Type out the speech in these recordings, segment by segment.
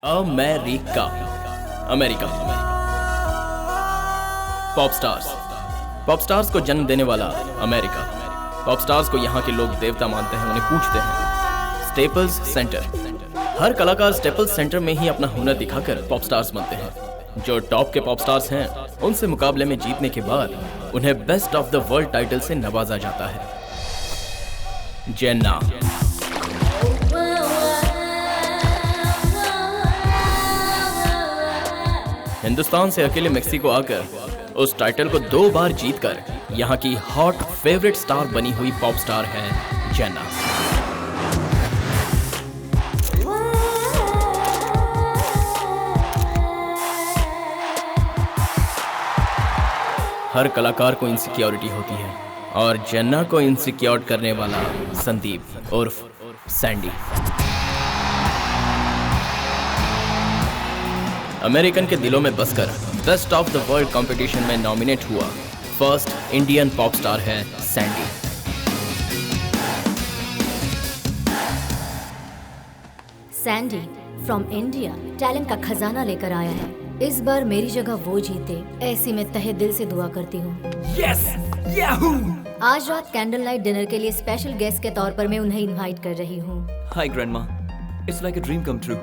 America. America. Pop stars को जन्म देने वाला अमेरिका। पॉप स्टार्स को यहाँ के लोग देवता मानते हैं, उन्हें पूजते हैं। Staples centre. हर कलाकार स्टेपल्स सेंटर में ही अपना हुनर दिखाकर पॉप स्टार्स बनते हैं। जो टॉप के पॉप स्टार्स हैं, उनसे मुकाबले में जीतने के बाद उन्हें best of the world title से नवाजा जाता है। जेन्ना। हिंदुस्तान से अकेले मेक्सिको आकर उस टाइटल को 2 बार जीतकर यहाँ की हॉट फेवरेट स्टार बनी हुई पॉप स्टार है जेन्ना। हर कलाकार को इनसिक्योरिटी होती है और जेन्ना को इनसिक्योर करने वाला संदीप उर्फ सैंडी अमेरिकन के दिलों में बसकर best of the world competition में नॉमिनेट हुआ फर्स्ट इंडियन पॉप स्टार है Sandy. Sandy from India talent का खजाना लेकर आया है। इस बार मेरी जगह वो जीते, ऐसी मैं तहे दिल से दुआ करती हूँ। Yes! Yahoo! आज रात कैंडल लाइट डिनर के लिए स्पेशल गेस्ट के तौर पर मैं उन्हें इनवाइट कर रही हूँ। Hi grandma, it's like a dream come true.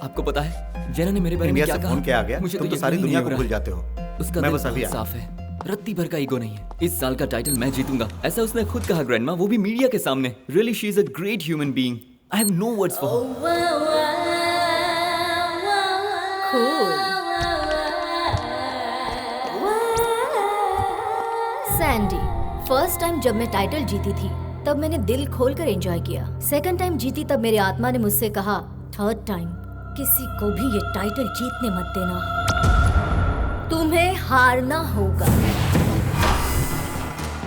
आपको पता है जेना ने मेरे बारे में क्या कहा? फोन किया आ गया? मुझे तुम तो सारी दुनिया को भूल जाते हो। उसका मैं दिल बस अभी बहुत साफ है, रत्ती भर का ईगो नहीं है। इस साल का टाइटल मैं जीतूंगा, ऐसा उसने खुद कहा ग्रैंडमा, वो भी मीडिया के सामने। Really she is a great human being. I have no words for her. Sandy, first time जब मैं टाइटल जीती थी तब मैंने दिल खोलकर एंजॉय किया। सेकंड टाइम जीती तब मेरी आत्मा ने मुझसे कहा, थर्ड टाइम किसी को भी ये टाइटल जीतने मत देना, तुम्हें हारना होगा।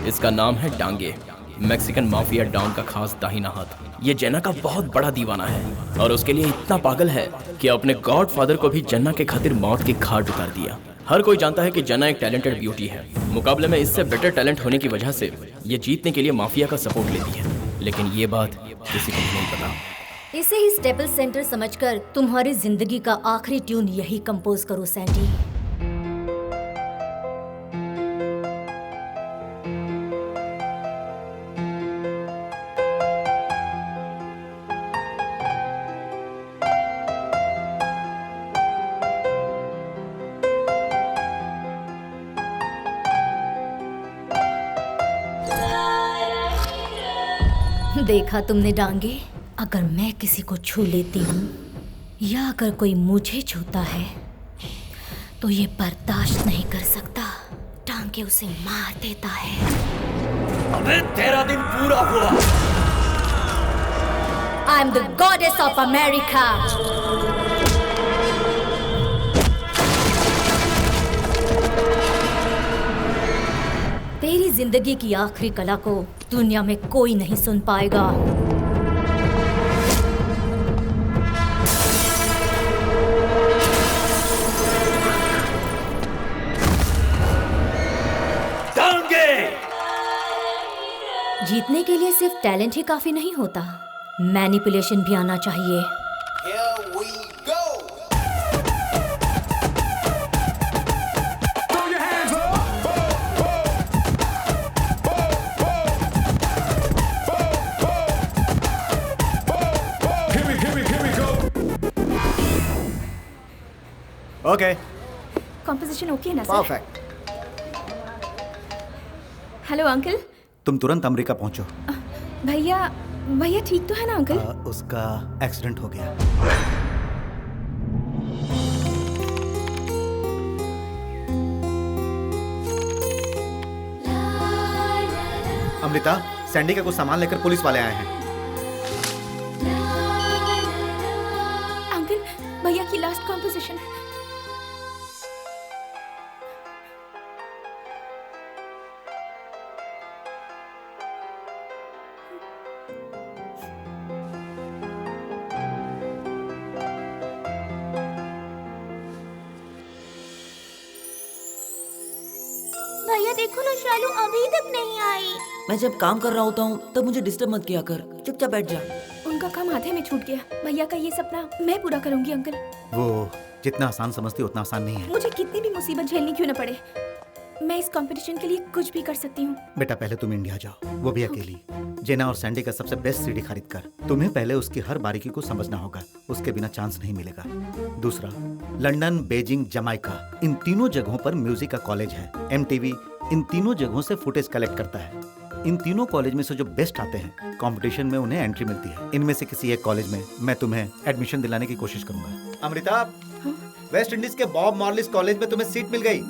इसका नाम है डांगे, मैक्सिकन माफिया डॉन का खास दाहिना हाथ। ये जेन्ना का बहुत बड़ा दीवाना है और उसके लिए इतना पागल है कि अपने गॉडफादर को भी जेन्ना के खातिर मौत की घाट उतार दिया। हर कोई जानता है कि जेन्ना एक टैलेंटेड ब्यूटी है। मुकाबले में इससे बेटर टैलेंट होने की वजह से ये जीतने के लिए माफिया का सपोर्ट लेती है, लेकिन ये बात किसी को भी नहीं पता। इसे ही स्टेपल सेंटर समझकर तुम्हारी जिंदगी का आखिरी ट्यून यही कंपोज करो सैंडी। देखा तुमने डांगे, अगर मैं किसी को छू लेती हूँ या अगर कोई मुझे छूता है तो ये बर्दाश्त नहीं कर सकता। डांगे उसे मार देता है। अबे तेरा दिन पूरा हुआ। I am the goddess of America. तेरी जिंदगी की आखिरी कला को दुनिया में कोई नहीं सुन पाएगा। जीतने के लिए सिर्फ टैलेंट ही काफी नहीं होता, मैनिपुलेशन भी आना चाहिए। Here we go. Throw your hands up. Here we go. Okay, composition okay है ना सर? परफेक्ट। Hello uncle. तुम तुरंत अमेरिका पहुंचो। भैया ठीक तो है ना अंकल? उसका एक्सीडेंट हो गया। अमृता, सैंडी का कुछ सामान लेकर पुलिस वाले आए हैं। अंकल, भैया की लास्ट कॉम्पोजिशन है। भैया देखो ना, शालू अभी तक नहीं आई। मैं जब काम कर रहा होता हूँ तब मुझे डिस्टर्ब मत किया कर, चुपचाप बैठ जा। उनका का काम आधे में छूट गया। भैया का ये सपना मैं पूरा करूंगी अंकल। वो जितना आसान समझती हो उतना आसान नहीं है। मुझे कितनी भी मुसीबत झेलनी क्यों न पड़े, मैं इस कंपटीशन के लिए कुछ भी कर सकती हूँ। बेटा पहले तुम इंडिया जाओ, वो भी अकेली। जेना और सैंडी का सबसे बेस्ट सीडी खरीद कर। तुम्हें पहले उसकी हर बारीकी को समझना होगा, उसके बिना चांस नहीं मिलेगा। दूसरा, लंदन, बेजिंग, जमाइका, इन तीनों जगहों पर म्यूजिक का कॉलेज है। MTV इन तीनों जगहों से फुटेज कलेक्ट करता है। इन तीनों कॉलेज में से जो बेस्ट आते हैं, कंपटीशन में उन्हें एंट्री मिलती है। इनमें से किसी एक कॉलेज में मैं तुम्हें एडमिशन दिलाने की कोशिश करूंगा। अमृता, वेस्ट इंडीज के बॉब मॉर्लिस कॉलेज में तुम्हें सीट मिल गई।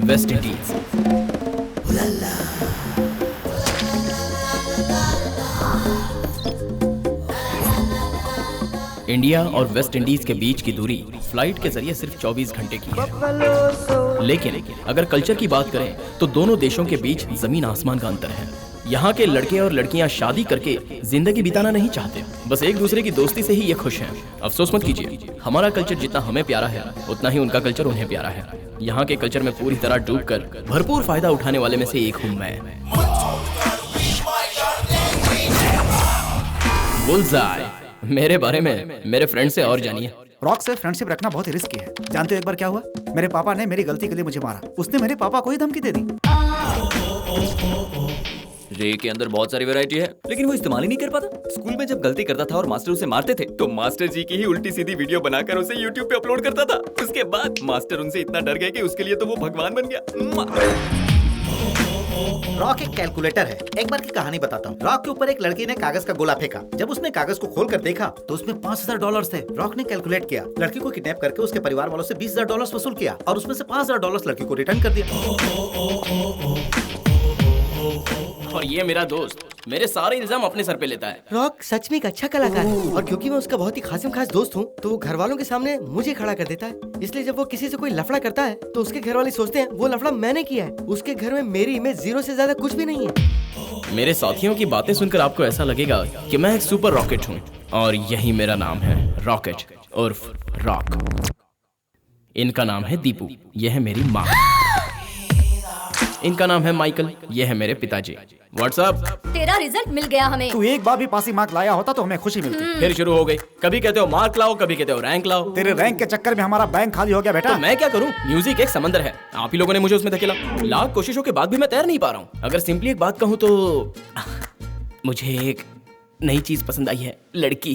West Indies. इंडिया और वेस्ट इंडीज के बीच की दूरी फ्लाइट के जरिए सिर्फ 24 घंटे की है। लेकिन अगर कल्चर की बात करें तो दोनों देशों के बीच जमीन आसमान का अंतर है। यहाँ के लड़के और लड़कियां शादी करके जिंदगी बिताना नहीं चाहते, बस एक दूसरे की दोस्ती से ही ये खुश हैं। अफसोस मत कीजिए, हमारा कल्चर जितना हमें प्यारा है उतना ही उनका कल्चर उन्हें प्यारा है। यहाँ के कल्चर में पूरी तरह डूबकर भरपूर फायदा उठाने वाले में से एक हूँ मैं। बुल्सआई। मेरे बारे में मेरे फ्रेंड से और जानिए। रॉक से फ्रेंडशिप रखना बहुत ही रिस्की है। जानते हो एक बार क्या हुआ? मेरे पापा ने मेरी गलती के लिए मुझे मारा। उसने मेरे पापा को ही धमकी दे दी। रे के अंदर बहुत सारी वैरायटी है, लेकिन वो इस्तेमाल ही नहीं कर पाता। स्कूल में जब गलती करता था और मास्टर उसे मारते थे तो मास्टर जी की ही उल्टी सीधी वीडियो बनाकर उसे YouTube पे अपलोड करता था। उसके बाद मास्टर उनसे इतना डर गए कि उसके लिए तो वो भगवान बन गया। रॉक एक कैलकुलेटर है। एक बार की कहानी बताता हूँ। रॉक के ऊपर एक लड़की ने कागज का गोला फेंका। जब उसने कागज को खोल कर देखा तो उसमें $5000 थे। रॉक ने कैलकुलेट किया, लड़की को किडनैप करके उसके परिवार वालों से $20000 वसूल किया और उसमें से $5000 लड़की को रिटर्न कर दिया। और ये मेरा दोस्त मेरे सारे इल्जाम अपने सर पे लेता है। रॉक सच में एक अच्छा कलाकार है और क्योंकि मैं उसका बहुत ही खासिम खास दोस्त हूँ तो वो घर वालों के सामने मुझे खड़ा कर देता है। इसलिए जब वो किसी से कोई लफड़ा करता है तो उसके घर वाले सोचते हैं वो लफड़ा मैंने किया है। उसके घर में मेरी इमेज 0 से ज्यादा कुछ भी नहीं है। मेरे साथियों की बातें सुनकर आपको ऐसा लगेगा कि मैं एक सुपर रॉकेट हूँ और यही मेरा नाम है, रॉकेट उर्फ रॉक। इनका नाम है दीपू, यह है मेरी माँ। इनका नाम है माइकल, ये है मेरे पिताजी। व्हाट्सअप। तेरा रिजल्ट मिल गया हमें। तू एक बार भी पासिंग मार्क लाया होता तो हमें खुशी मिलती। फिर शुरू हो गई, कभी कहते हो मार्क लाओ, कभी कहते हो रैंक लाओ। तेरे रैंक के चक्कर में हमारा बैंक खाली हो गया बेटा। तो मैं क्या करूं? म्यूजिक एक समंदर है, आप ही लोगों ने मुझे उसमें धकेला। लाख कोशिशों के बाद भी मैं तैर नहीं पा रहा हूं। अगर सिंपली एक बात कहूं तो मुझे एक नई चीज पसंद आई है, लड़की।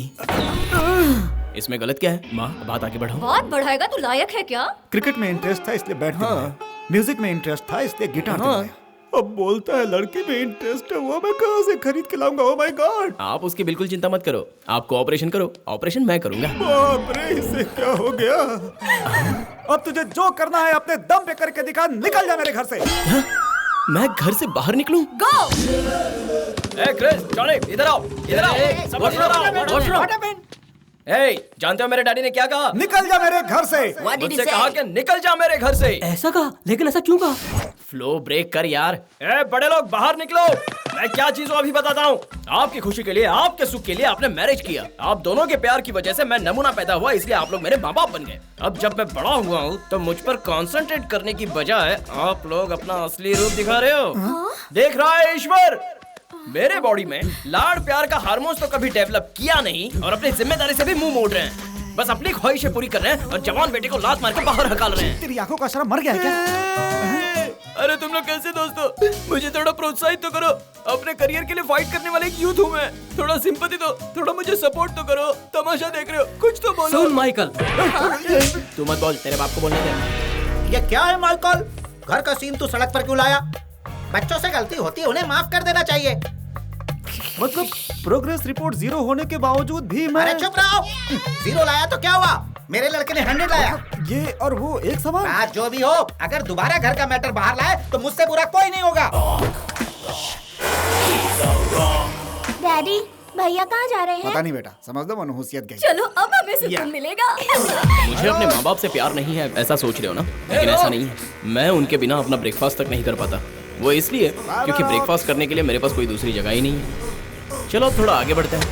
इसमें गलत क्या है माँ? बात आगे बढ़ाओ। बात बढ़ाएगा तू लायक है क्या? क्रिकेट में इंटरेस्ट था इसलिए बैट खेला, म्यूजिक में इंटरेस्ट था इसलिए गिटार खेला। अब बोलता है लड़की में इंटरेस्ट है, वो मैं कहाँ से खरीद के लाऊंगा? Oh my God. आप उसकी बिल्कुल चिंता मत करो, आप कोऑपरेशन करो, ऑपरेशन मैं करूंगा। बाप रे, इससे क्या हो गया? अब तुझे जो करना है अपने दम पे करके दिखा। निकल जा मेरे घर से। मैं घर से बाहर निकलूं? गो। ए क्रिस, जॉनी, इधर आओ, इधर आओ। सब सुनो। ए, जानते हो मेरे डैडी ने क्या कहा? निकल जा मेरे घर से। मुझसे कहा कि निकल जा मेरे घर से। ऐसा कहा? लेकिन ऐसा क्यों कहा? फ्लो ब्रेक कर यार। ए बड़े लोग बाहर निकलो, मैं क्या चीज हूँ अभी बताता हूँ। आपकी खुशी के लिए, आपके सुख के लिए आपने मैरिज किया। आप दोनों के प्यार की वजह से मैं नमूना पैदा हुआ, इसलिए आप लोग मेरे माँ बाप बन गए। अब जब मैं बड़ा हुआ हूँ तो मुझ पर कंसंट्रेट करने की बजाय आप लोग अपना असली रूप दिखा रहे हो। देख रहा है ईश्वर, मेरे बॉडी में लाड़ प्यार का हार्मोन्स तो कभी डेवलप किया नहीं और अपनी जिम्मेदारी से भी मुंह मोड़ रहे हैं। बस अपनी ख्वाहिशें पूरी कर रहे हैं और जवान बेटे को लात मार के बाहर हकाल रहे हैं। तेरी आंखों का शर्म मर गया है क्या? अरे तुम लोग कैसे दोस्तों, मुझे थोड़ा प्रोत्साहित तो करो। अपने करियर के लिए फाइट करने वाले एक यूथ हूँ मैं। थोड़ा सिंपैथी दो, थोड़ा मुझे सपोर्ट तो करो। तमाशा देख रहे हो, कुछ तो बोलो। सुन माइकल, तू मत बोल, तेरे बाप को बोलने दे। ये क्या है माइकल? घर का सीन तू सड़क पर क्यों लाया? बच्चों से गलती होती है, उन्हें माफ कर देना चाहिए। मतलब प्रोग्रेस रिपोर्ट 0 होने के बावजूद भी मैं... अरे चुप रहो। 0 लाया तो क्या हुआ? मेरे लड़के ने 100 लाया। ये और वो एक समान। बात जो भी हो, अगर दोबारा घर का मैटर बाहर लाए तो मुझसे बुरा कोई नहीं होगा। डैडी, भैया कहाँ जा रहे हैं? पता नहीं बेटा, समझ लो मनहूसियत गई। चलो अब हमें सुकून मिलेगा। मुझे अपने माँ बाप से प्यार नहीं है ऐसा सोच रहे हो ना, लेकिन ऐसा नहीं है। मैं उनके बिना अपना ब्रेकफास्ट तक नहीं कर पाता। वो इसलिए क्योंकि ब्रेकफास्ट करने के लिए मेरे पास कोई दूसरी जगह ही नहीं है। चलो थोड़ा आगे बढ़ते हैं।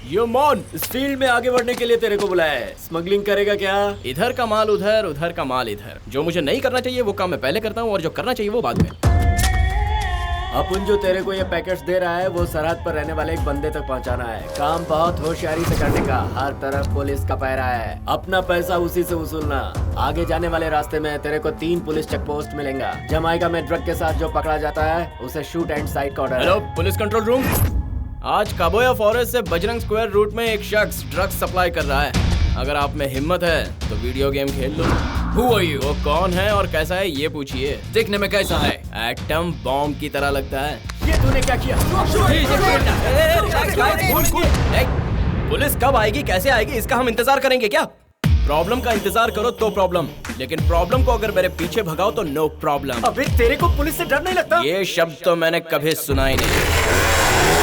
यो मॉन, इस फील्ड में आगे बढ़ने के लिए तेरे को बुलाया है। स्मगलिंग करेगा क्या? इधर का माल उधर, उधर का माल इधर। जो मुझे नहीं करना चाहिए वो काम मैं पहले करता हूँ और जो करना चाहिए वो बाद में। अपन जो तेरे को ये पैकेट्स दे रहा है वो सरहद पर रहने वाले एक बंदे तक पहुंचाना है। काम बहुत होशियारी से करने का, हर तरफ पुलिस का पहरा है। अपना पैसा उसी से वसूलना। आगे जाने वाले रास्ते में तेरे को 3 पुलिस चेक पोस्ट मिलेंगा। जमाइका में ड्रग के साथ जो पकड़ा जाता है उसे शूट एंड साइड का ऑर्डर है। हेलो पुलिस कंट्रोल रूम, आज काबोया फॉरेस्ट से बजरंग स्क्वायर रूट में एक शख्स ड्रग्स सप्लाई कर रहा है। अगर आप में हिम्मत है तो वीडियो गेम खेल लो। Who are you? वो कौन है और कैसा है ये पूछिए। दिखने में कैसा है? एटम बॉम्ब की तरह लगता है। ये तूने क्या किया? पुलिस कब आएगी, कैसे आएगी, इसका हम इंतजार करेंगे क्या? प्रॉब्लम का इंतजार करो तो प्रॉब्लम, लेकिन प्रॉब्लम को अगर मेरे पीछे भगाओ तो नो प्रॉब्लम। अबे तेरे को पुलिस से डर नहीं लगता? ये शब्द तो मैंने कभी सुना ही नहीं।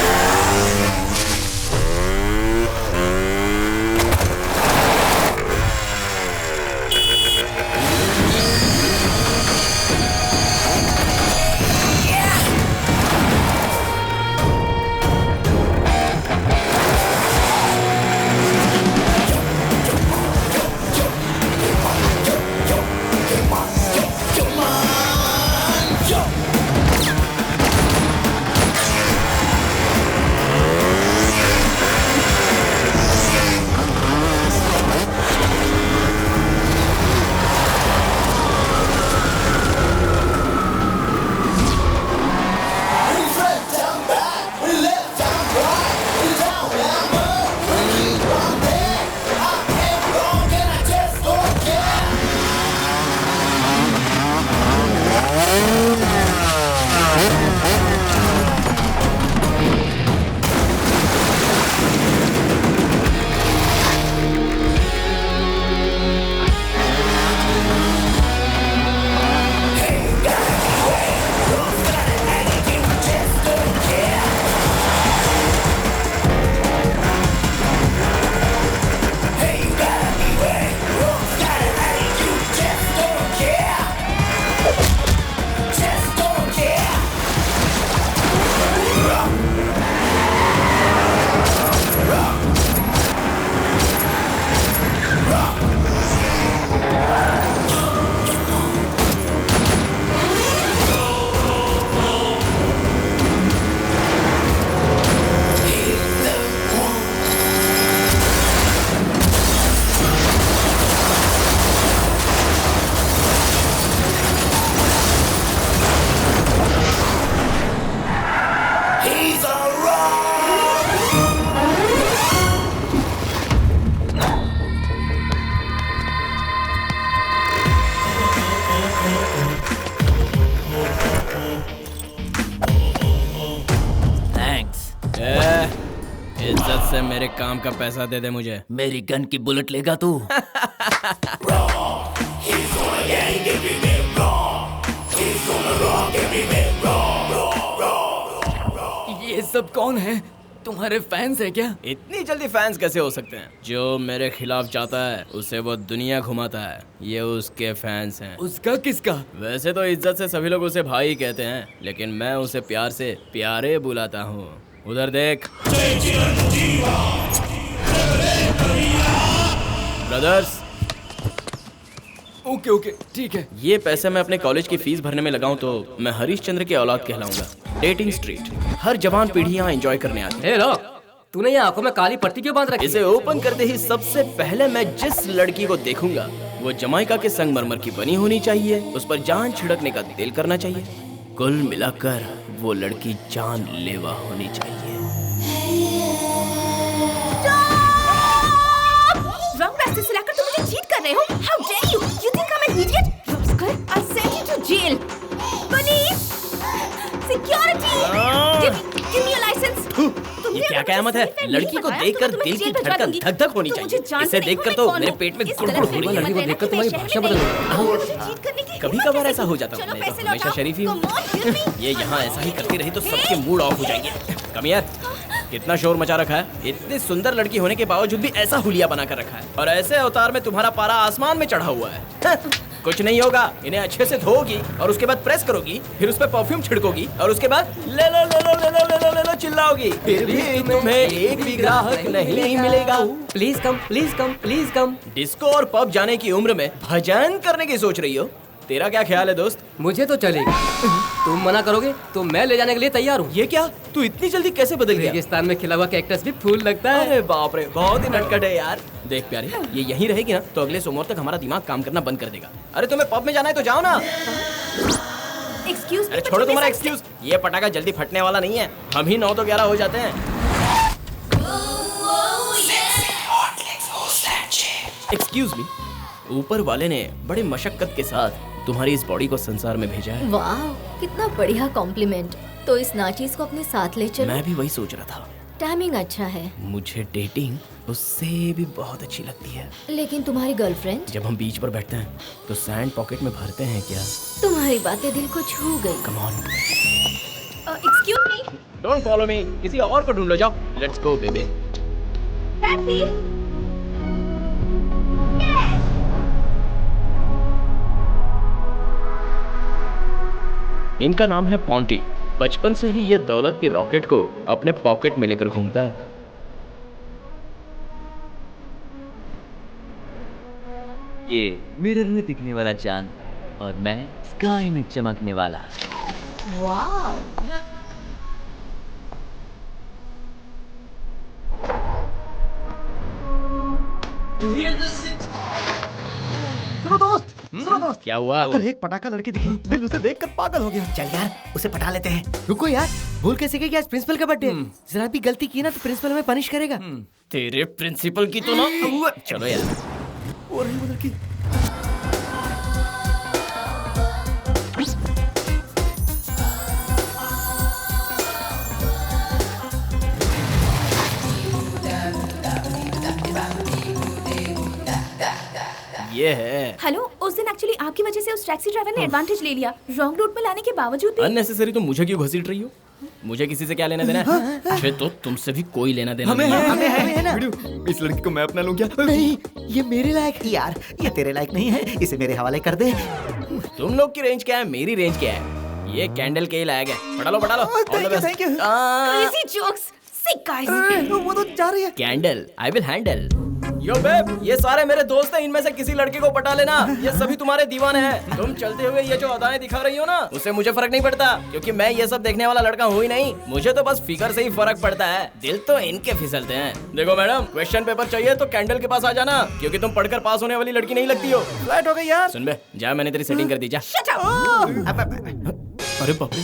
इज्जत से मेरे काम का पैसा दे दे मुझे। मेरी गन की बुलेट लेगा तू? ये सब कौन है? तुम्हारे फैंस हैं क्या? इतनी जल्दी फैंस कैसे हो सकते हैं? जो मेरे खिलाफ चाहता है उसे वो दुनिया घुमाता है, ये उसके फैंस हैं। उसका किसका? वैसे तो इज्जत से सभी लोग उसे भाई कहते हैं, लेकिन मैं उसे प्यार से प्यारे बुलाता हूँ। उधर देख। ब्रदर्स। ओके ओके ठीक है। ये पैसे मैं अपने कॉलेज की फीस भरने में लगाऊं तो मैं हरीश चंद्र की औलाद कहलाऊंगा। डेटिंग स्ट्रीट, हर जवान पीढ़ी यहाँ एंजॉय करने आती है। तूने ये आंखों में काली पट्टी क्यों बांध रखी? इसे ओपन करते ही सबसे पहले मैं जिस लड़की को देखूंगा वो जमाइका के संगमरमर की बनी होनी चाहिए, उस पर जान छिड़कने का दिल करना चाहिए। कुल मिलाकर वो लड़की जानलेवा होनी चाहिए। रंग रास्ते से लाकर तुम मुझे चीट कर रहे हो? How dare you? You think I'm an idiot? Rascal, I'll send you to jail. Police, security, give me your license. ये क्या कयामत है? लड़की को देखकर दिल की धड़कन धक धक होनी चाहिए। इसे देखकर तो मेरे पेट में गुड़गुड़ हो रही है। लड़की को देखकर तुम्हारी भाषा बदल गई। कभी कभार ऐसा हो जाता है, मैं तो हमेशा शरीफ ही हूँ। ये यहाँ ऐसा ही करती रही तो सबके मूड ऑफ हो जाएंगे। कम यार, कितना शोर मचा रखा है। इतनी सुंदर लड़की होने के बावजूद भी ऐसा हुलिया बना कर रखा है, और ऐसे अवतार में तुम्हारा पारा आसमान में चढ़ा हुआ है। कुछ नहीं होगा, इन्हें अच्छे से धोगी और उसके बाद प्रेस करोगी, फिर उस पर परफ्यूम छिड़कोगी और उसके बाद ले लो ले लो ले लो ले लो ले लो चिल्लाओगी। फिर भी तुम्हें एक भी ग्राहक नहीं मिलेगा। Please come, please come, please come. Disco और पब जाने की उम्र में भजन करने की सोच रही हो? तेरा क्या ख्याल है दोस्त? मुझे तो चलेगा। तुम मना करोगे तो मैं ले जाने के लिए तैयार हूँ। ये क्या, तू इतनी जल्दी कैसे बदल गया? रेगिस्तान में खिला हुआ कैक्टस भी फूल लगता है। अरे बाप रे, बहुत ही नटखट है यार। देख प्यारी, ये यहीं रहेगी ना तो अगले सोमवार तक हमारा दिमाग काम करना बंद कर देगा। अरे तुम्हें पब में जाना है तो जाओ ना। एक्सक्यूज अरे छोड़ो तुम्हारा एक्सक्यूज, ये पटाखा जल्दी फटने वाला नहीं है। हम ही 9 तो 11 हो जाते हैं। एक्सक्यूज मी, ऊपर वाले ने बड़े मशक्कत के साथ तुम्हारी इस बॉडी को संसार में भेजा है। वाह, कितना बढ़िया कॉम्प्लीमेंट। तो इस नाचीज को अपने साथ ले चलो। मैं भी वही सोच रहा था। टाइमिंग अच्छा है। मुझे डेटिंग उससे भी बहुत अच्छी लगती है। लेकिन तुम्हारी गर्लफ्रेंड? जब हम बीच पर बैठते हैं तो सैंड पॉकेट में भरते हैं क्या? तुम्हारी बातें दिल को छू गई। Come on. Excuse me, don't follow me, किसी और को ढूंढ लो, जाओ। Let's go baby. टैक्सी। इनका नाम है पॉन्टी। बचपन से ही ये दौलत की रॉकेट को अपने पॉकेट में लेकर घूमता है। ये मिरर में दिखने वाला चांद और मैं स्काई में चमकने वाला। वाह। सुनो दोस्त, क्या हुआ? कल एक पटाखा लड़की दिखी, दिल उसे देखकर पागल हो गया। चल यार, उसे पटा लेते हैं। रुको यार, भूल कैसे गए कि आज प्रिंसिपल का बर्थडे है। जरा भी गलती की ना तो प्रिंसिपल हमें पनिश करेगा। तेरे प्रिंसिपल की तो ना। चलो यार। वो रही वो लड़की। ये है। हेलो, उस दिन एक्चुअली आपकी वजह से उस टैक्सी ड्राइवर ने एडवांटेज ले लिया। रॉन्ग रूट में लाने के बावजूद भी। अननेसेसरी तो मुझे क्यों घसीट रही हो? मुझे किसी से क्या लेना देना है? मुझे तो तुमसे भी कोई लेना देना नहीं है। हमें है ना। इस लड़की को मैं अपना लूं क्या? नहीं, ये मेरे लायक है। यार, ये तेरे लायक नहीं है, इसे मेरे हवाले कर दे। तुम लोग की रेंज क्या है, मेरी रेंज क्या है? ये कैंडल के ही लायक है। पढ़ा लो पढ़ा लो। Thank you. Crazy jokes, sick guys. वो तो जा रही है। Candle, I will handle. Yo babe, ये सारे मेरे दोस्त हैं, इनमें से किसी लड़के को पटा लेना। ये सभी तुम्हारे दीवाने हैं। तुम चलते हुए ये जो अदाएं दिखा रही हो ना, उससे मुझे फर्क नहीं पड़ता, क्योंकि मैं ये सब देखने वाला लड़का हूँ ही नहीं। मुझे तो बस फिगर से ही फर्क पड़ता है, दिल तो इनके फिसलते हैं। देखो मैडम, क्वेश्चन पेपर चाहिए तो कैंडल के पास आ जाना, क्योंकि तुम पढ़कर पास होने वाली लड़की नहीं लगती हो। फ्लैट हो गई यार। सुन बे, जा, मैंने तेरी सेटिंग कर दी, जा। Shut up. अरे बाप रे,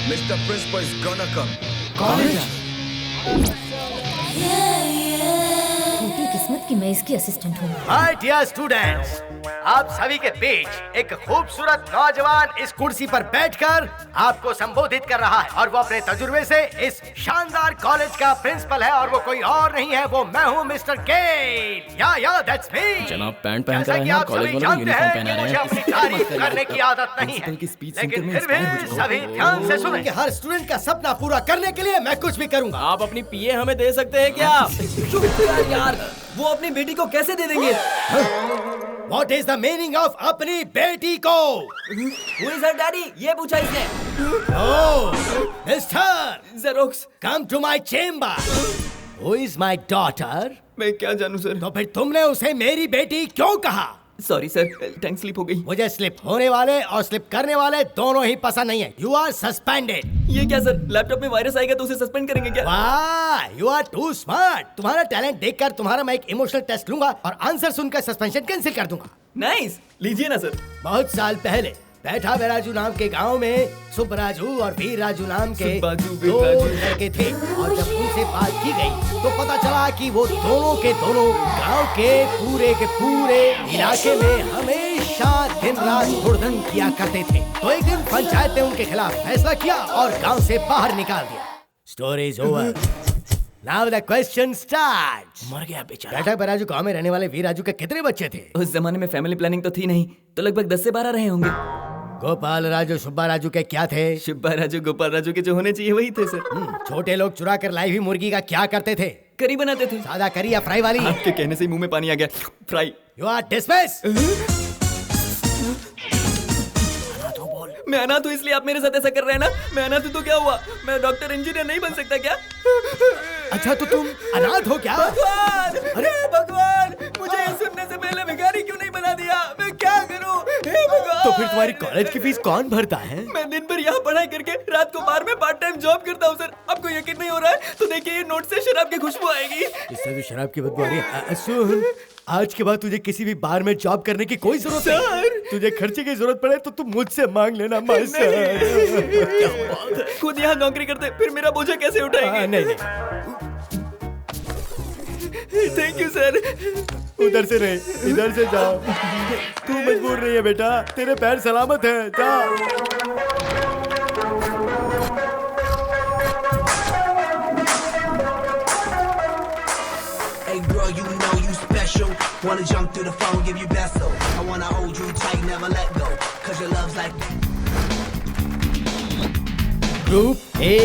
Mr. Principal is gonna come. टूटी किस्मत की मैं इसकी असिस्टेंट हूँ। माय डियर स्टूडेंट्स, आप सभी के बीच एक खूबसूरत नौजवान इस कुर्सी पर बैठकर आपको संबोधित कर रहा है, और वो अपने तजुर्बे से इस शानदार कॉलेज का प्रिंसिपल है, और वो कोई और नहीं है, वो मैं हूँ, मिस्टर गेल। या दैट्स मी। जनाब पैंट पहन कर जैसा आए कि हैं, आप कॉलेज सभी वालों जानते यूनिफॉर्म हैं पहना कि रहे मुझे हैं। अपनी तारीफ करने की आदत नहीं है, की स्पीच लेकिन सुनकर मैं फिर इंस्पायर हो भी चुका हूं। सभी ध्यान से सुनें कि हर स्टूडेंट का सपना पूरा करने के लिए मैं कुछ भी करूंगा। आप अपनी पीए हमें दे सकते हैं क्या? यार, वो अपनी बेटी को कैसे दे देंगे? What is the meaning of अपनी बेटी को? Who is her daddy? ये पूछा इसने। Oh, Mister, xerox. come to my chamber. Who is my daughter? मैं क्या जानूं सर? तो फिर तुमने उसे मेरी बेटी क्यों कहा? सॉरी सर, टंग स्लिप हो गई। मुझे स्लिप होने वाले और स्लिप करने वाले दोनों ही पसंद नहीं है। You are suspended. ये क्या सर, लैपटॉप में वायरस आएगा तो उसे सस्पेंड करेंगे क्या? वाह, you are too smart. तुम्हारा टैलेंट देखकर तुम्हारा मैं एक इमोशनल टेस्ट लूंगा और आंसर सुनकर सस्पेंशन कैंसिल कर दूंगा। नाइस, लीजिए ना सर। बहुत साल पहले बैठा बेराजू नाम के गांव में सुबराजू और वीर राजू नाम के सुब्बाजू, दो वीरराजू। लड़के थे, और जब उनसे बात की गई तो पता चला कि वो दोनों के दोनों गांव के पूरे इलाके में हमेशा दिन रात हुड़दंग किया करते थे। तो एक दिन पंचायत ने उनके खिलाफ फैसला किया और गांव से बाहर निकाल दिया। Story is over. Now the question starts. मर गया बेचारा। बैठा बेराजू गांव में रहने वाले वीर राजू के कितने बच्चे थे? उस जमाने में फैमिली प्लानिंग तो थी नहीं, तो लगभग 10 से 12 रहे होंगे। गोपाल राजू सुब्बा राजू के क्या थे? शिब्बा राजू, गोपाल राजू के जो होने चाहिए वही थे सर। छोटे लोग चुरा कर लाई हुई मुर्गी का क्या करते थे? करी बनाते थे। सादा करी या फ्राई वाली? आपके कहने से ही मुंह में पानी आ गया। फ्राई। You are dismiss. मैं अनाथ हूँ इसलिए आप मेरे साथ ऐसा कर रहे हैं ना? मैं अनाथ हूँ तो क्या हुआ? मैं डॉक्टर इंजीनियर नहीं बन सकता क्या? अच्छा तो तुम अनाथ हो क्या? भगवान! अरे भगवान! मुझे ये सुनने से पहले भिखारी क्यों नहीं बना दिया? मैं क्या करूं? हे भगवान! तो फिर तुम्हारी कॉलेज की फीस कौन भरता है? मैं दिन भर यहाँ पढ़ाई करके रात को बार में पार्ट टाइम जॉब करता हूँ सर। आपको यकीन नहीं हो रहा है तो देखिए ये नोट से शराब की खुशबू आएगी। इससे तो शराब की बदबू आ रही है। सुन, आज के बाद तुझे किसी भी बार में जॉब करने की कोई जरूरत नहीं। तुझे खर्चे की जरूरत पड़े तो तुम मुझसे मांग लेना मास्टर। क्या बात है? खुद यहाँ नौकरी करते फिर मेरा बोझा कैसे उठाएंगे? नहीं नहीं, थैंक यू सर। उधर से नहीं, इधर से जाओ। तू मजबूर नहीं है बेटा, तेरे पैर सलामत है। जा। Hey girl, you know you special. Wanna jump through the phone, give you best so. I wanna hold you tight, never let go. Cause your love's like. Group A.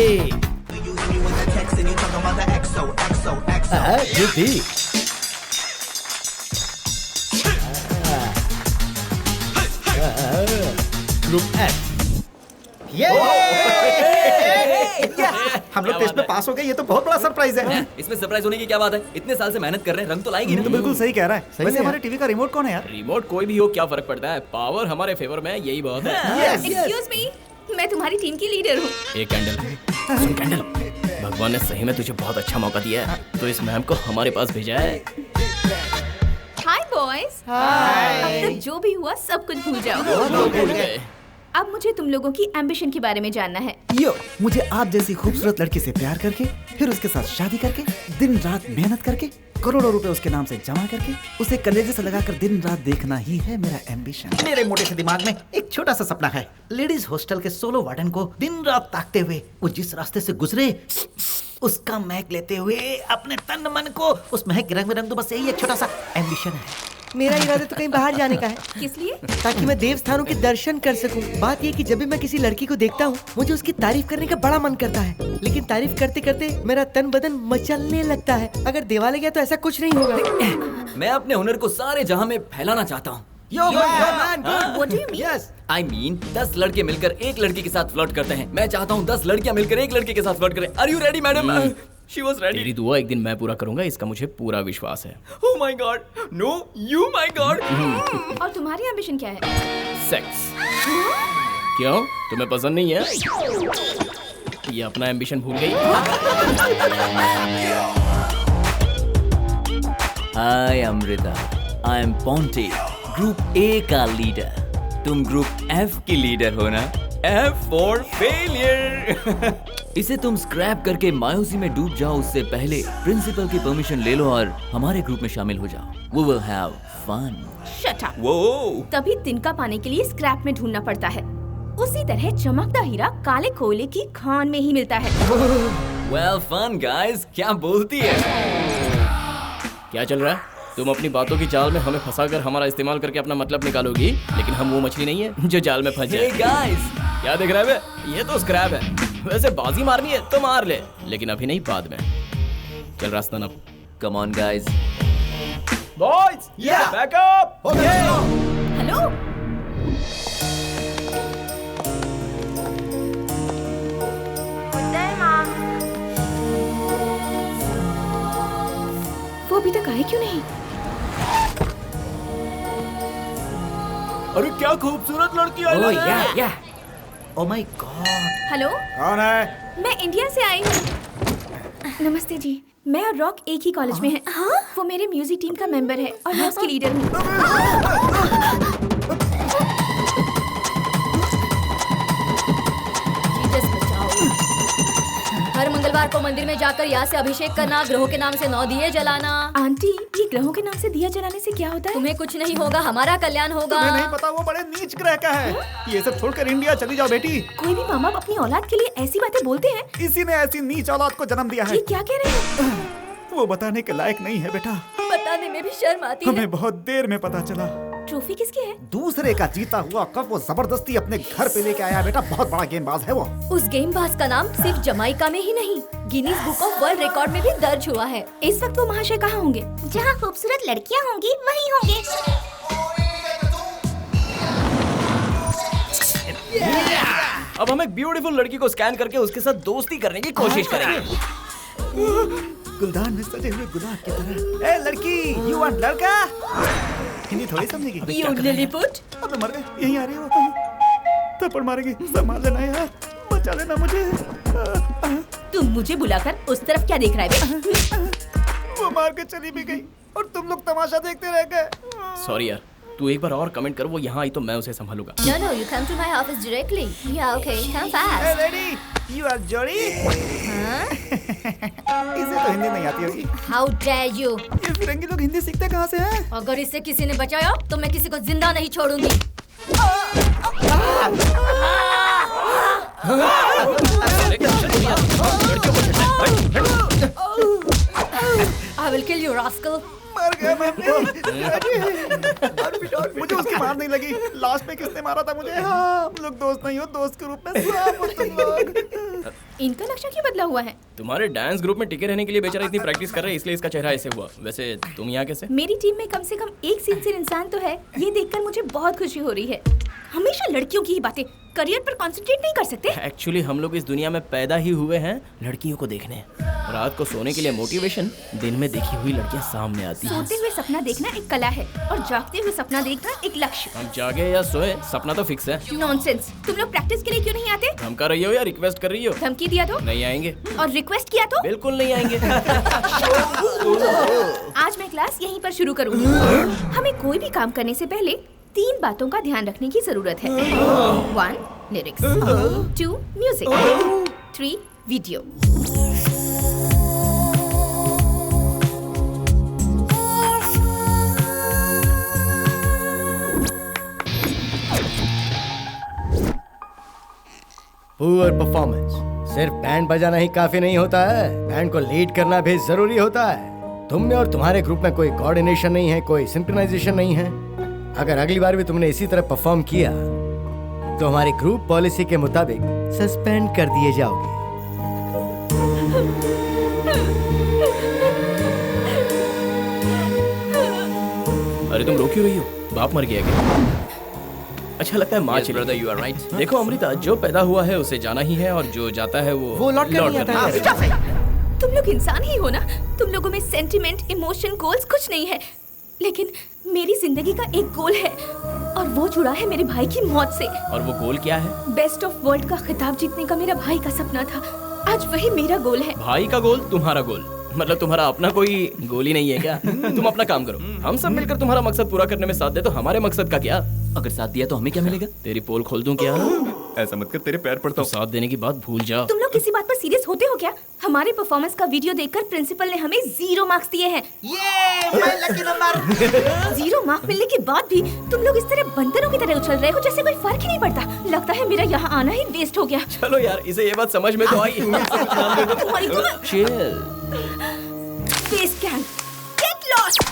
You hit me with the text and you talk about the XO, XO, XO. जीती। Group F. हम लोग test में पास हो गए, ये तो बहुत बड़ा सरप्राइज है। इसमें सरप्राइज होने की क्या बात है? इतने साल से मेहनत कर रहे हैं, रंग तो लाएगी ना। तो बिल्कुल सही कह रहा है। सही वैसे है। हमारे टीवी का रिमोट कौन है यार? रिमोट कोई भी हो क्या फर्क पड़ता है? पावर हमारे फेवर में है, यही बहुत है। एक्सक्यूज मी, मैं तुम्हारी टीम की लीडर हूँ। एक कैंडल, सुन कैंडल, भगवान ने सही में तुझे बहुत अच्छा मौका दिया है, तो इस मैम को हमारे पास भेजा है। हाय बॉयज। अब तक जो भी हुआ सब कुछ भूल जाओ। भूल गए। अब मुझे तुम लोगों की एम्बिशन के बारे में जानना है। यो, मुझे आप जैसी खूबसूरत लड़की से प्यार करके, फिर उसके साथ शादी करके, दिन रात मेहनत करके, करोड़ों रुपए उसके नाम से जमा करके, उसे कलेजे से लगाकर दिन रात देखना ही है मेरा एम्बिशन। मेरे मोटे से दिमाग में एक छोटा सा सपना है। लेडीज हॉस्टल के सोलो वार्डन को दिन रात ताकते हुए वो जिस रास्ते से गुजरे उसका महक लेते हुए अपने तन मन को उस महक के रंग में रंग दो। बस यही एक छोटा सा एम्बिशन है। मेरा इरादा तो कहीं बाहर जाने का है, किस लिए? ताकि मैं देव स्थानों के दर्शन कर सकूं। बात ये कि जब भी मैं किसी लड़की को देखता हूँ मुझे उसकी तारीफ करने का बड़ा मन करता है, लेकिन तारीफ करते करते मेरा तन बदन मचलने लगता है। अगर देवालय गया तो ऐसा कुछ नहीं होगा। मैं अपने हुनर को सारे जहां में फैलाना चाहता हूँ। What do you mean? Yes. I mean, 10 लड़के मिलकर एक लड़की के साथ फ्लर्ट करते हैं। मैं चाहता हूँ 10 लड़कियां मिलकर एक लड़के के साथ फ्लर्ट करें। Are you ready, madam? She was ready. तेरी दुआ एक दिन मैं पूरा करूंगा, इसका मुझे पूरा विश्वास है। Oh my God! No, you my God! और तुम्हारी एम्बिशन क्या है? सेक्स। क्यों? तुम्हें पसंद नहीं है? ये अपना एम्बिशन भूल गई? Hi Amrita, I am Ponte, group A का लीडर। तुम ग्रुप एफ की लीडर हो ना? F for failure। इसे तुम स्क्रैप करके मायूसी में डूब जाओ उससे पहले प्रिंसिपल की परमिशन ले लो और हमारे ग्रुप में शामिल हो जाओ। We will have fun। Shut up। Whoa। तभी तिनका पाने के लिए स्क्रैप में ढूंढना पड़ता है। उसी तरह चमकता हीरा काले कोयले की खान में ही मिलता है। Well fun guys, क्या बोलती है? क्या चल रहा है? तुम अपनी बातों की जाल में हमें फंसाकर हमारा इस्तेमाल करके अपना मतलब निकालोगी, लेकिन हम वो मछली नहीं है जो जाल में फंस जाए। Hey guys, क्या देख रहा है बे? ये तो स्क्रैप है। वैसे बाजी मारनी है तो मार ले, लेकिन अभी नहीं, बाद में। चल रास्ता नप। come on guys। Boys, back up. Hello, वो अभी तक आए क्यों नहीं? अरे क्या खूबसूरत लड़की आई है। Oh my God. हेलो, कौन है? मैं इंडिया से आई हूँ। नमस्ते जी, मैं और रॉक एक ही कॉलेज में हैं। वो मेरे म्यूजिक टीम का मेंबर है और मैं उसकी लीडर हूँ। हर मंगलवार को मंदिर में जाकर यहाँ से अभिषेक करना, ग्रहों के नाम से 9 दिए जलाना। आंटी, ये ग्रहों के नाम से दिया जलाने से क्या होता है? तुम्हें कुछ नहीं होगा, हमारा कल्याण होगा। तुम्हें नहीं पता, वो बड़े नीच ग्रह का है। ये सब छोड़कर इंडिया चली जाओ बेटी। कोई भी माँ बाप अपनी औलाद के लिए ऐसी बातें बोलते हैं? इसी ने ऐसी नीच औलाद को जन्म दिया है। ये क्या कह रहे हैं? वो बताने के लायक नहीं है बेटा। बताने में भी शर्म आती है। हमें बहुत देर में पता चला। ट्रॉफी किसकी है? दूसरे का जीता हुआ कप वो जबरदस्ती अपने घर पे लेके आया बेटा। बहुत बड़ा गेमबाज है वो। उस गेमबाज का नाम सिर्फ जमाइका में ही नहीं, Guinness book of world record में भी दर्ज हुआ है। इस वक्त वो महाशय कहाँ होंगे? जहाँ खूबसूरत लड़कियाँ होंगी वहीं होंगे। अब हम एक ब्यूटीफुल लड़की को स्कैन करके उसके साथ दोस्ती करने की कोशिश करेंगे। गुलदान में सजे हुए गुलाब की तरह। ए लड़की, यू वांट लड़का? हिंदी थोड़ी समझेगी। You Lilliput? अबे मर गए, यहीं आ रही हो। थप्पड़ मारेगी, संभाल लेना यार, बचा लेना मुझे। तुम मुझे बुलाकर उस तरफ क्या देख रहा है बे? वो मार के चली भी गई और तुम लोग तमाशा देखते रह गए। सॉरी यार, तू एक बार और कमेंट कर, वो यहाँ आई तो मैं उसे संभालूंगा। No, you come to my office directly. Yeah, okay, come fast. Hey lady, you are Jory? हाँ? इसे तो हिंदी नहीं आती होगी। How dare you? ये फिरंगी लोग हिंदी सीखते कहाँ से हैं? अगर इसे किसी ने बचाया तो मैं किसी को जिंदा नहीं छोड़ूंगी। I will kill you, rascal. मर गया मैं। मुझे उसकी मार नहीं लगी। लास्ट में किसने मारा था मुझे? हाँ, हम लोग दोस्त नहीं हो, दोस्त के रूप में सांप हो तुम लोग। इनका नक्शा क्यों बदला हुआ है? तुम्हारे डांस ग्रुप में टिके रहने के लिए बेचारा इतनी प्रैक्टिस कर रहा है, इसलिए इसका चेहरा ऐसे हुआ। वैसे तुम यहाँ कैसे? मेरी टीम में कम से कम एक सिंसियर इंसान तो है। ये देखकर मुझे बहुत खुशी हो रही है। हमेशा लड़कियों की ही बातें, करियर पर कंसंट्रेट नहीं कर सकते? एक्चुअली हम लोग इस दुनिया में पैदा ही हुए हैं लड़कियों को देखने। रात को सोने के लिए मोटिवेशन, दिन में देखी हुई लड़कियां सामने आती हैं। सोते हुए सपना देखना एक कला है और जागते हुए सपना देखना एक लक्ष्य। हम जागे या सोए, सपना तो फिक्स है। नॉनसेंस। तुम लोग प्रैक्टिस के लिए क्यों नहीं आते? हम कर रही हो या रिक्वेस्ट कर रही हो? धमकी दिया तो? नहीं आएंगे। और रिक्वेस्ट किया तो? बिल्कुल नहीं आएंगे। आज मैं क्लास यहीं पर शुरू करूंगी। हमें कोई भी काम करने से पहले 3 बातों का ध्यान रखने की जरूरत है। 1 lyrics, 2 music, 3 video. Poor performance. सिर्फ बैंड बजाना ही काफी नहीं होता है, बैंड को लीड करना भी जरूरी होता है। तुम में और तुम्हारे ग्रुप में कोई कोऑर्डिनेशन नहीं है, कोई सिंक्रोनाइजेशन नहीं है। अगर अगली बार भी तुमने इसी तरह परफॉर्म किया तो हमारी ग्रुप पॉलिसी के मुताबिक सस्पेंड कर दिए जाओगे। अरे तुम रो क्यों रही हो? बाप मर गया क्या? अच्छा लगता है माँ Yes, चली brother, गई। you are right. देखो अमृता, जो पैदा हुआ है उसे जाना ही है और जो जाता है वो लौट कर नहीं आता है। Stop it! तुम लोग इंसान ही हो ना? तुम लोगों में सेंटिमेंट, इमोशन, गोल्स कुछ नहीं है। लेकिन मेरी जिंदगी का एक गोल है और वो जुड़ा है मेरे भाई की मौत से। और वो गोल क्या है? बेस्ट ऑफ वर्ल्ड का खिताब जीतने का मेरा भाई का सपना था। आज वही मेरा गोल है। भाई का गोल, तुम्हारा गोल। मतलब तुम्हारा अपना कोई गोल ही नहीं है क्या? तुम अपना काम करो, हम सब मिलकर तुम्हारा मकसद पूरा करने में साथ दे तो हमारे मकसद का क्या? अगर साथ दिया तो हमें क्या मिलेगा? तेरी पोल खोल दूं क्या? ऐसा मत कर, तेरे पैर पड़ता तो साथ देने की बात भूल जा। तुम लोग किसी बात पर सीरियस होते हो क्या? हमारे परफॉर्मेंस का वीडियो देखकर प्रिंसिपल ने हमें 0 मार्क्स दिए हैं। ये मैं लकी नंबर। 0 मार्क मिलने के बाद भी तुम लोग इस तरह बंदरों की तरह उछल रहे हो जैसे कोई फर्क ही नहीं पड़ता। लगता है मेरा यहाँ आना ही वेस्ट हो गया। चलो यार, इसे ये बात समझ में तो आई। तुम्हारी chill. Face cam, get lost.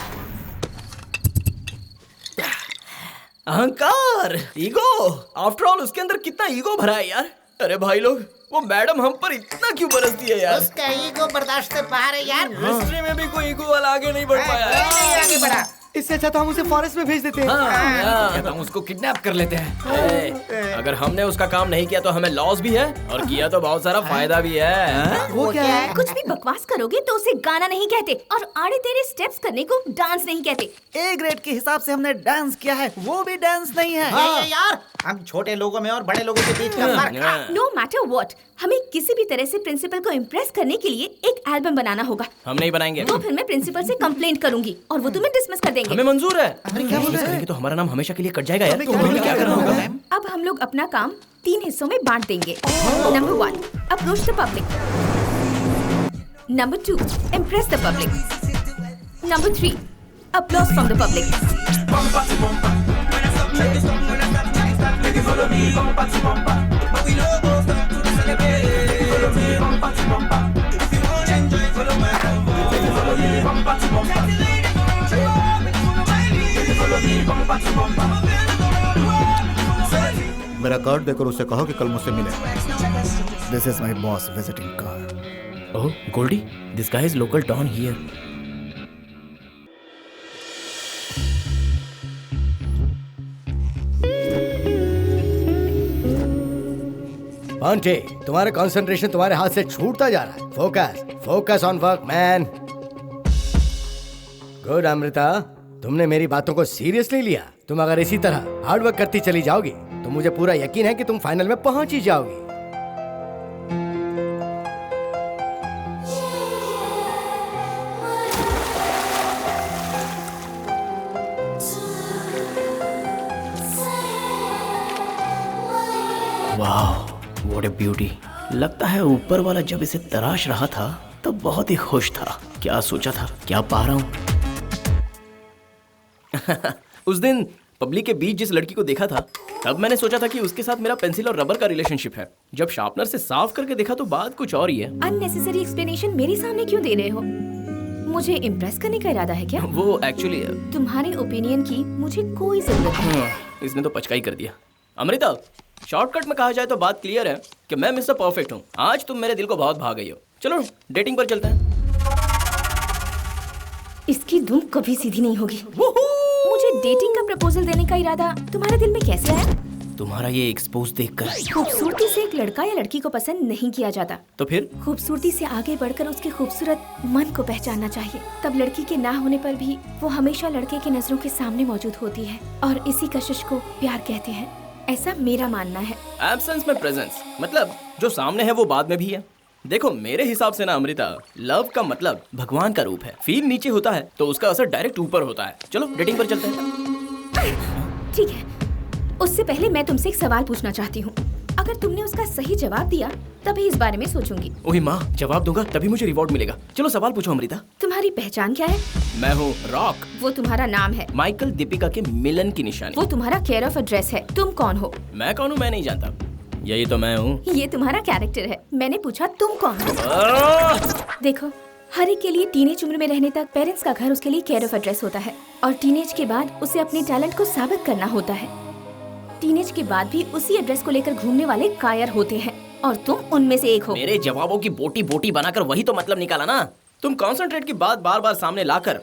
अहंकार, ईगो। आफ्टर ऑल उसके अंदर कितना ईगो भरा है यार। अरे भाई लोग, वो मैडम हम पर इतना क्यों बरसती है यार? उसका ईगो बर्दाश्त से बाहर है यार। हिस्ट्री में भी कोई ईगो वाला आगे नहीं बढ़ पाया। नहीं आगे बढ़ा। इससे अच्छा तो हम उसे फॉरेस्ट में भेज देते हैं। है। हम उसको किडनैप कर लेते हैं। अगर हमने उसका काम नहीं किया तो हमें लॉस भी है और किया तो बहुत सारा फायदा भी है। वो क्या है? कुछ भी बकवास करोगे तो उसे गाना नहीं कहते और आड़े तेरे स्टेप्स करने को डांस नहीं कहते। ए ग्रेड के हिसाब से हमने डांस किया है, वो भी डांस नहीं है। ये यार, हम छोटे लोगों में और बड़े लोगों के बीच का फर्क। नो मैटर व्हाट, हमें किसी भी तरह से प्रिंसिपल को इम्प्रेस करने के लिए एक एल्बम बनाना होगा। हम नहीं बनाएंगे। तो फिर मैं प्रिंसिपल से कंप्लेंट करूंगी और वो तुम्हें डिसमिस कर देंगे। हमें मंजूर है। अरे क्या बोल रहे हैं? तो हमारा नाम हमेशा के लिए कट जाएगा यार। तो हमें क्या करना होगा? अब हम लोग अपना काम 3 हिस्सों में बांट देंगे। Number 1, approach the public. Number 2, impress the public. Number 3, applause from the public. मेरा कार्ड देकर उसे कहो कि कल मुझसे मिले। This is my boss visiting card. Oh Goldie, this guy is local don here. Bunty, तुम्हारा कंसंट्रेशन तुम्हारे हाथ से छूटता जा रहा है। Focus, focus on work man. Good Amrita, तुमने मेरी बातों को सीरियसली लिया। तुम अगर इसी तरह हार्ड वर्क करती चली जाओगी तो मुझे पूरा यकीन है कि तुम फाइनल में पहुंच ही जाओगी। वाह, व्हाट ए ब्यूटी। लगता है ऊपर वाला जब इसे तराश रहा था तब बहुत ही खुश था। क्या सोचा था, क्या पा रहा हूँ। उस दिन पब्लिक के बीच जिस लड़की को देखा था तब मैंने सोचा था कि उसके साथ मेरा पेंसिल और रबर का रिलेशनशिप है। जब शार्पनर से साफ करके देखा तो बात कुछ और ही है। अननेसेसरी एक्सप्लेनेशन मेरे सामने क्यों दे रहे हो? मुझे इम्प्रेस करने का इरादा है क्या? वो एक्चुअली तुम्हारे ओपिनियन की मुझे कोई जरूरत नहीं। इसने तो पचकाई कर दिया। अमृता, शॉर्टकट में कहा जाए तो बात क्लियर है कि मैं मिस्टर परफेक्ट हूँ। आज तुम मेरे दिल को बहुत भा गई हो। चलो डेटिंग पर चलते हैं। इसकी धुन कभी सीधी नहीं होगी। मुझे डेटिंग का प्रपोजल देने का इरादा तुम्हारे दिल में कैसे आया? तुम्हारा ये एक्सपोज देखकर। खूबसूरती से एक लड़का या लड़की को पसंद नहीं किया जाता। तो फिर? खूबसूरती से आगे बढ़कर उसके खूबसूरत मन को पहचानना चाहिए। तब लड़की के ना होने पर भी वो हमेशा लड़के की नजरों के सामने मौजूद होती है और इसी कशिश को प्यार कहते हैं। ऐसा मेरा मानना है। एब्सेंस में प्रेजेंस, मतलब जो सामने है वो बाद में भी है। देखो मेरे हिसाब से ना अमृता, लव का मतलब भगवान का रूप है। फील नीचे होता है तो उसका असर डायरेक्ट ऊपर होता है। चलो डेटिंग पर चलते हैं। ठीक है, उससे पहले मैं तुमसे एक सवाल पूछना चाहती हूँ। अगर तुमने उसका सही जवाब दिया तभी इस बारे में सोचूंगी। ओही माँ, जवाब दूंगा तभी मुझे रिवॉर्ड मिलेगा। चलो सवाल पूछो अमृता। तुम्हारी पहचान क्या है? मैं हूँ रॉक। वो तुम्हारा नाम है। माइकल दीपिका के मिलन की निशानी। वो तुम्हारा केयर ऑफ एड्रेस है। तुम कौन हो? मैं कौन हूँ मैं नहीं जानता। यही तो मैं हूँ। ये तुम्हारा कैरेक्टर है। मैंने पूछा तुम कौन हो। देखो, हर एक के लिए टीनेज उम्र में रहने तक पेरेंट्स का घर उसके लिए केयर ऑफ एड्रेस होता है और टीनेज के बाद उसे अपने टैलेंट को साबित करना होता है। टीनेज के बाद भी उसी एड्रेस को लेकर घूमने वाले कायर होते हैं और तुम उनमें से एक हो। मेरे जवाबों की बोटी बोटी बनाकर वही तो मतलब निकाला ना। तुम कॉन्सेंट्रेट की बात बार बार सामने लाकर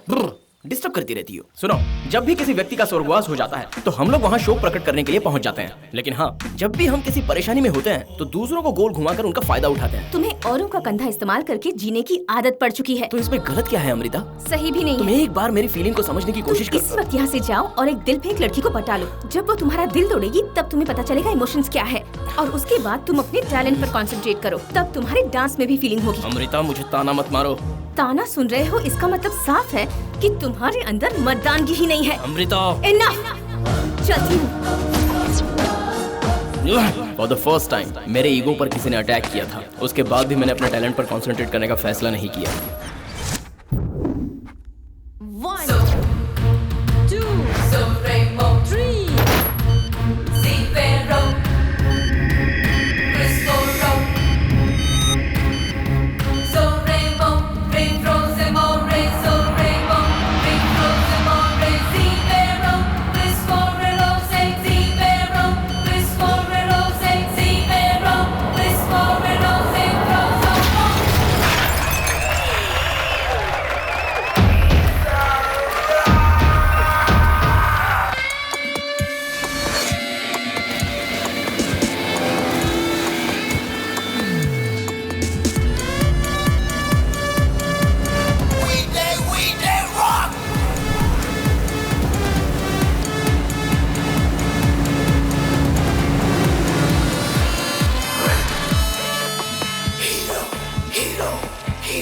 डिस्टर्ब करती रहती हो। सुनो, जब भी किसी व्यक्ति का स्वर्गवास हो जाता है तो हम लोग वहाँ शोक प्रकट करने के लिए पहुँच जाते हैं। लेकिन हाँ, जब भी हम किसी परेशानी में होते हैं तो दूसरों को गोल घुमाकर उनका फायदा उठाते हैं। तुम्हें औरों का कंधा इस्तेमाल करके जीने की आदत पड़ चुकी है। तो इसमें गलत क्या है अमृता? सही भी नहीं तुम है। एक बार मेरी फीलिंग को समझने की कोशिश करो। इस वक्त यहाँ से जाओ और एक दिल फेंक लड़की को पटा लो। जब वो तुम्हारा दिल तोड़ेगी तब तुम्हें पता चलेगा इमोशंस क्या है और उसके बाद तुम अपने टैलेंट पर कॉन्सेंट्रेट करो। तब तुम्हारे डांस में भी फीलिंग होगी। अमृता, मुझे ताना मत मारो। ताना सुन रहे हो, इसका मतलब साफ है कि तुम्हारे अंदर मतदानगी ही नहीं है। अमृता, इनफ। चलती हूँ। फॉर द फर्स्ट टाइम मेरे ईगो पर किसी ने अटैक किया था। उसके बाद भी मैंने अपने टैलेंट पर कंसंट्रेट करने का फैसला नहीं किया। 1, 2, so rainbow 3, Zipero, Crystal Row, so rainbow, rain frozen more, so rainbow, rain frozen more, Zipero, Crystal Row, Zipero, Crystal Row, Zipero, Crystal Row,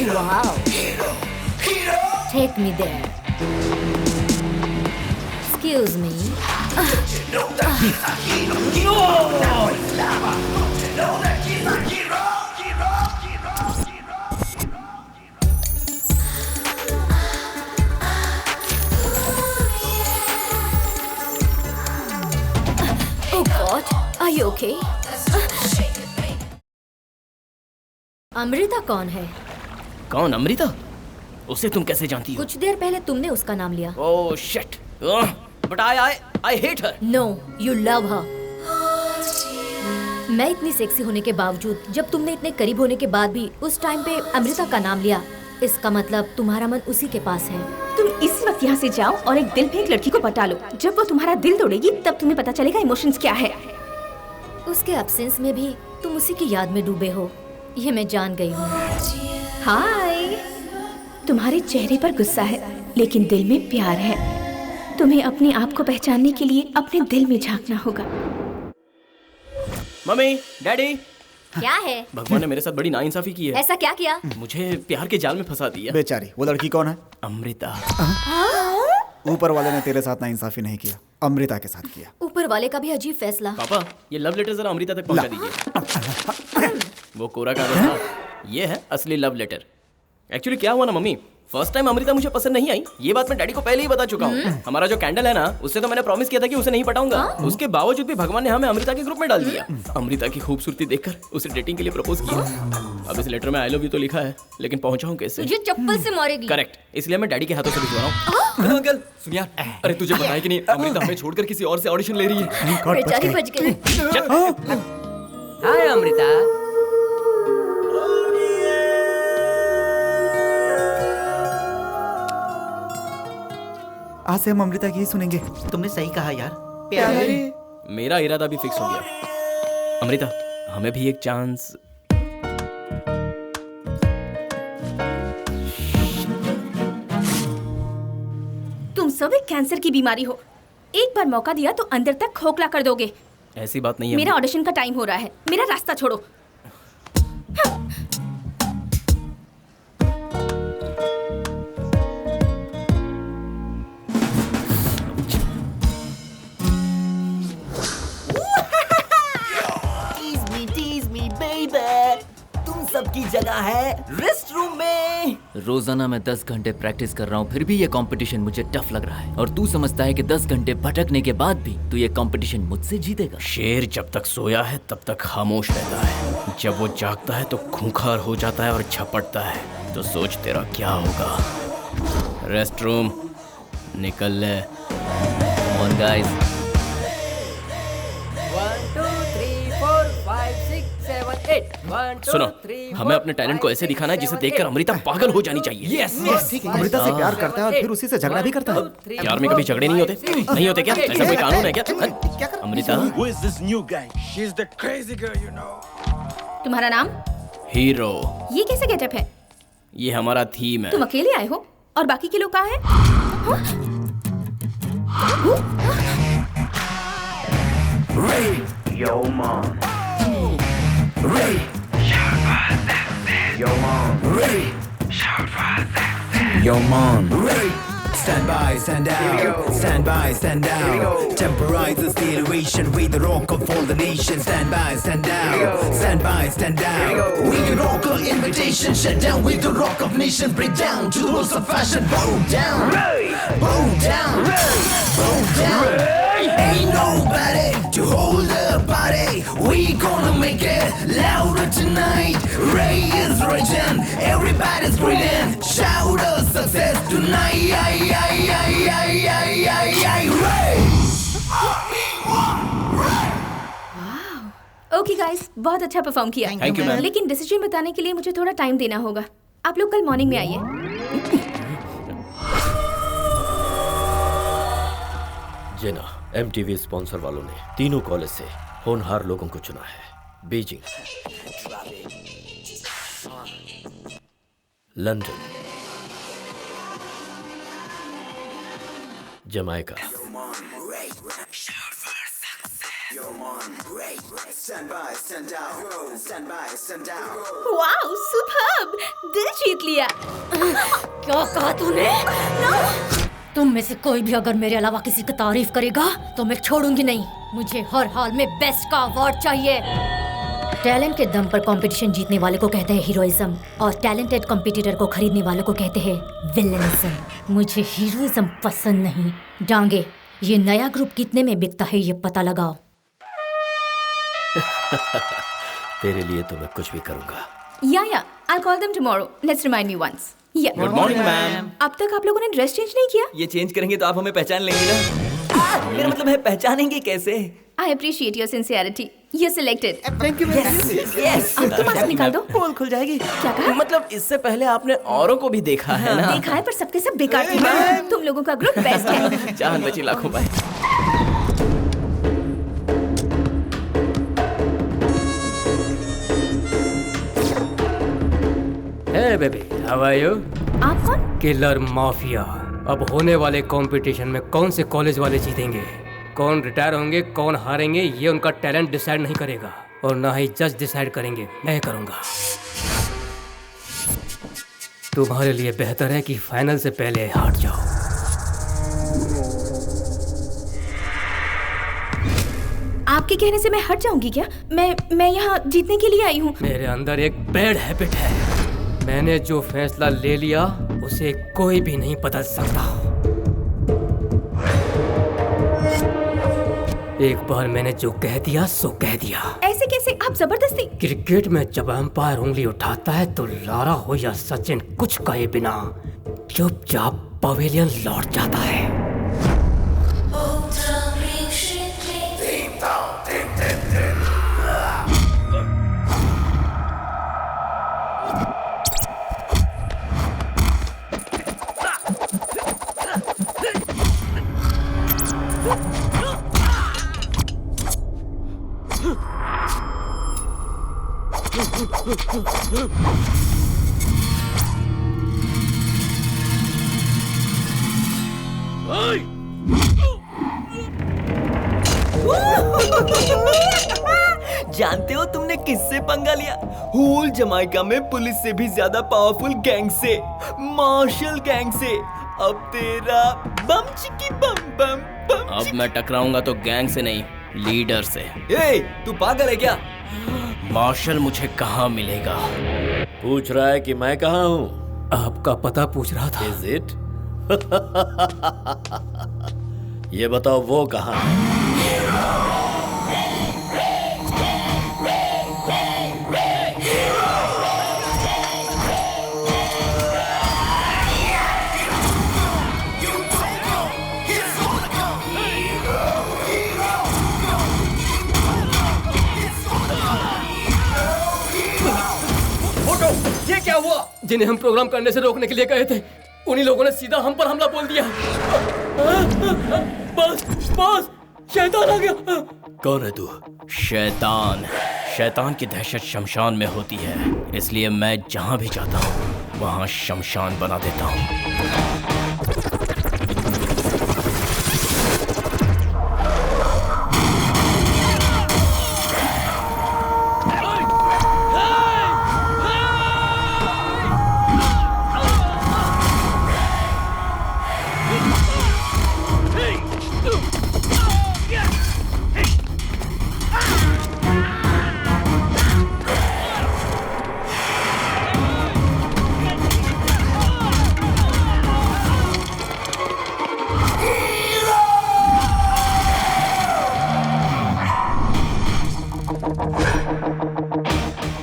Wow. Take me there. Excuse me. Oh God, are you okay? Amrita कौन है? कौन अमृता? उसे तुम कैसे जानती हो? कुछ देर पहले तुमने उसका नाम लिया। Oh shit, but I hate her. No, you love her. मैं इतनी सेक्सी होने के बावजूद, जब तुमने इतने करीब होने के बाद भी उस टाइम पे अमृता का नाम लिया, इसका मतलब तुम्हारा मन उसी के पास है। तुम इस वक्त यहाँ से जाओ और एक दिल फेंक लड़की को पटा लो। जब वो तुम्हारा दिल तोड़ेगी तब तुम्हें पता चलेगा इमोशंस क्या है। उसके एब्सेंस में भी तुम उसी की याद में डूबे हो, ये मैं जान गई हूँ। हाय, तुम्हारे चेहरे पर गुस्सा है लेकिन दिल में प्यार है। तुम्हें अपने आप को पहचानने के लिए अपने दिल में झांकना होगा। मम्मी, डैडी, क्या है? भगवान ने मेरे साथ बड़ी नाइंसाफी की है। ऐसा क्या किया? मुझे प्यार के जाल में फंसा दिया। बेचारी, वो लड़की कौन है? अमृता। ऊपर वाले ने तेरे साथ नाइंसाफी नहीं किया, अमृता के साथ किया। ऊपर वाले का भी अजीब फैसला। पापा, ये लव लेटर जरा अमृता तक पहुंचा दीजिए। वो कोरा कागज था, ये है असली लव लेटर। एक्चुअली क्या हुआ ना मम्मी, फर्स्ट टाइम अमृता मुझे पसंद नहीं आई। ये बात मैं डैडी को पहले ही बता चुका हूँ। हमारा जो कैंडल है ना, उससे तो मैंने प्रॉमिस किया था कि उसे नहीं पटाऊंगा। उसके बावजूद भी भगवान ने हमें अमृता के ग्रुप में डाल दिया। अमृता की खूबसूरती देखकर उसे डेटिंग के लिए प्रपोज किया। अब इस लेटर में आई लव यू तो लिखा है, लेकिन पहुंचाऊं कैसे? तुझे चप्पल से मारेगी। करेक्ट, इसलिए मैं डैडी के हाथों से भिजवा रहा हूँ। अंकल सुन यार, अरे तुझे पता है कि नहीं, अमृता हमें छोड़कर किसी और से ऑडिशन ले रही है। बेचारी बच गई। हाय अमृता। आज से हम अमृता की ही सुनेंगे। तुमने सही कहा यार। प्यारे। मेरा इरादा भी फिक्स हो गया। अमृता, हमें भी एक चांस। तुम सब एक कैंसर की बीमारी हो। एक बार मौका दिया तो अंदर तक खोखला कर दोगे। ऐसी बात नहीं है। मेरा ऑडिशन का टाइम हो रहा है, मेरा रास्ता छोड़ो। सबकी जगह है रेस्ट रूम में। रोजाना मैं 10 घंटे प्रैक्टिस कर रहा हूँ, फिर भी ये कंपटीशन मुझे टफ लग रहा है। और तू समझता है कि 10 घंटे भटकने के बाद भी तू ये कंपटीशन मुझसे जीतेगा? शेर जब तक सोया है तब तक खामोश रहता है, जब वो जागता है तो खूंखार हो जाता है और झपटता है। तो सोच तेरा क्या होगा। रेस्ट रूम निकल ले। On guys. 1 2 3 4 5 6 7 8 1 2 सुनो, 3 हमें अपने टैलेंट को ऐसे दिखाना है जिसे देखकर अमृता पागल हो जानी चाहिए। यस, अमृता से प्यार करता है और फिर उसी से झगड़ा भी करता है। प्यार में कभी झगड़े नहीं होते? नहीं होते क्या? ऐसा कोई कानून है क्या? अमृता, तुम्हारा नाम? हीरो। ये कैसा गेटअप है? ये हमारा थीम है। तुम अकेले आए हो और बाकी के लोग कहाँ हैं? Yo mom. Ray. Yo mom. Ray. Yo mom. Ray. Stand by, stand out. Stand by, stand out. Temporize the acceleration with the rock of all the nation. Stand by, stand out. Stand by, stand out. We can rock our invitation. Shut down with the rock of nation. Break down to the rules of fashion. Bow down. Bow down. Bow down. Ain't nobody to hold the party. We gonna make it louder tonight. Ray is raging, everybody's grinning. Shout out success tonight. Ray. Okay guys, बहुत अच्छा perform किया। Thank you, ma'am. लेकिन decision बताने के लिए मुझे थोड़ा time देना होगा। आप लोग कल मॉर्निंग में आइए। जिना, MTV स्पॉन्सर वालों ने तीनों कॉलेज से होनहार लोगों को चुना है। Beijing, London, Jamaica. Wow, superb! दिल जीत लिया। क्या कहा तूने? तुम में से कोई भी अगर मेरे अलावा किसी की तारीफ करेगा तो मैं छोड़ूंगी नहीं। मुझे हर हाल में बेस्ट का अवार्ड चाहिए। टैलेंट के दम पर कंपटीशन जीतने वाले को कहते हैं हीरोइज्म और टैलेंटेड कंपटीटर को खरीदने वालों को कहते हैं विलेनिज्म। मुझे हीरोइज्म पसंद नहीं। डांगे, ये नया ग्रुप कितने में बिकता है ये पता लगाओ। तेरे लिए तो मैं कुछ भी करूंगा। या, I'll call them tomorrow. Let's remind me once. Yeah. Good morning ma'am. अब तक आप लोगों ने ड्रेस चेंज नहीं किया? ये चेंज करेंगे तो आप हमें पहचान लेंगे ना? मेरा मतलब है पहचानेंगे कैसे? I appreciate your sincerity. You're selected. Thank you. Yes, अब तो मास्क निकाल दो। पोल खुल जाएगी। क्या कहा? मतलब इससे पहले आपने औरों को भी देखा है ना? देखा है पर सबके सब बेकार थे। तुम लोगों का ग्रुप बेस्ट है। जान बची लाखों पाए। हे बेबी, हाउ आर यू? आप कौन? Killer mafia. अब होने वाले कंपटीशन में कौन से कॉलेज वाले जीतेंगे, कौन रिटायर होंगे, कौन हारेंगे, ये उनका टैलेंट डिसाइड नहीं करेगा और ना ही जज डिसाइड करेंगे, मैं करूंगा। तुम्हारे लिए बेहतर है कि फाइनल से पहले हट जाओ। आपके कहने से मैं हट जाऊंगी क्या? मैं यहाँ जीतने के लिए आई हूँ। मेरे अंदर एक बैड हैबिट है, मैंने जो फैसला ले लिया उसे कोई भी नहीं बदल सकता। एक बार मैंने जो कह दिया सो कह दिया। ऐसे कैसे? आप जबरदस्ती। क्रिकेट में जब अंपायर उंगली उठाता है तो लारा हो या सचिन कुछ कहे बिना चुपचाप पवेलियन लौट जाता है। जानते हो तुमने किससे पंगा लिया? होल जमाइका में पुलिस से भी ज्यादा पावरफुल गैंग से, मार्शल गैंग से। अब तेरा बम चिकी बम बम बम। अब मैं टकराऊंगा तो गैंग से नहीं, लीडर से। ए, तू पागल है क्या? मार्शल मुझे कहाँ मिलेगा? पूछ रहा है कि मैं कहाँ हूँ? आपका पता पूछ रहा था। Is it? ये बताओ वो कहाँ है? ये क्या हुआ? जिन्हें हम प्रोग्राम करने से रोकने के लिए कहे थे, उन्हीं लोगों ने सीधा हम पर हमला बोल दिया। बस बस, शैतान आ गया। कौन है तू? शैतान। शैतान की दहशत शमशान में होती है, इसलिए मैं जहां भी जाता हूं वहां शमशान बना देता हूं।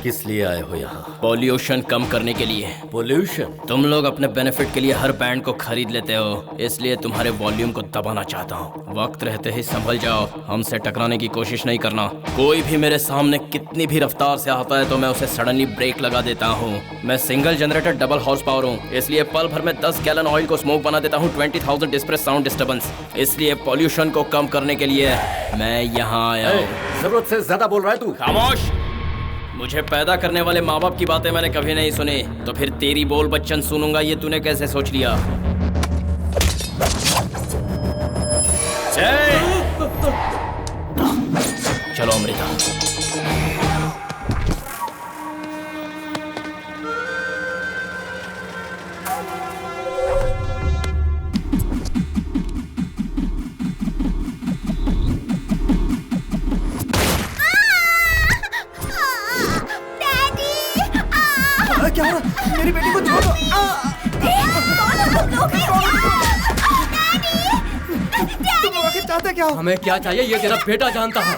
किस लिए आए हो यहाँ? पॉल्यूशन कम करने के लिए। पोल्यूशन? तुम लोग अपने बेनिफिट के लिए हर बैंड को खरीद लेते हो, इसलिए तुम्हारे वॉल्यूम को दबाना चाहता हूँ। वक्त रहते ही संभल जाओ, हमसे टकराने की कोशिश नहीं करना। कोई भी मेरे सामने कितनी भी रफ्तार से आता है तो मैं उसे सडनली ब्रेक लगा देता हूँ। मैं single generator double horse power हूँ, इसलिए पल भर में 10 गैलन ऑयल को स्मोक बना देता हूँ। 20,000 डिस्प्रेस साउंड डिस्टर्बेंस। इसलिए पॉल्यूशन को कम करने के लिए मैं यहाँ आया हूँ। जरूरत से ज्यादा बोल रहा है तू। खामोश। मुझे पैदा करने वाले माँ बाप की बातें मैंने कभी नहीं सुनी, तो फिर तेरी बोल बच्चन सुनूंगा ये तूने कैसे सोच लिया? चलो अमृता। क्या हो रहा? मेरी बेटी को छोड़ दो। तुम आखिर चाहते क्या हो? हमें क्या चाहिए ये तेरा बेटा जानता है।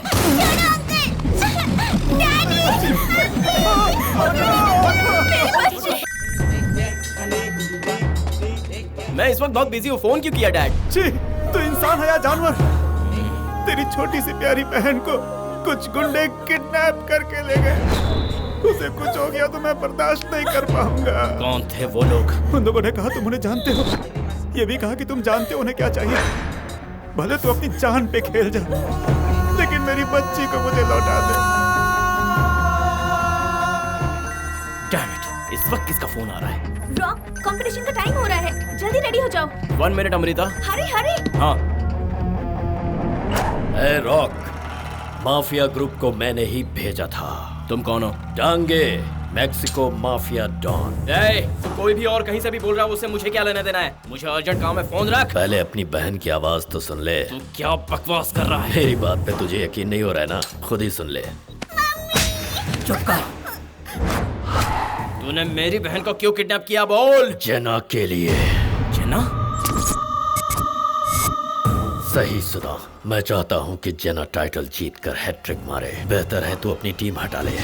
मैं इस वक्त बहुत बिजी हूँ, फोन क्यों किया डैड? छी, तू इंसान है या जानवर? तेरी छोटी सी प्यारी बहन को कुछ गुंडे किडनैप करके ले गए। उसे कुछ हो गया तो मैं बर्दाश्त नहीं कर पाऊंगा। कौन थे वो लोग? उन लोगों ने कहा तुम उन्हें जानते हो, ये भी कहा कि तुम जानते हो उन्हें क्या चाहिए। भले तू अपनी जान पे खेल जा, लेकिन मेरी बच्ची को मुझे लौटा दे। डैम इट, इस वक्त किसका फोन आ रहा है? रॉक, कंपटीशन का टाइम हो रहा है, जल्दी रेडी हो जाओ। 1 मिनट अमृता। हरी हरी। हाँ। ए रॉक, माफिया ग्रुप को मैंने ही भेजा था। तुम कौन हो? Dange, Mexico mafia don. कोई भी और कहीं से भी बोल रहा है, उससे मुझे क्या लेना देना है? मुझे अर्जेंट काम है, फोन रख। पहले अपनी बहन की आवाज तो सुन ले। तू क्या बकवास कर रहा है? मेरी बात पे तुझे यकीन नहीं हो रहा है ना? खुद ही सुन ले। चुप कर। तूने मेरी बहन को क्यों किडनैप किया? बोल। जेना के लिए। जेना? सही सुना। मैं चाहता हूँ कि जेना टाइटल जीत कर हैट्रिक मारे। बेहतर है तू अपनी टीम हटा ले।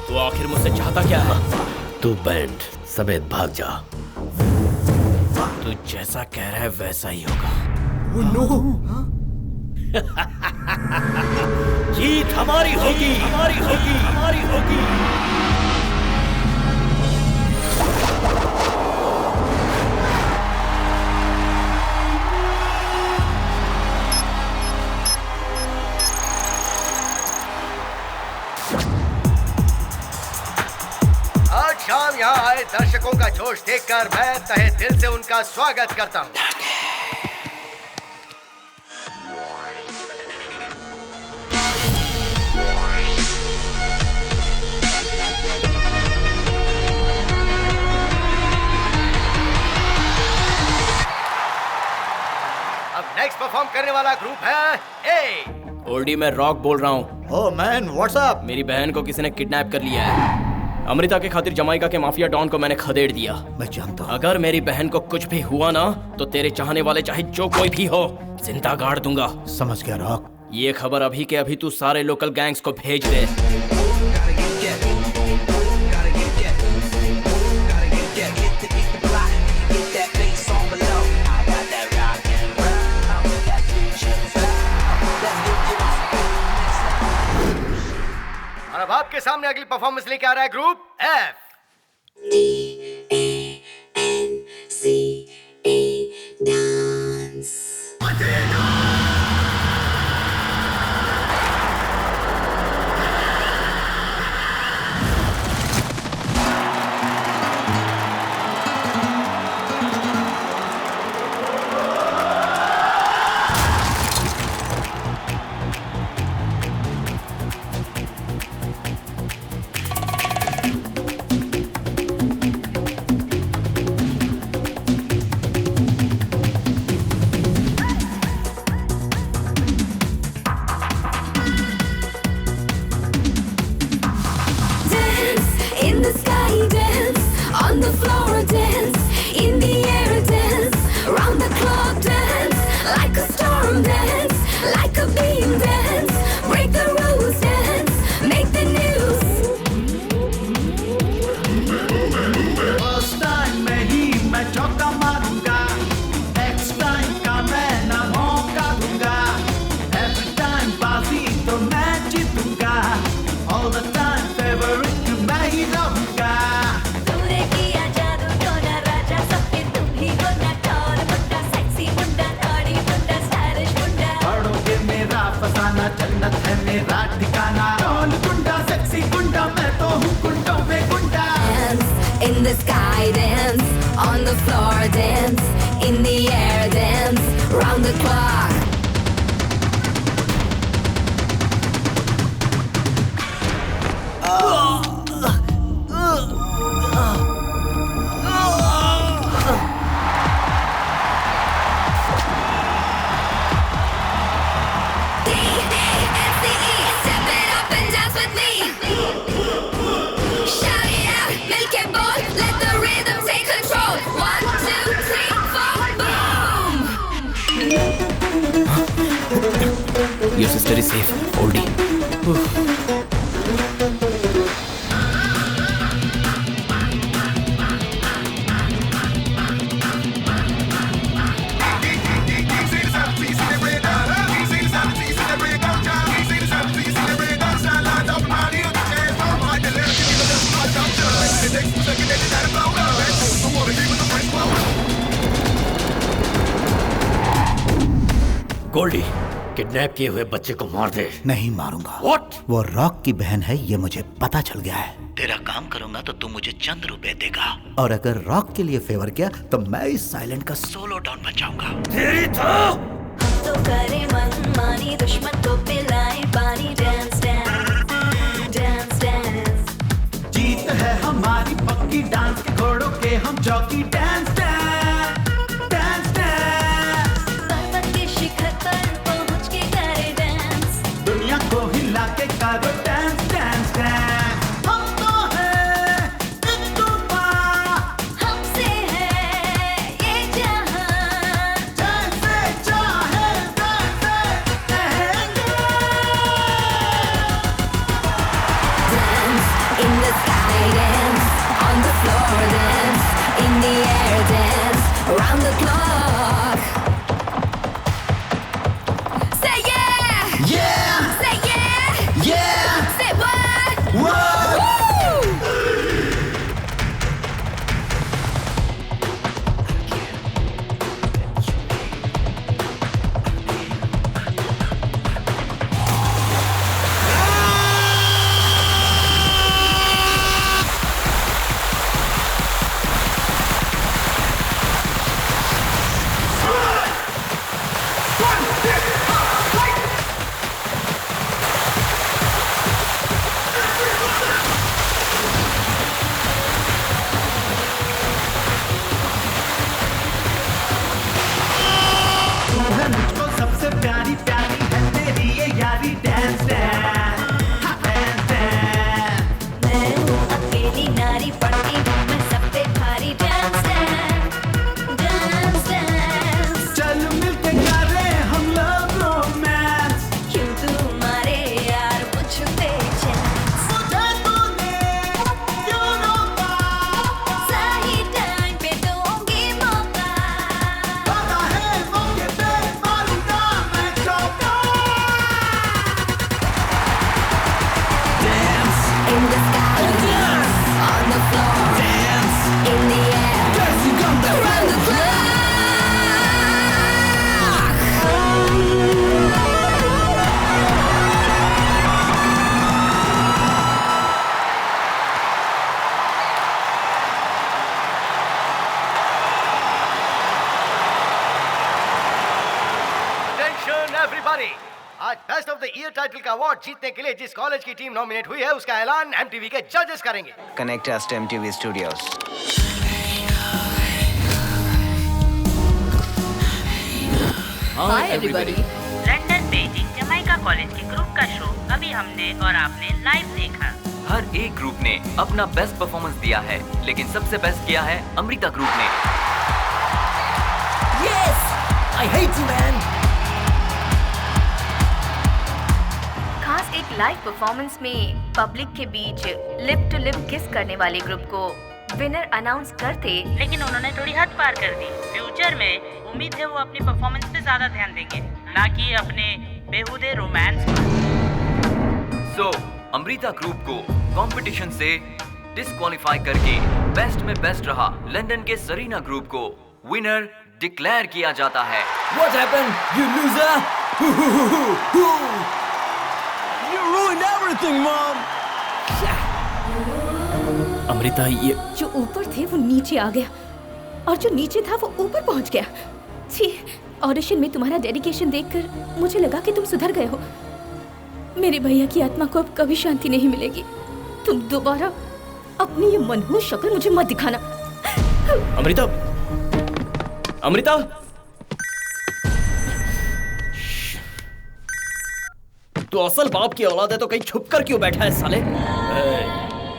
तू आखिर मुझसे चाहता क्या है? तू बैंड समेत भाग जा। तू जैसा कह रहा है वैसा ही होगा। जीत हमारी होगी, हमारी होगी, हमारी होगी। आज शाम यहाँ आए दर्शकों का जोश देखकर मैं तहे दिल से उनका स्वागत करता हूँ। अब नेक्स्ट परफॉर्म करने वाला ग्रुप है ए। ओल्डी, मैं रॉक बोल रहा हूँ। Oh man, what's up? मेरी बहन को किसी ने किडनैप कर लिया है। अमृता के खातिर जमाइका के माफिया डॉन को मैंने खदेड़ दिया। मैं जानता हूँ। अगर मेरी बहन को कुछ भी हुआ ना, तो तेरे चाहने वाले चाहे जो कोई भी हो, जिंदा गाड़ दूंगा। समझ गया रॉक। ये खबर अभी के अभी तू सारे लोकल गैंग्स को भेज दे। और अब आपके सामने अगली परफॉर्मेंस लेके आ रहा है group F. In the sky dance, on the floor dance, in the air dance, round the clock. Your sister is safe, Oldie. Goldie, kidnap किए हुए बच्चे को मार दे। नहीं मारूंगा। What? वो रॉक की बहन है, ये मुझे पता चल गया है। तेरा काम करूंगा तो तू मुझे चंद रुपए देगा, और अगर रॉक के लिए फेवर किया तो मैं इस साइलेंट का सोलो डॉन बन जाऊंगा। तेरी तो करे मन मानी दुश्मन को पिलाए पानी। Dance dance dance dance. जीत है हमारी पक्की, डांस के घोड़ों के हम jockey. Dance dance dance dance. पर्वत के शिखर पर पहुंच के करे डांस। दुनिया को हिला के करो डांस डांस डांस। हम तो हैं एक तूफान, हमसे है ये जहां। जैसे चाहे वैसे रहेंगे। Dance in the sky, dance on the floor, dance in the air, dance around the clock. Say yeah, Yeah, say yeah, yeah, say what? whoa. Woo! तू है मुझको सबसे प्यारी, प्यारी है तेरी ये यारी। Dance dance dance dance. मैं हूँ अकेली नारी, पड़ती हूँ मैं सब पे भारी। Dance dance dance dance। चल मिलके करें हम लव रोमांस। क्यों तुम्हारे यार मुझ पे chance? मुझे तूने क्यों रोका? सही टाइम पे दूंगी मौका। पता है मौके पे मारूंगा मैं चौका। Dance, In the sky, dance on the floor, dance, in the air, dancing on the around the clock. Attention everybody, आज best of the year title का अवार्ड जीतने के लिए जिस कॉलेज की टीम नॉमिनेट हुई है उसका ऐलान एमटीवी के जजेस करेंगे। Connect us to MTV Studios. Hi everybody. London Beijing Jamaica college के ग्रुप का शो अभी हमने और आपने लाइव देखा। हर एक ग्रुप ने अपना बेस्ट परफॉर्मेंस दिया है, लेकिन सबसे बेस्ट किया है अमृता ग्रुप ने। Yes, I hate you man. खास एक लाइव परफॉर्मेंस में पब्लिक के बीच लिप टू लिप किस करने वाले ग्रुप को विनर अनाउंस करते, लेकिन उन्होंने थोड़ी हद पार कर दी। फ्यूचर में उम्मीद है वो अपनी परफॉर्मेंस पे ज्यादा ध्यान देंगे, ना कि अपने बेहुदे रोमांस पर। सो अमृता ग्रुप को कंपटीशन से डिस्क्वालीफाई करके बेस्ट में बेस्ट रहा लंदन के सरीना ग्रुप को विनर डिक्लेयर किया जाता है। What happened, you loser? You ruined everything, Mom. Amrita, ये जो ऊपर थे वो नीचे आ गया और जो नीचे था वो ऊपर पहुंच गया। छी, ऑडिशन में तुम्हारा डेडिकेशन देखकर मुझे लगा कि तुम सुधर गए हो। मेरे भैया की आत्मा को अब कभी शांति नहीं मिलेगी। तुम दोबारा अपनी ये मनहूस शक्ल मुझे मत दिखाना। अमृता, अमृता, तू असल बाप की औलाद है तो कहीं छुप कर क्यों बैठा है साले?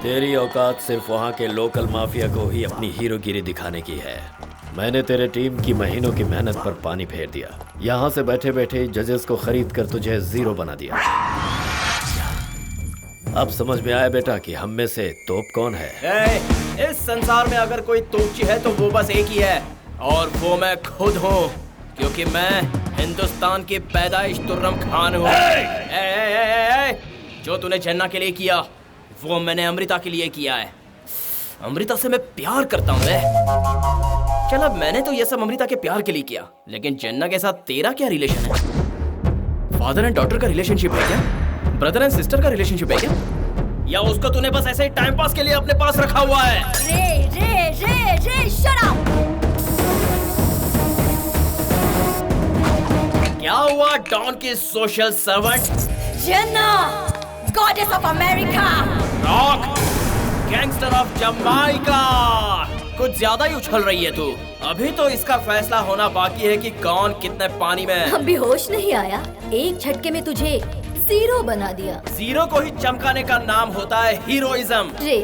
तेरी औकात सिर्फ वहाँ के लोकल माफिया को ही अपनी हीरोगिरी दिखाने की है। मैंने तेरे टीम की महीनों की मेहनत पर पानी फेर दिया। यहाँ से बैठे बैठे जजेस को खरीद कर तुझे जीरो बना दिया। अब समझ में आया बेटा कि हम में से तोप कौन है। इस संसार में अगर कोई तोपची है तो वो बस एक ही है, और वो मैं खुद हूँ, क्योंकि मैं हिंदुस्तान की पैदाइश तुर्रम खान हूँ। जो तूने जन्ना के लिए किया वो मैंने अमृता के लिए किया है। अमृता से मैं प्यार करता हूँ। चल, अब मैंने तो ये सब अमृता के प्यार के लिए किया, लेकिन जन्ना के साथ तेरा क्या रिलेशन है? फादर एंड डॉटर का रिलेशनशिप है क्या? ब्रदर एंड सिस्टर का रिलेशनशिप है क्या? या उसको तूने बस ऐसे ही टाइम पास के लिए अपने पास रखा हुआ है? रे शट अप! क्या हुआ डॉन की social servant? Jena, goddess of America. Rock, gangster of Jamaica. कुछ ज्यादा ही उछल रही है तू। अभी तो इसका फैसला होना बाकी है कि कौन कितने पानी में। अभी होश नहीं आया, एक झटके में तुझे जीरो बना दिया। जीरो को ही चमकाने का नाम होता है हीरोइज्म। रे,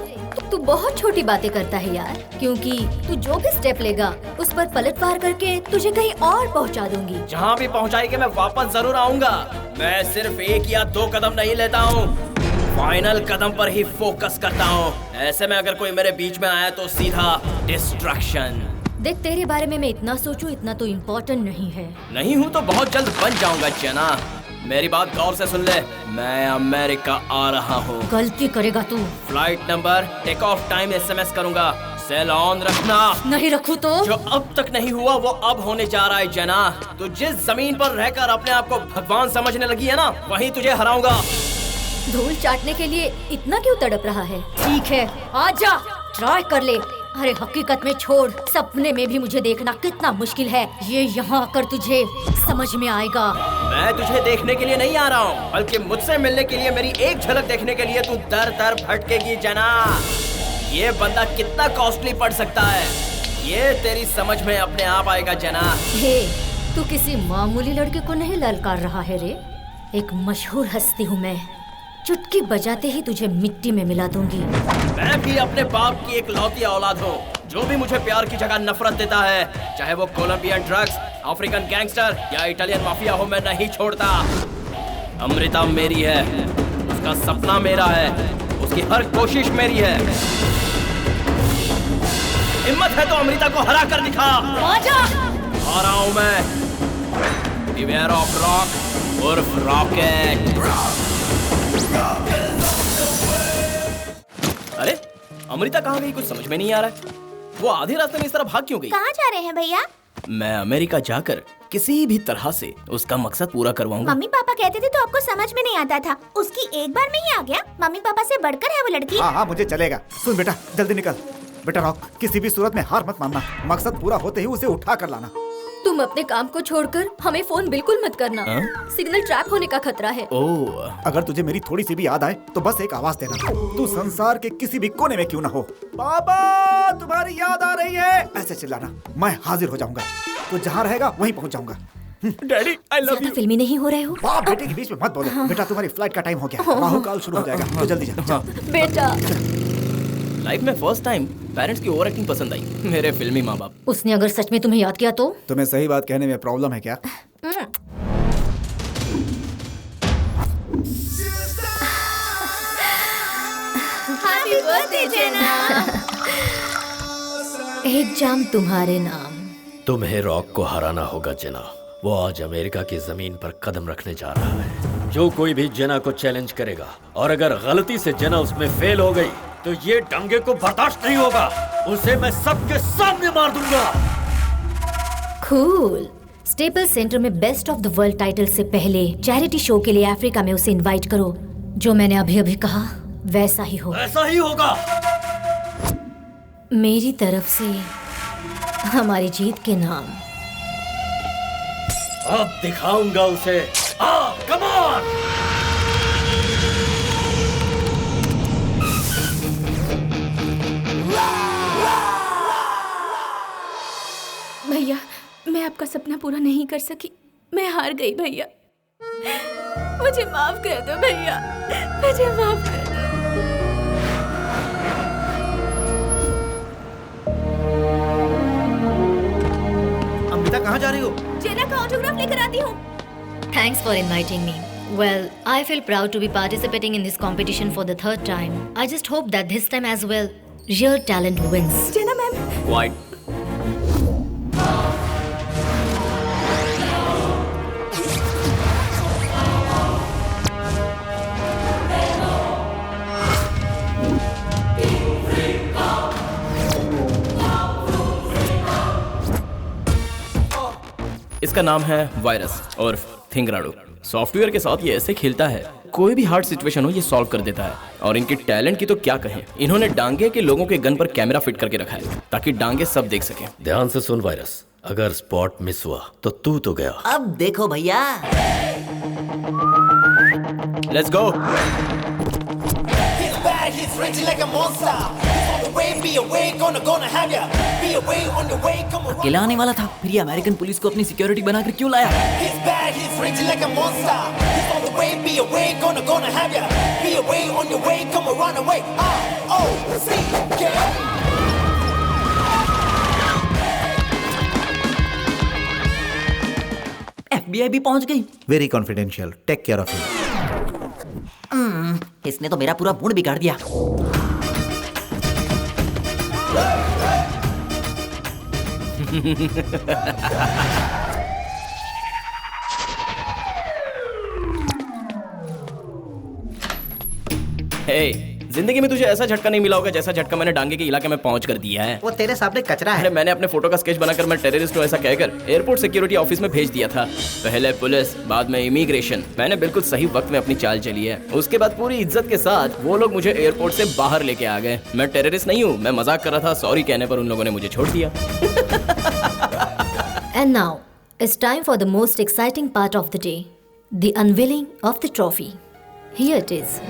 तू बहुत छोटी बातें करता है यार, क्योंकि तू जो भी स्टेप लेगा उस पर पलटवार करके तुझे कहीं और पहुंचा दूंगी। जहां भी पहुंचाएगी मैं वापस जरूर आऊंगा। मैं सिर्फ 1 या 2 कदम नहीं लेता हूं, फाइनल कदम पर ही फोकस करता हूं। ऐसे में अगर कोई मेरे बीच में आया तो सीधा डिस्ट्रैक्शन। देख, तेरे बारे में मैं इतना सोचूं इतना तो इम्पोर्टेंट नहीं है। नहीं हूं तो बहुत जल्द बन जाऊंगा जेना। मेरी बात गौर से सुन ले, मैं अमेरिका आ रहा हूँ। गलती करेगा तू। Flight number, take off time SMS करूंगा। सेल ऑन रखना। नहीं रखूं तो? जो अब तक नहीं हुआ वो अब होने जा रहा है जेना। तू जिस जमीन पर रहकर अपने आप को भगवान समझने लगी है ना, वहीं तुझे हराऊंगा। धूल चाटने के लिए इतना क्यों तड़प रहा है? ठीक है, आजा, ट्राई कर ले। अरे हकीकत में छोड़, सपने में भी मुझे देखना कितना मुश्किल है, ये यहाँ आकर तुझे समझ में आएगा। मैं तुझे देखने के लिए नहीं आ रहा हूँ, बल्कि मुझसे मिलने के लिए, मेरी एक झलक देखने के लिए तू दर दर भटकेगी जेना। ये बंदा कितना कॉस्टली पड़ सकता है, ये तेरी समझ में अपने आप आएगा जेना। हे, तू किसी मामूली लड़के को नहीं ललकार रहा है रे। एक मशहूर हस्ती हूँ मैं, चुटकी बजाते ही तुझे मिट्टी में मिला दूंगी। मैं भी अपने बाप की एक लौती औलाद हूँ। जो भी मुझे प्यार की जगह नफरत देता है, चाहे वो कोलंबियन ड्रग्स, अफ्रीकन गैंगस्टर या इटालियन माफिया हो, मैं नहीं छोड़ता। अमृता मेरी है, उसका सपना मेरा है, उसकी हर कोशिश मेरी है। हिम्मत है तो अमृता को हरा कर दिखा। आजा। आ रहा हूँ मैं। बिवेयर ऑफ रॉक उर्फ रॉकेट। अरे अमृता कहाँ गई, कुछ समझ में नहीं आ रहा है। वो आधे रास्ते में इस तरह भाग क्यों गई? कहाँ जा रहे हैं भैया? मैं अमेरिका जाकर किसी भी तरह से उसका मकसद पूरा करवाऊंगा। मम्मी पापा कहते थे तो आपको समझ में नहीं आता था, उसकी एक बार में ही आ गया। मम्मी पापा से बढ़कर है वो लड़की। हाँ मुझे चलेगा। सुन बेटा, जल्दी निकल। बेटा रॉक, किसी भी सूरत में हार मत मानना, मकसद पूरा होते ही उसे उठा कर लाना। तुम अपने काम को छोड़कर हमें फोन बिल्कुल मत करना। सिग्नल ट्रैप होने का खतरा है। अगर तुझे मेरी थोड़ी सी भी याद आए तो बस एक आवाज देना। तू संसार के किसी भी कोने में क्यों ना हो, पापा तुम्हारी याद आ रही है, ऐसे चिल्लाना। मैं हाजिर हो जाऊंगा, तू जहाँ रहेगा वहीं पहुँच जाऊंगा। Daddy I love you. फिल्मी नहीं हो रहे हो? बाप बेटे के बीच में मत बोलो। बेटा तुम्हारी फ्लाइट का टाइम हो गया, बाहुकाल शुरू हो जाएगा, तो जल्दी जा। बेटा, लाइफ में फर्स्ट टाइम पेरेंट्स की ओवर एक्टिंग पसंद आई, मेरे फिल्मी माँ बाप। उसने अगर सच में तुम्हें याद किया तो? तुम्हें सही बात कहने में प्रॉब्लम है क्या? हैप्पी बर्थडे जेना। एक जाम तुम्हारे नाम। तुम्हें रॉक को हराना होगा जेना। वो आज अमेरिका की जमीन पर कदम रखने जा रहा है। जो कोई भी जेना को चैलेंज करेगा और अगर गलती से जेना उसमें फेल हो गई तो ये दंगे को बर्दाश्त नहीं होगा, उसे मैं सबके सामने मार दूंगा। कूल। स्टेपल सेंटर में best of the world title से पहले चैरिटी शो के लिए अफ्रीका में उसे इनवाइट करो। जो मैंने अभी अभी कहा वैसा ही हो। ऐसा ही होगा। मेरी तरफ से हमारी जीत के नाम। अब दिखाऊंगा उसे। Come on. भैया, मैं आपका सपना पूरा नहीं कर सकी, मैं हार गई भैया। मुझे माफ कर दो भैया, मुझे माफ कर दो। अमृता कहाँ जा रही हो? जेना का ऑटोग्राफ लेकर आती हूँ। Thanks for inviting me. Well, I feel proud to be participating in this competition for the 3rd time. I just hope that this time as well, real talent wins. Jena ma'am. White. इसका नाम है virus और थिंगराडू। Software के साथ ये ऐसे खेलता है, कोई भी हार्ड सिचुएशन हो ये सॉल्व कर देता है। और इनके टैलेंट की तो क्या कहें, इन्होंने डांगे के लोगों के गन पर कैमरा फिट करके रखा है ताकि डांगे सब देख सकें। ध्यान से सुन वायरस, अगर स्पॉट मिस हुआ तो तू तो गया। अब देखो भैया, लेट्स गो। अकेला आने वाला था, फिर ये अमेरिकन पुलिस को अपनी सिक्योरिटी बनाकर क्यों लाया? FBI भी पहुंच गई। Very confidential, take care of him. इसने तो मेरा पूरा मूड बिगाड़ दिया। हे, जिंदगी में तुझे ऐसा झटका नहीं मिला होगा जैसा झटका मैंने डांगे के इलाके में पहुंच कर दिया है। वो तेरे सामने कचरा है। अरे मैंने अपने फोटो का स्केच बनाकर मैं टेररिस्ट हूं ऐसा कहकर एयरपोर्ट सिक्योरिटी ऑफिस में भेज दिया था। पहले पुलिस, बाद में इमिग्रेशन। मैंने बिल्कुल सही वक्त में अपनी चाल चली है। उसके बाद पूरी इज्जत के साथ वो लोग मुझे एयरपोर्ट से बाहर लेके आ गए। मैं टेररिस्ट नहीं हूँ, मैं मजाक कर रहा था। सॉरी कहने पर उन लोगों ने मुझे छोड़ दिया। And now, it's time for the most exciting part of the day, the unveiling of the trophy. Here it is.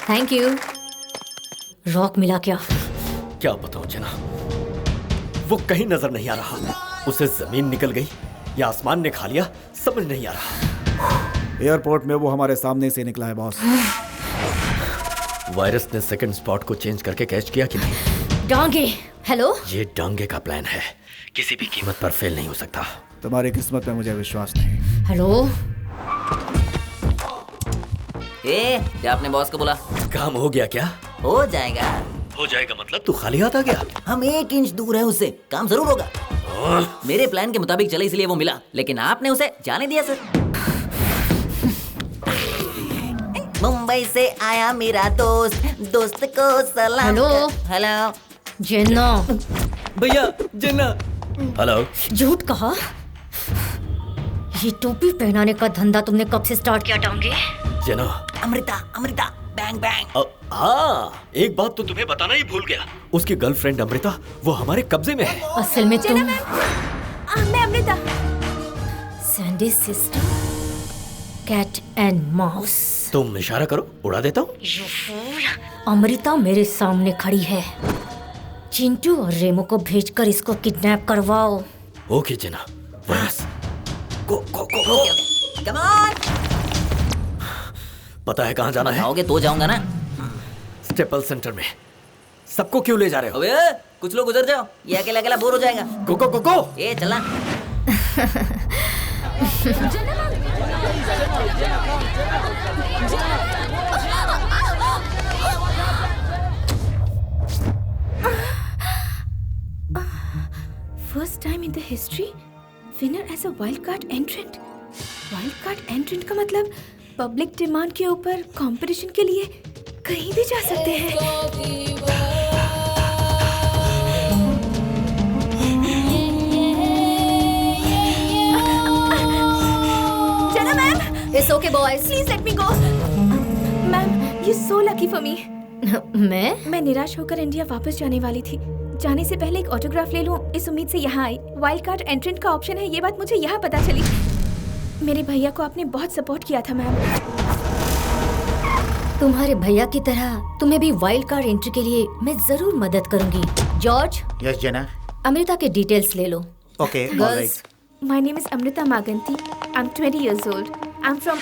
Thank you. Rock मिला क्या? क्या बताऊं जना, वो कहीं नजर नहीं आ रहा। उसे जमीन निकल गई या आसमान ने खा लिया, समझ नहीं आ रहा। एयरपोर्ट में वो हमारे सामने से निकला है बॉस। वायरस ने सेकंड स्पॉट को चेंज करके कैच किया कि नहीं? डांगे, हेलो? ये डांगे का प्लान है, किसी भी कीमत पर फेल नहीं हो सकता। तुम्हारी किस्मत में मुझे विश्वास नहीं। हेलो? क्या आपने बॉस को बोला? काम हो गया क्या? हो जाएगा। हो जाएगा मतलब तू खाली हाथ आ गया? हम 1 इंच दूर है उससे, काम जरूर होगा। मेरे प्लान के मुताबिक चले इसलिए वो मिला, लेकिन आपने उसे जाने दिया सर। मुंबई से आया मेरा दोस्त, दोस्त को सलाम। हेलो? हेलो जेना। भैया जेना। हेलो? झूठ कहा? ये टोपी पहनाने का धंधा तुमने कब से स्टार्ट किया डांगे? Jenna. Amrita, Amrita, bang bang. हाँ, एक बात तो तुम्हें बताना ही भूल गया। उसकी गर्लफ्रेंड अमृता वो हमारे कब्जे में है। असल में तुम मैं Amrita. Sandy sister, cat and mouse. तुम इशारा करो, उड़ा देता हूँ। अमृता मेरे सामने खड़ी है। चिंटू और रेमो को भेजकर इसको किडनैप करवाओ। Okay Jena. Virus go go go go. Come on. पता है कहाँ जाना है? बताओगे तो जाऊंगा ना। स्टेपल सेंटर में। सबको क्यों ले जा रहे हो? अबे कुछ लोग उधर जाओ, ये अकेला अकेला बोर हो जाएगा। गो गो गो गो। ये चला। First time in the history, winner as a wild card entrant. Wild card entrant का मतलब पब्लिक डिमांड के ऊपर कंपटीशन के लिए कहीं भी जा सकते हैं। Jana ma'am, It's okay boys. please let me go. Ma'am, you're so lucky for me. मैं निराश होकर इंडिया वापस जाने वाली थी। जाने से पहले एक ऑटोग्राफ ले लूं इस उम्मीद से यहाँ आई। वाइल्ड कार्ड एंट्रेंट का ऑप्शन है, ये बात मुझे यहाँ पता चली। मेरे भैया को आपने बहुत सपोर्ट किया था मैम। तुम्हारे भैया की तरह तुम्हें भी वाइल्ड कार्ड एंट्री के लिए मैं जरूर मदद करूंगी। जॉर्ज। यस जेना। अमृता के डिटेल्स ले लो। Okay, girls. My name is Amrita Maganti. I'm 20 years old. I'm from...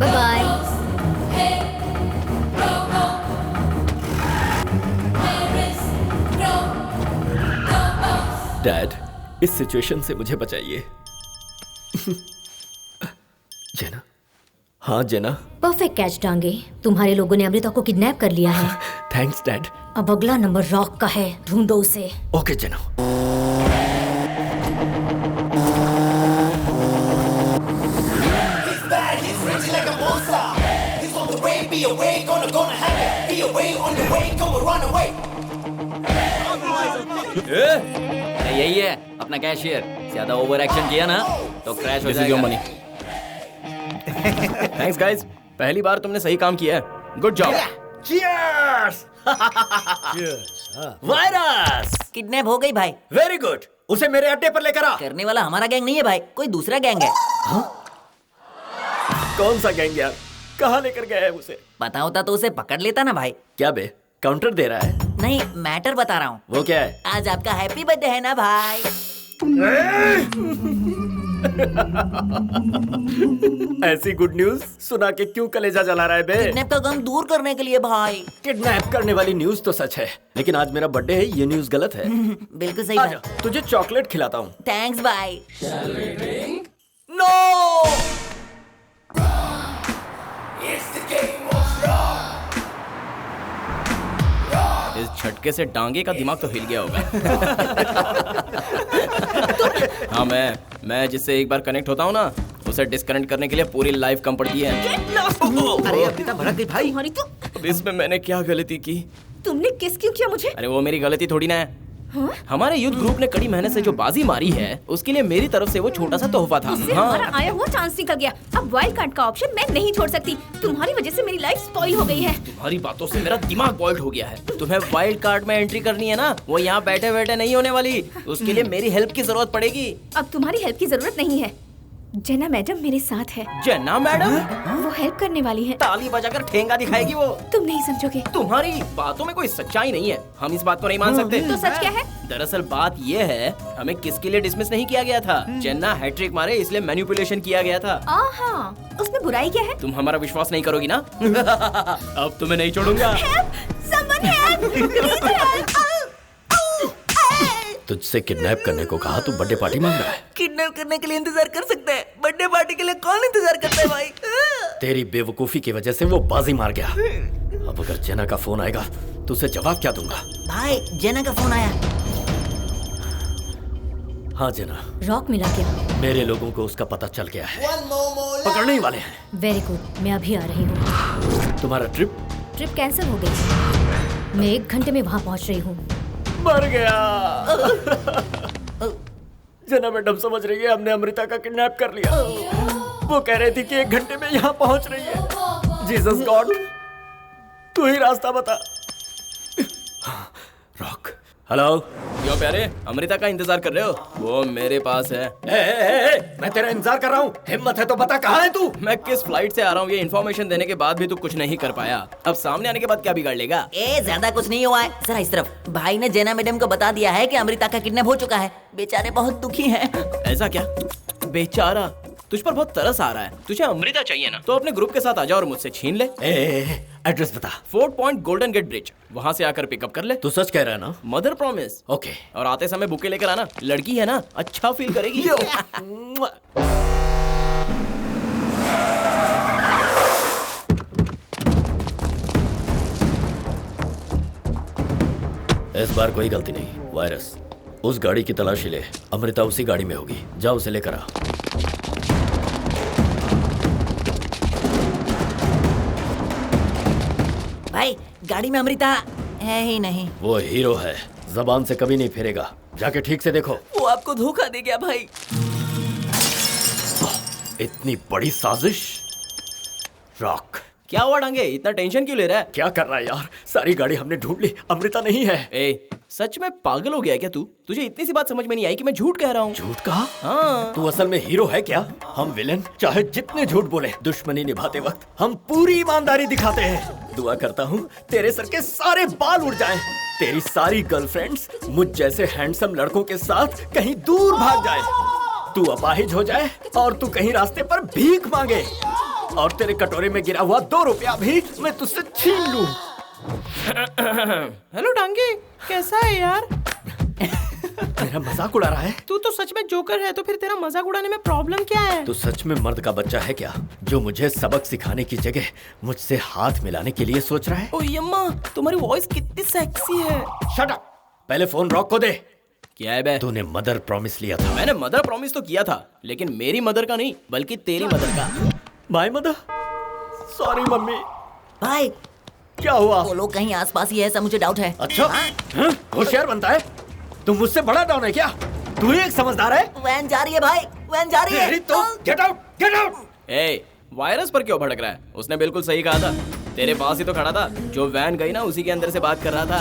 Bye-bye. Dad, इस सिचुएशन से मुझे बचाइए। जेना। हाँ जेना। Perfect catch Dange. तुम्हारे लोगों ने अमृता को किडनैप कर लिया है। Thanks dad. अब अगला नंबर रॉक का है, ढूंढो उसे। Okay Jena. Be away, gonna have it. Be away on the way, go run away. अरे यही है अपना कैशियर। ज्यादा ओवर एक्शन किया ना तो क्रैश हो जाएगा। मनी। थैंक्स गाइस, पहली बार तुमने सही काम किया है। Good job. Cheers! Virus kidnap हो गई भाई। वेरी गुड, उसे मेरे अड्डे पर लेकर आ। करने वाला हमारा गैंग नहीं है भाई, कोई दूसरा गैंग है। कौन सा गैंग यार? कहाँ लेकर गया है उसे? पता होता तो उसे पकड़ लेता ना भाई। क्या बे, काउंटर दे रहा है? नहीं, मैटर बता रहा हूँ। वो क्या है? आज आपका हैप्पी बर्थडे है ना भाई। ऐसी गुड न्यूज सुना के क्यों कलेजा जला रहा है बे? किडनैप का गम दूर करने के लिए भाई। किडनैप करने वाली न्यूज तो सच है, लेकिन आज मेरा बर्थडे है, ये न्यूज गलत है। बिल्कुल सही भाई। तुझे चॉकलेट खिलाता हूँ। थैंक्स भाई। नो! इस झटके से डांगे का दिमाग तो हिल गया होगा। हाँ, मैं जिससे एक बार कनेक्ट होता हूँ ना, उसे डिस्कनेक्ट करने के लिए पूरी लाइफ कम पड़ती है। अरे अमृता भड़क गई भाई। अब इसमें मैंने क्या गलती की? तुमने किस क्यों किया मुझे? अरे वो मेरी गलती थोड़ी ना है। हाँ? हमारे यूथ ग्रुप ने कड़ी मेहनत से जो बाजी मारी है, उसके लिए मेरी तरफ से वो छोटा सा तोहफा था। उससे हमारा आया हुआ चांस निकल गया। अब वाइल्ड कार्ड का ऑप्शन मैं नहीं छोड़ सकती। तुम्हारी वजह से मेरी लाइफ स्पॉइल हो गई है। तुम्हारी बातों से मेरा दिमाग बॉइल्ड हो गया है। तुम्हें वाइल्ड कार्ड में एंट्री करनी है ना, वो यहाँ बैठे बैठे नहीं होने वाली। उसके लिए मेरी हेल्प की जरूरत पड़ेगी। अब तुम्हारी हेल्प की जरूरत नहीं है। जेना मैडम मेरे साथ है। जेना मैडम? वो हेल्प करने वाली है। ताली बजाकर ठेंगा दिखाएगी वो। तुम नहीं समझोगे। तुम्हारी बातों में कोई सच्चाई नहीं है। हम इस बात को नहीं मान सकते। तो सच क्या है? दरअसल बात ये है, हमें किसके लिए डिसमिस नहीं किया गया था। जेना हैट्रिक मारे इसलिए मैनिपुलेशन किया गया था। आहा, उसमें बुराई क्या है? तुम हमारा विश्वास नहीं करोगी ना? अब तुम्हें नहीं छोड़ूंगा। तुझसे किडनैप करने को कहा, तू बर्थडे पार्टी मांग रहा है? किडनैप करने के लिए इंतजार कर सकते हैं, बर्थडे पार्टी के लिए कौन इंतजार करता है भाई? तेरी बेवकूफी की वजह से वो बाजी मार गया। अब अगर जेना का फोन आएगा तो उसे जवाब क्या दूंगा? भाई जेना का फोन आया। हाँ जेना, रॉक मिला क्या? मेरे लोगों को उसका पता चल गया है, पकड़ने ही वाले हैं। वेरी गुड, मैं अभी आ रही हूँ। तुम्हारा ट्रिप कैंसिल हो गई। मैं 1 घंटे में वहाँ पहुँच रही हूँ। मर गया। जेना मैडम समझ रही है हमने अमृता का किडनैप कर लिया। वो कह रही थी कि 1 घंटे में यहाँ पहुँच रही है। जीसस गॉड, तू ही रास्ता बता। Rock, hello. क्यों प्यारे, अमृता का इंतजार कर रहे हो? वो मेरे पास है। मैं तेरा इंतजार कर रहा हूँ। हिम्मत है तो बता, कहाँ है तू? मैं किस फ्लाइट से आ रहा हूँ, ये इन्फॉर्मेशन देने के बाद भी तू कुछ नहीं कर पाया। अब सामने आने के बाद क्या बिगाड़ लेगा? ज्यादा कुछ नहीं हुआ है। जरा इस तरफ। भाई ने जेना मैडम को बता दिया है कि अमृता का किडनैप हो चुका है। बेचारे बहुत दुखी हैं। ऐसा क्या? बेचारा, तुझ पर बहुत तरस आ रहा है। तुझे अमृता चाहिए ना, तो अपने ग्रुप के साथ आ जा और मुझसे छीन ले। एड्रेस बता। 4 पॉइंट गोल्डन गेट ब्रिज, वहाँ से आकर पिकअप कर ले। तू सच कह रहा है ना? Mother promise. ओके। और आते समय बुके लेकर आना, लड़की है ना, अच्छा फील करेगी। इस बार कोई गलती नहीं। वायरस, उस गाड़ी की तलाशी ले। अमृता उसी गाड़ी में होगी, जा उसे लेकर आ। भाई गाड़ी में अमृता है ही नहीं। वो हीरो है, जबान से कभी नहीं फेरेगा। जाके ठीक से देखो। वो आपको धोखा दे गया भाई। इतनी बड़ी साजिश। रॉक, क्या हुआ डांगे, इतना टेंशन क्यों ले रहा है? क्या कर रहा है यार? सारी गाड़ी हमने ढूंढ ली, अमृता नहीं है। सच में पागल हो गया क्या तू? तुझे इतनी सी बात समझ में नहीं आई कि मैं झूठ कह रहा हूँ? झूठ कहा? हाँ। तू असल में हीरो है क्या? हम विलेन चाहे जितने झूठ बोले, दुश्मनी निभाते वक्त हम पूरी ईमानदारी दिखाते हैं। दुआ करता हूँ तेरे सर के सारे बाल उड़ जाएं, तेरी सारी गर्लफ्रेंड्स मुझ जैसे हैंडसम लड़कों के साथ कहीं दूर भाग जाए, तू अपाहिज हो जाए और तू कहीं रास्ते पर भीख मांगे और तेरे कटोरे में गिरा हुआ 2 रुपया भी मैं तुझसे छीन लूं। हेलो डांगे, कैसा है यार? मेरा मजाक उड़ा रहा है? तू तो सच में जोकर है, तो फिर तेरा मजाक उड़ाने में प्रॉब्लम क्या है? तू सच में मर्द का बच्चा है क्या, जो मुझे सबक सिखाने की जगह मुझसे हाथ मिलाने के लिए सोच रहा है? ओ यम्मा, तुम्हारी वॉइस कितनी सेक्सी है। शट अप, पहले फोन रॉक को दे। क्या है बे? तूने मदर प्रॉमिस लिया था। मैंने मदर प्रॉमिस तो किया था, लेकिन मेरी मदर का नहीं, बल्कि तेरी मदर का। My mother? सॉरी मम्मी, भाई क्या हुआ? वो लोग कहीं आसपास ही है, ऐसा मुझे डाउट है। अच्छा, होशियार बनता है। तुम मुझसे बड़ा डाउन है क्या? तू ही एक समझदार है। वैन जा रही है भाई, वैन जा रही है। तो गेट आउट, गेट आउट। ए, वायरस पर क्यों भड़क रहा है? उसने बिल्कुल सही कहा था। तेरे पास ही तो खड़ा था। जो वैन गई ना, उसी के अंदर से बात कर रहा था।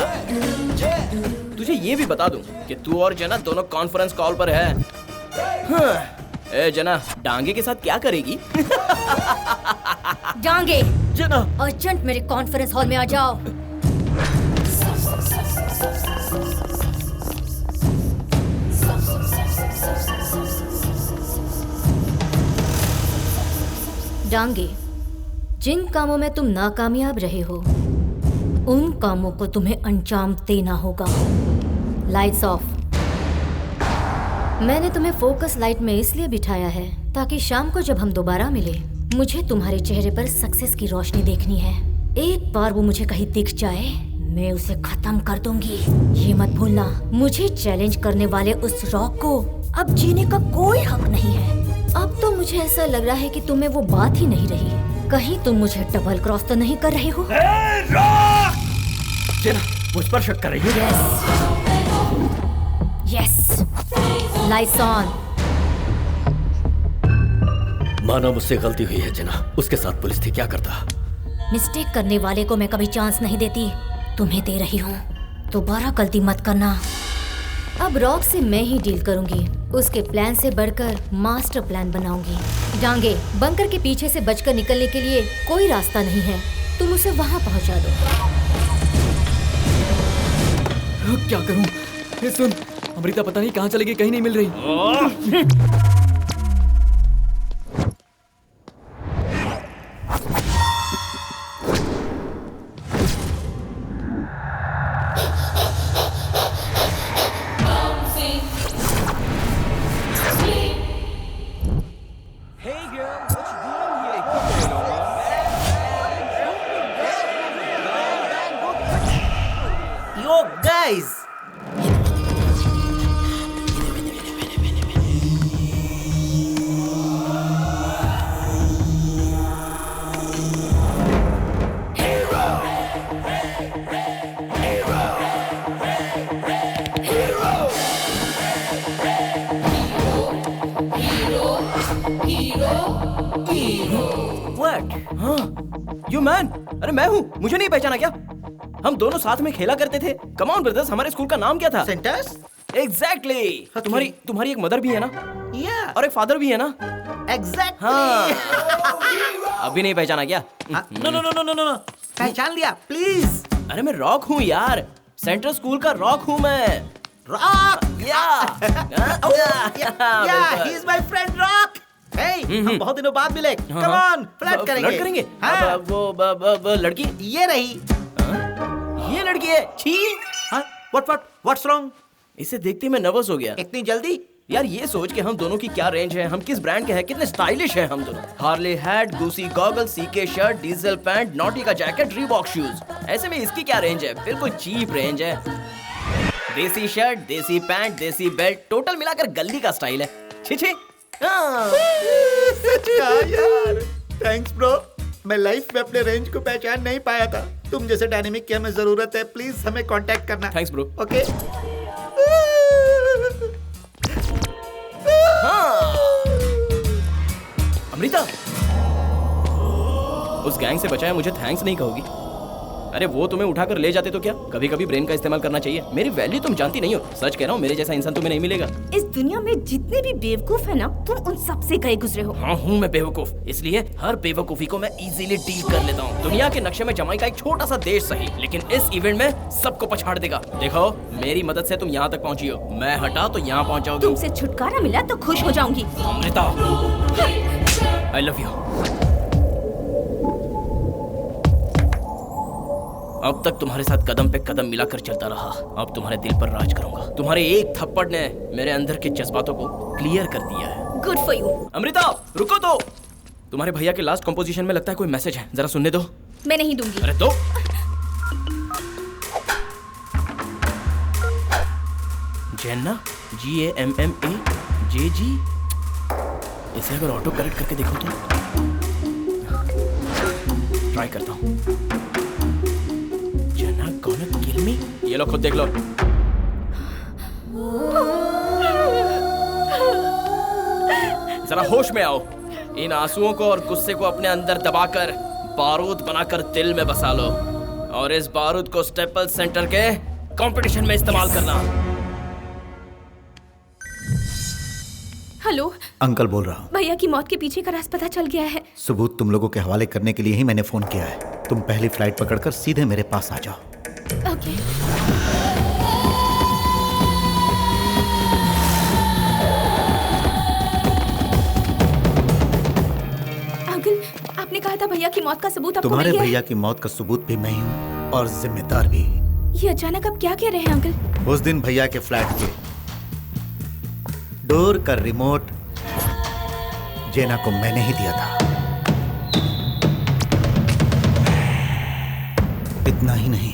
तुझे ये भी बता दूं कि तू और जना दोनों कॉन्फ्रेंस कॉल पर है। ए जना, डांगे के साथ क्या करेगी? डांगे, जना, अर्जेंट मेरे कॉन्फ्रेंस हॉल में आ जाओ। डांगे, जिन कामों में तुम नाकामयाब रहे हो, उन कामों को तुम्हें अंजाम देना होगा। Lights off. मैंने तुम्हें फोकस लाइट में इसलिए बिठाया है ताकि शाम को जब हम दोबारा मिले, मुझे तुम्हारे चेहरे पर सक्सेस की रोशनी देखनी है। एक बार वो मुझे कहीं दिख जाए, मैं उसे खत्म कर दूंगी। ये मत भूलना, मुझे चैलेंज करने वाले उस रॉक को अब जीने का कोई हक नहीं है। अब तो मुझे ऐसा लग रहा है कि तुम्हें वो बात ही नहीं रही। कहीं तुम मुझे डबल क्रॉस तो नहीं कर रहे हो? जना, मुझ पर शक कर रही हो? यस। Lights on. मानो मुझसे गलती हुई है जना। उसके साथ पुलिस थी, क्या करता? मिस्टेक करने वाले को मैं कभी चांस नहीं देती। तुम्हें दे रही हूँ, दोबारा गलती मत करना। अब रॉक से मैं ही डील करूंगी। उसके प्लान से बढ़कर मास्टर प्लान बनाऊंगी। डांगे, बंकर के पीछे से बचकर निकलने के लिए कोई रास्ता नहीं है। तुम उसे वहां पहुंचा दो। क्या करूं? ये सुन, अमृता पता नहीं कहाँ चली गई, कहीं नहीं मिल रही। Yo guys, यू मैन, अरे मैं हूँ। मुझे नहीं पहचाना क्या? हम दोनों साथ में खेला करते थे। कम ऑन ब्रदर्स, हमारे स्कूल का नाम क्या था? सेंटर्स। एग्जैक्टली। तुम्हारी एक मदर भी है ना? या। और एक फादर भी है ना? एग्जैक्टली। हाँ। अभी नहीं पहचाना क्या? No no no no no no, पहचान लिया प्लीज। अरे मैं रॉक हूँ यार, सेंट्रल स्कूल का रॉक हूँ मैं। Rock. Yeah he is my friend Rock. Hey, हम बहुत दिनों बाद मिले। कम ऑन, फ्लर्ट करेंगे। फ्लर्ट करेंगे? हाँ। वो लड़की ये रही। ये लड़की है। छी। हाँ, व्हाट्स रॉन्ग? इसे देखते मैं नर्वस हो गया। इतनी जल्दी? यार ये सोच के हम दोनों की क्या रेंज है, हम किस ब्रांड के हैं, कितने स्टाइलिश हैं हम दोनों। Harley hat, Gucci goggle, C K shirt, Diesel pants, Nautica jacket, Reebok shoes. ऐसे में इसकी क्या रेंज है? बिल्कुल चीप रेंज है। देसी शर्ट, देसी पैंट, देसी बेल्ट, टोटल मिलाकर गली का स्टाइल है। छी छी। यार, थैंक्स ब्रो। मैं लाइफ में अपने रेंज को पहचान नहीं पाया था। तुम जैसे डायनेमिक की हमें जरूरत है। प्लीज हमें कांटेक्ट करना। Thanks bro. ओके। अमृता, उस गैंग से बचाया मुझे थैंक्स नहीं कहोगी? अरे वो तुम्हें उठाकर ले जाते तो क्या? कभी कभी ब्रेन का इस्तेमाल करना चाहिए। मेरी वैल्यू तुम जानती नहीं हो। सच कह रहा हूँ, मेरे जैसा इंसान तुम्हें नहीं मिलेगा। इस दुनिया में जितने भी बेवकूफ है ना, तुम उन सब से गए गुजरे हो। हाँ हूँ मैं बेवकूफ, इसलिए हर बेवकूफी को मैं इजीली डील कर लेता हूँ। दुनिया के नक्शे में जमाइका एक छोटा सा देश सही, लेकिन इस इवेंट में सबको पछाड़ देगा। देखो, मेरी मदद से तुम यहाँ तक पहुँची हो, मैं हटा तो यहाँ पहुँचाओगी। तुमसे छुटकारा मिला तो खुश हो जाऊंगी। Amrita, I love you. अब तक तुम्हारे साथ कदम पे कदम मिलाकर चलता रहा, अब तुम्हारे दिल पर राज करूंगा। तुम्हारे एक थप्पड़ ने मेरे अंदर के जज्बातों को क्लियर कर दिया है। Good for you. अमृता, रुको तो। तुम्हारे भैया के लास्ट कंपोजिशन में लगता है कोई मैसेज है, जरा सुनने दो। मैं नहीं दूंगी। अरे तो जेन्ना, GAMMAJG। इसे अगर ऑटो करेक्ट करके देखो तो ट्राई करता हूँ। जना gonna kill me? ये लो, खुद देख लो। जरा होश में आओ। इन आंसुओं को और गुस्से को अपने अंदर दबाकर बारूद बनाकर दिल में बसा लो और इस बारूद को स्टेपल्स सेंटर के कंपटीशन में इस्तेमाल करना। हेलो अंकल बोल रहा हूँ। भैया की मौत के पीछे का राज पता चल गया है। सबूत तुम लोगों के हवाले करने के लिए ही मैंने फोन किया है। तुम पहली फ्लाइट पकड़कर सीधे मेरे पास आ जाओ। ओके। अंकल, आपने कहा था भैया की मौत का सबूत आपको तुम्हारे मिल गया है? भैया की मौत का सबूत भी मैं ही हूँ और जिम्मेदार भी। ये अचानक आप क्या कह रहे हैं अंकल? उस दिन भैया के फ्लैट के डोर का रिमोट जेना को मैंने ही दिया था। इतना ही नहीं,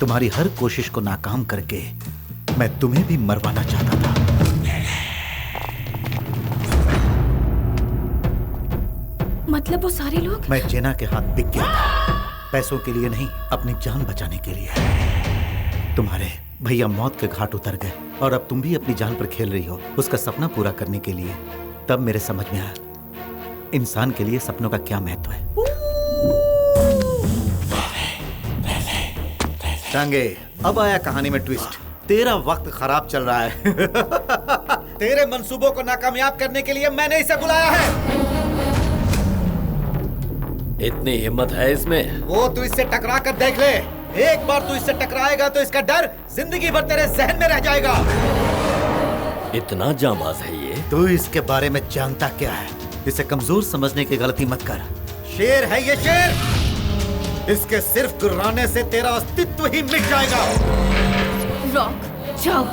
तुम्हारी हर कोशिश को नाकाम करके मैं तुम्हें भी मरवाना चाहता था। मतलब वो सारे लोग? मैं जेना के हाथ बिक गया था, पैसों के लिए नहीं, अपनी जान बचाने के लिए। तुम्हारे भैया मौत के घाट उतर गए और अब तुम भी अपनी जान पर खेल रही हो उसका सपना पूरा करने के लिए। तब मेरे समझ में आया इंसान के लिए सपनों का क्या महत्व है। टांगे, अब आया कहानी में ट्विस्ट। तेरा वक्त खराब चल रहा है। तेरे मंसूबों को नाकामयाब करने के लिए मैंने इसे बुलाया है। इतनी हिम्मत है इसमें? वो तू इससे टकरा कर देख ले। एक बार तू इससे टकराएगा तो इसका डर जिंदगी भर तेरे जहन में रह जाएगा। इतना जांबाज है ये? तू इसके बारे में जानता क्या है? इसे कमजोर समझने की गलती मत कर। शेर है ये, शेर। इसके सिर्फ गुर्राने से तेरा अस्तित्व ही मिट जाएगा। रॉक, जाओ,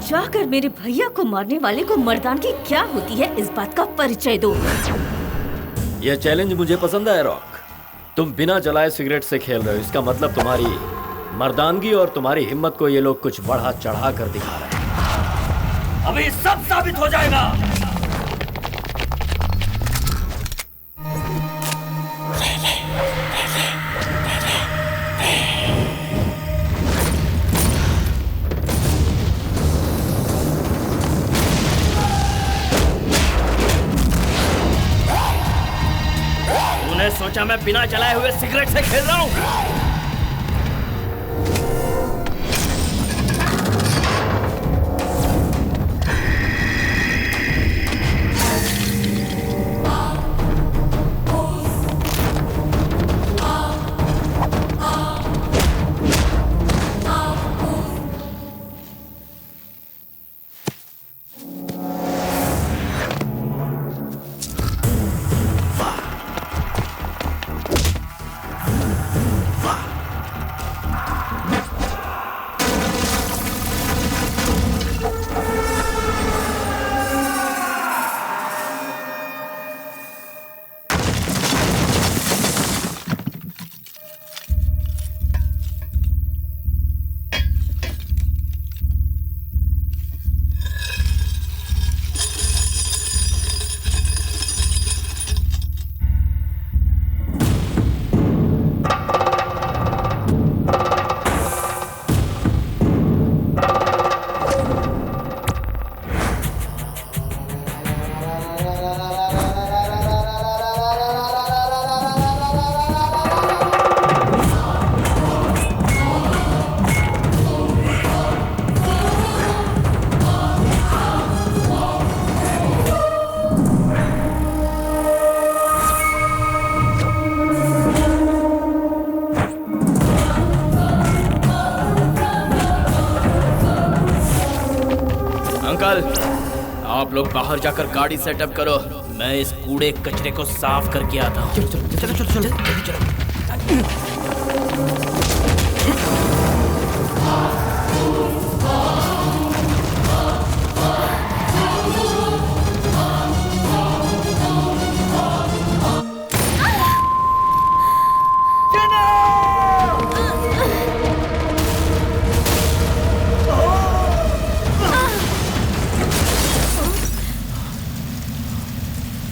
जाकर मेरे भैया को मारने वाले को मर्दानगी क्या होती है इस बात का परिचय दो। ये चैलेंज मुझे पसंद है रॉक। तुम बिना जलाए सिगरेट से खेल रहे हो, इसका मतलब तुम्हारी मर्दानगी और तुम्हारी हिम्मत को ये लोग कुछ बढ़ा चढ़ा कर दिखा रहे हैं। अभी सब साबित हो जाएगा। तूने सोचा मैं बिना जलाए हुए सिगरेट से खेल रहा हूँ? आप लोग बाहर जाकर गाड़ी सेटअप करो, मैं इस कूड़े कचरे को साफ करके आता हूँ। चलो चलो चलो चलो।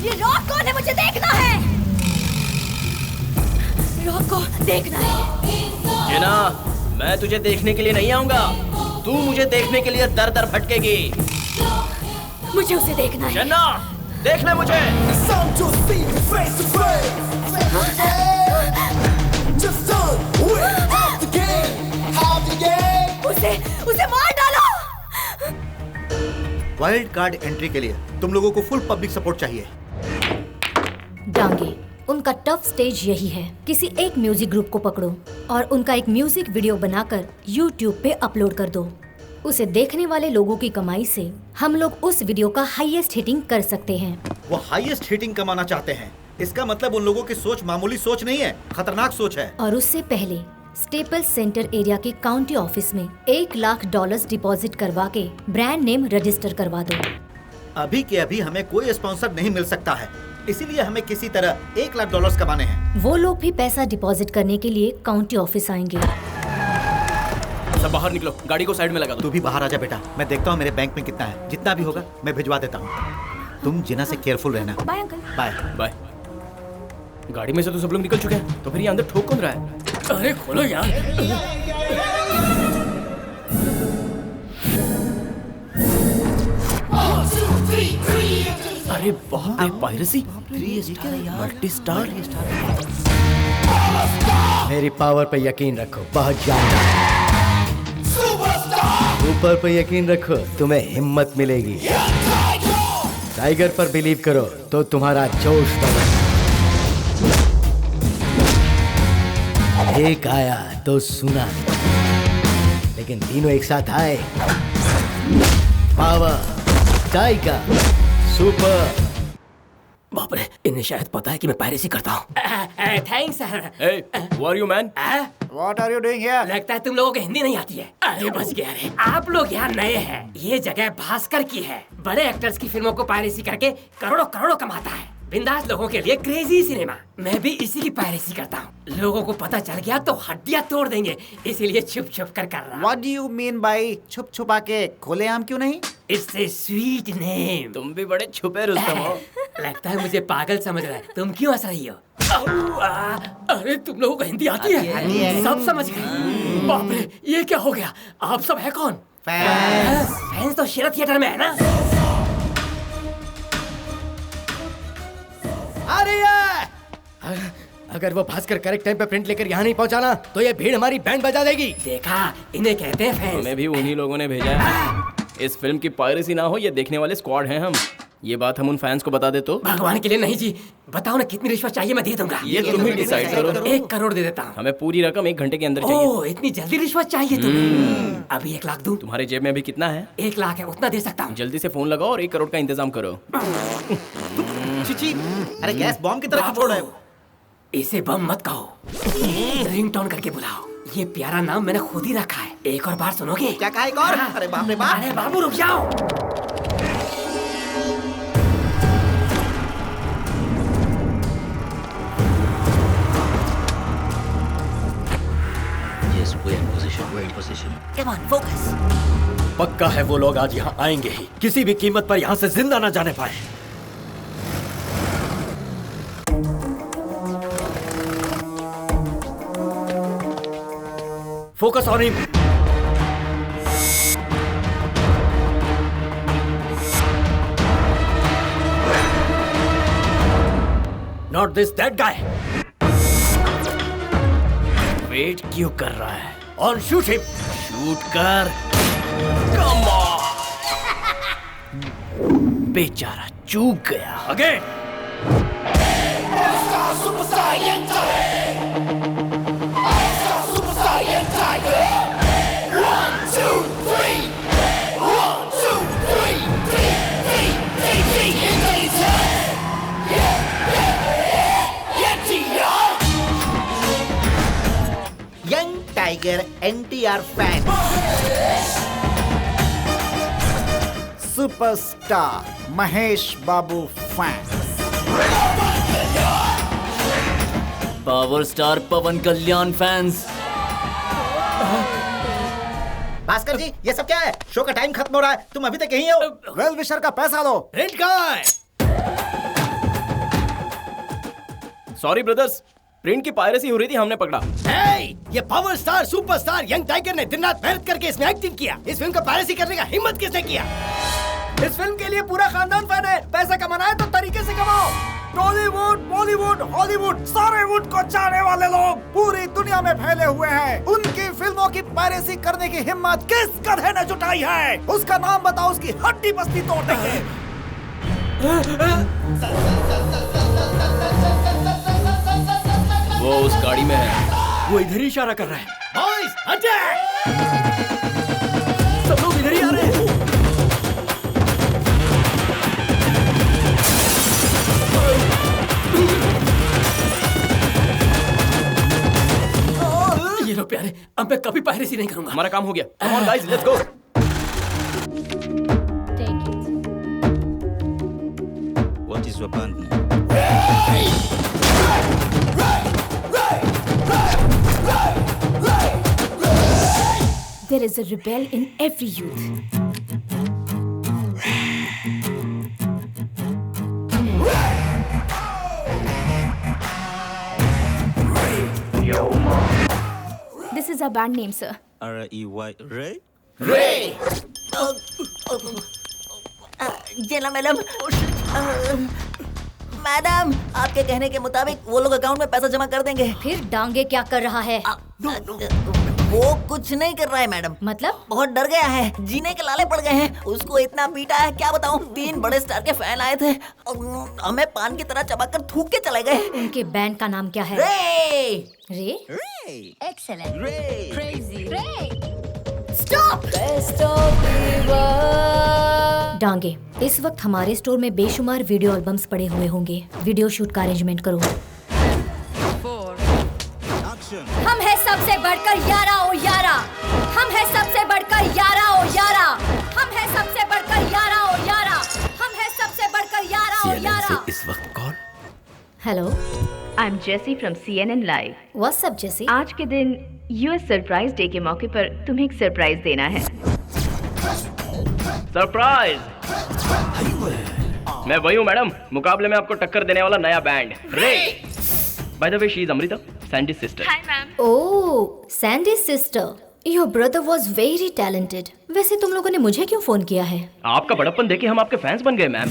ये रॉक कौन है? मुझे देखना है। रॉक को मैं तुझे देखने के लिए नहीं आऊंगा, तू मुझे देखने के लिए दर दर भटकेगी। मुझे उसे देखना है। जन्ना, देख ले मुझे। उसे मार डालो। वाइल्ड कार्ड एंट्री के लिए तुम लोगों को फुल पब्लिक सपोर्ट चाहिए। डांगे, उनका टफ स्टेज यही है। किसी एक म्यूजिक ग्रुप को पकड़ो और उनका एक म्यूजिक वीडियो बनाकर YouTube पे अपलोड कर दो। उसे देखने वाले लोगों की कमाई से हम लोग उस वीडियो का हाईएस्ट हिटिंग कर सकते हैं। वो हाईएस्ट हिटिंग कमाना चाहते हैं। इसका मतलब उन लोगों की सोच मामूली सोच नहीं है, खतरनाक सोच है। और उससे पहले स्टेपल सेंटर एरिया के काउंटी ऑफिस में $1 लाख डिपॉजिट करवा के ब्रांड नेम रजिस्टर करवा दो। अभी के अभी हमें कोई स्पॉन्सर नहीं मिल सकता है, इसीलिए हमें किसी तरह $1 लाख कमाने हैं। वो लोग भी पैसा डिपॉजिट करने के लिए काउंटी ऑफिस आएंगे। सब बाहर निकलो, गाड़ी को साइड में लगा दो। तू भी बाहर आजा बेटा, मैं देखता हूँ मेरे बैंक में कितना है। जितना भी होगा मैं भिजवा देता हूँ। तुम जिना से केयरफुल रहना। Bye uncle. Bye bye. गाड़ी में से तो सब लोग निकल चुके हैं, तो फिर ये अंदर ठोक कौन रहा है? अरे खोलो यार। अरे बाप रे, पायरेसी, मल्टी स्टार। मेरी पावर पे यकीन रखो, बहुत जानना है। ऊपर पे यकीन रखो, तुम्हें हिम्मत मिलेगी। टाइगर पर बिलीव करो तो तुम्हारा जोश बढ़े। एक आया तो सुना, लेकिन तीनों एक साथ आए। Power, tiger, super. बाप रे, इन्हें शायद पता है कि मैं पायरेसी करता हूँ। Thanks sir. Hey, who are you, man? What are you doing here? लगता है तुम लोगों को हिंदी नहीं आती है। अरे बच गया रे। आप लोग यहाँ नए हैं। ये जगह भास्कर की है। बड़े एक्टर्स की फिल्मों को पायरेसी करके करोड़ों करोड़ों कमाता है। बिंदास लोगों के लिए क्रेजी सिनेमा। मैं भी इसी की पायरेसी करता हूँ। लोगों को पता चल गया तो हड्डियाँ तोड़ देंगे, इसीलिए छुप छुप कर रहा हूँ। What do you mean by छुप छुपा के? खुलेआम क्यों नहीं? It's a sweet name। तुम भी बड़े छुपे रुस्तम हो। लगता है मुझे पागल समझ रहा है। तुम क्यों हंस रही हो? अरे तुम लोगों को हिंदी आती है? सब समझ गए। बाप रे, ये क्या हो गया? आप सब है कौन? फैंस तो शेरा थिएटर में है ना? अरे अगर वो भास्कर करेक्ट टाइम पे प्रिंट लेकर यहाँ नहीं पहुँचाना तो ये भीड़ हमारी बैंड बजा देगी। देखा, इन्हें कहते हैं फैंस। हमें भी उन्हीं लोगों ने भेजा है। इस फिल्म की पायरेसी ना हो, ये देखने वाले स्क्वाड हैं हम। ये बात हम उन फैंस को बता दे तो? भगवान के लिए नहीं जी, बताओ ना कितनी रिश्वत चाहिए, मैं दे दूंगा। ये तुम ही डिसाइड करो। 1 करोड़ दे देता हूँ। हमें पूरी रकम 1 घंटे के अंदर चाहिए। ओह, इतनी जल्दी रिश्वत चाहिए तुम्हें? अभी 1 लाख दूं? तुम्हारे जेब में अभी कितना है? 1 लाख है, उतना दे सकता हूँ। जल्दी से फोन लगाओ और 1 करोड़ का इंतजाम करो। चिची, अरे गैस बॉम्ब की तरह क्यों छोड़ रहे हो? इसे बम मत कहो, रिंगटोन करके बुलाओ। ये प्यारा नाम मैंने खुद ही रखा है। एक और बार सुनोगे? क्या कहा एक और? अरे बाप रे बाप। अरे बाबू रुक जाओ। Yes, we're in position. We're in position. Come on, focus. पक्का है वो लोग आज यहाँ आएंगे ही, किसी भी कीमत पर यहाँ से जिंदा न जाने पाए। Focus on him. Not this, that guy. Wait क्यों कर रहा है? On, shoot him. शूट कर। Come on. बेचारा चूक गया। Again. Young tiger NTR fan, superstar Mahesh Babu fan, power star Pawan Kalyan fans. Bhaskar ji ये सब क्या है? शो का टाइम खत्म हो रहा है, तुम अभी तक यहीं हो? वेल विशर का पैसा दो। रेड गाय। सॉरी ब्रदर्स, प्रिंट की पायरेसी हो रही थी, हमने पकड़ा। ये power star superstar young tiger ने दिन रात मेहनत करके इसमें एक्टिंग किया। इस फिल्म का पायरेसी करने का हिम्मत किसने किया? इस फिल्म के लिए पूरा खानदान फैन है। पैसा कमाना है तो तरीके से कमाओ। टॉलीवुड, बॉलीवुड, हॉलीवुड, सारे वुड को चाहने वाले लोग पूरी दुनिया में फैले हुए हैं। उनकी फिल्मों की पायरेसी करने की हिम्मत किस गधे ने जुटाई है? उसका नाम बताओ, उसकी हड्डी बस्ती तोड़ देंगे। वो उस गाड़ी में है। वो इधर ही इशारा कर रहा है। Boys attack! सब लोग इधर ही आ रहे हैं। ये लो प्यारे, अब मैं कभी पायरेसी नहीं करूंगा। हमारा काम हो गया। Come on guys, let's go. What is your band name? There is a rebel in every youth. This is our band name, sir. R-E-Y, Ray? रे जेना मैडम, मैडम आपके कहने के मुताबिक वो लोग अकाउंट में पैसा जमा कर देंगे। फिर डांगे क्या कर रहा है? वो कुछ नहीं कर रहा है मैडम। मतलब? बहुत डर गया है, जीने के लाले पड़ गए हैं। उसको इतना पीटा है क्या बताऊं। 3 बड़े स्टार के फैन आए थे, हमें पान की तरह चबाकर थूक के चले गए। उनके बैंड का नाम क्या है? रे रे? Excellent, crazy, stop. डांगे, इस वक्त हमारे स्टोर में बेशुमार वीडियो एल्बम्स पड़े हुए होंगे। वीडियो शूट का अरेंजमेंट करो। हम है सबसे बढ़कर यारा ओ यारा। हम है सबसे बढ़कर यारा ओ यारा। हम है सबसे बढ़कर यारा ओ यारा। हम है सबसे बढ़कर यारा ओ यारा। इस वक्त call. Hello, I am Jessie from CNN live. What's up Jessie? आज के दिन US सरप्राइज डे के मौके पर तुम्हें एक सरप्राइज देना है। सरप्राइज! मैं वही हूँ मैडम, मुकाबले में आपको टक्कर देने वाला नया बैंड रे। By the way, she is Amrita, Sandy's sister. Hi ma'am. Oh, Sandy's sister. Your brother was very talented. वैसे तुम लोगों ने मुझे क्यों फोन किया है? आपका बड़प्पन देखे हम आपके फैंस बन गए मैम।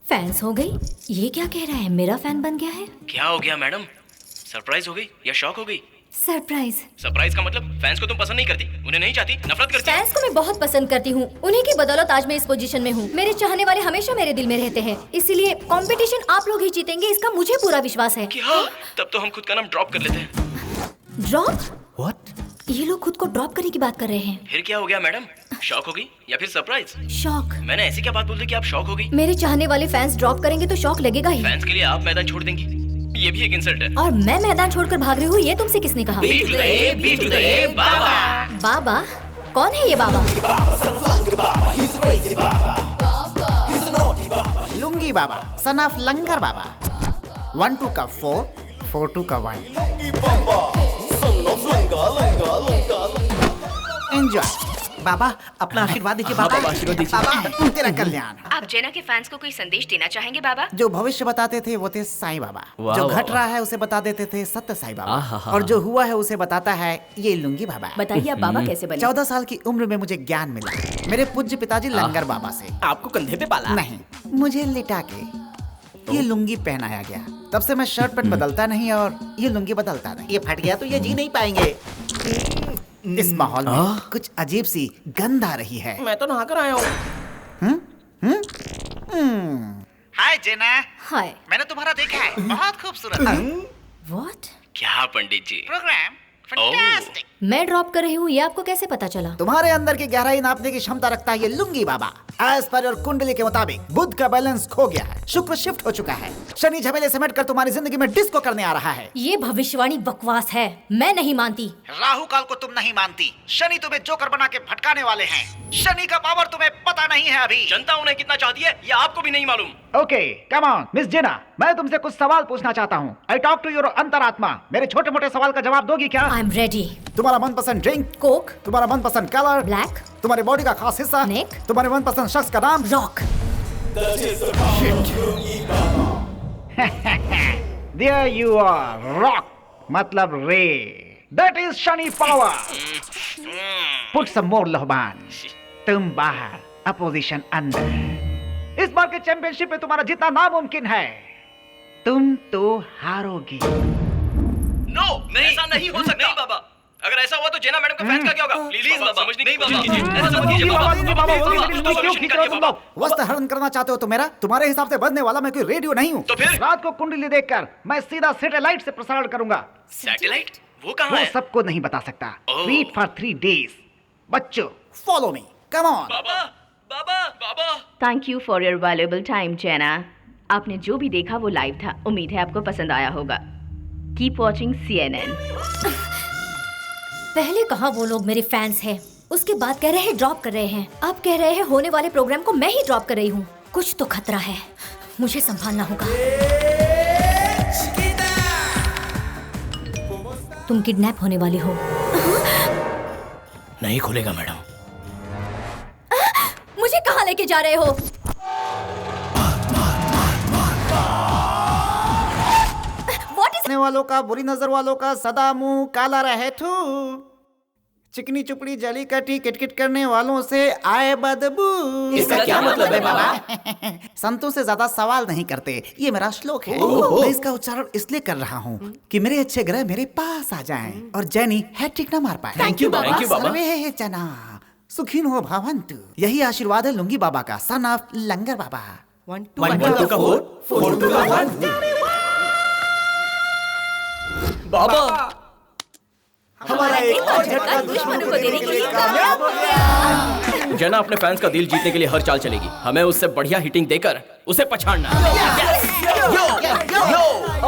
फैंस हो गई? ये क्या कह रहा है? मेरा फैन बन गया है? क्या हो गया मैडम? सरप्राइज हो गई या शॉक हो गई? सरप्राइज। सरप्राइज का मतलब फैंस को तुम पसंद नहीं करती, उन्हें नहीं चाहती, नफरत करती। फैंस को मैं बहुत पसंद करती हूँ। उन्हीं की बदौलत आज मैं इस पोजीशन में हूँ। मेरे चाहने वाले हमेशा मेरे दिल में रहते हैं, इसीलिए कंपटीशन आप लोग ही जीतेंगे, इसका मुझे पूरा विश्वास है। क्या? तब तो हम खुद का नाम ड्रॉप कर लेते हैं। ड्रॉप? What? ये लोग खुद को ड्रॉप करने की बात कर रहे हैं। फिर क्या हो गया मैडम? शॉक हो गई या फिर सरप्राइज? शॉक। मैंने ऐसी क्या बात बोल दी कि आप शॉक हो गई? मेरे चाहने वाले फैंस ड्रॉप करेंगे तो शॉक लगेगा ही। फैंस के लिए आप मैदान छोड़ देंगी, ये भी एक इंसल्ट है। और मैं मैदान छोड़कर भाग रही हूँ, ये तुमसे किसने कहा? बाबा। बाबा? कौन है ये बाबा? लुंगी बाबा, सन ऑफ लंगर बाबा। 1 2 का 4, 4 2 का 1। एंजॉय बाबा, अपना आशीर्वाद दीजिए बाबा। आशीर्वाद दीजिए। बाबा, तेरा कल्याण। आप जेना के फैंस को कोई संदेश देना चाहेंगे बाबा? जो भविष्य बताते थे वो थे साईं बाबा, वाह, जो वाह, घट रहा है उसे बता देते थे सत्य साईं बाबा, आहा। और जो हुआ है उसे बताता है ये लुंगी बाबा। बताइए आप बाबा कैसे बने? 14 साल की उम्र में मुझे ज्ञान मिला मेरे पूज्य पिताजी लंगर बाबा से। आपको कंधे पे पाला? नहीं, मुझे लिटा के ये लुंगी पहनाया गया। तब से मैं शर्ट पैंट बदलता नहीं और ये लुंगी बदलता नहीं। ये फट गया तो ये जी नहीं पाएंगे। इस माहौल में कुछ अजीब सी गंध आ रही है। मैं तो नहा कर आया हूँ। हाय जेना। हाय। मैंने तुम्हारा देखा है, बहुत खूबसूरत है। व्हाट? क्या पंडित जी? Program fantastic. मैं ड्रॉप कर रही हूँ, ये आपको कैसे पता चला? तुम्हारे अंदर की गहराई नापने की क्षमता रखता है ये लुंगी बाबा। एज पर और कुंडली के मुताबिक बुध का बैलेंस खो गया है, शुक्र शिफ्ट हो चुका है, शनि झमेले समेट कर तुम्हारी जिंदगी में डिस्को करने आ रहा है। ये भविष्यवाणी बकवास है, मैं नहीं मानती। राहु काल को तुम नहीं मानती, शनि तुम्हें जोकर बना के भटकाने वाले हैं। शनि का पावर तुम्हें पता नहीं है अभी। जनता उन्हें कितना चाहती है ये आपको भी नहीं मालूम। ओके, कम ऑन मिस जेना, मैं तुमसे कुछ सवाल पूछना चाहता हूँ। आई टॉक टू योर अंतरात्मा। मेरे छोटे मोटे सवाल का जवाब दोगी क्या? I am ready. तुम्हारा मनपसंद ड्रिंक? कोक। तुम्हारा मनपसंद कलर? ब्लैक। तुम्हारे बॉडी का खास हिस्सा? नेक। तुम्हारे मनपसंद शख्स का नाम? Rock. There you are, rock मतलब ray. That is shiny power. Put some more लोहबान. तुम बाहर, अपोजिशन अंदर. इस बार के चैंपियनशिप में तुम्हारा जीतना नामुमकिन है. तुम तो हारोगी. नो, ऐसा नहीं हो सकता बाबा. अगर ऐसा हुआ तो जेना मैडम का फैंस का क्या होगा? प्लीज बाबा, समझने की कोशिश कीजिए. ऐसा समझ कीजिए बाबा. क्यों खींच रहे हो तुम लोग? वस्त्र हरण करना चाहते हो तो मेरा? तुम्हारे हिसाब से बजने वाला मैं कोई रेडियो नहीं हूँ. तो फिर रात को कुंडली देखकर मैं सीधा सैटेलाइट से प्रसारण करूंगा. सैटेलाइट? वो कहाँ है? वो सबको नहीं बता सकता. Wait for 3 days. बच्चों, follow me. Come on. बाबा, बाबा, बाबा. Thank you for your valuable time Jenna. आपने जो भी देखा वो लाइव था. उम्मीद है आपको पसंद आया होगा. Keep watching CNN. पहले कहा वो लोग मेरे फैंस हैं, उसके बाद कह रहे हैं ड्रॉप कर रहे हैं, अब कह रहे हैं होने वाले प्रोग्राम को मैं ही ड्रॉप कर रही हूँ. कुछ तो खतरा है, मुझे संभालना होगा. तुम किडनैप होने वाली हो. नहीं खुलेगा मैडम. मुझे कहाँ लेके जा रहे हो? वालों का, बुरी नजर वालों का सदा मुंह काला रहे थू. चिकनी चुपड़ी जली कटी किटकिट करने वालों से आए बदबू. इसका क्या मतलब है बाबा? संतों से ज्यादा सवाल नहीं करते, ये मेरा श्लोक है. मैं इसका उच्चारण इसलिए कर रहा हूँ कि मेरे अच्छे ग्रह मेरे पास आ जाएं और जैनी हैट्रिक न मार पाए. थैंक यू बाबा. सर्वे जना सुखीन हो भवन्तु. यही आशीर्वाद है लुंगी बाबा का, सन ऑफ लंगर बाबा. 1 2 का 4 4 2 का 1. बाबा, हमारा एक और झटका दुश्मनों को देने के लिए कामयाब हो गया. जेना अपने फैंस का दिल जीतने के लिए हर चाल चलेगी. हमें उससे बढ़िया हिटिंग देकर उसे पछाड़ना.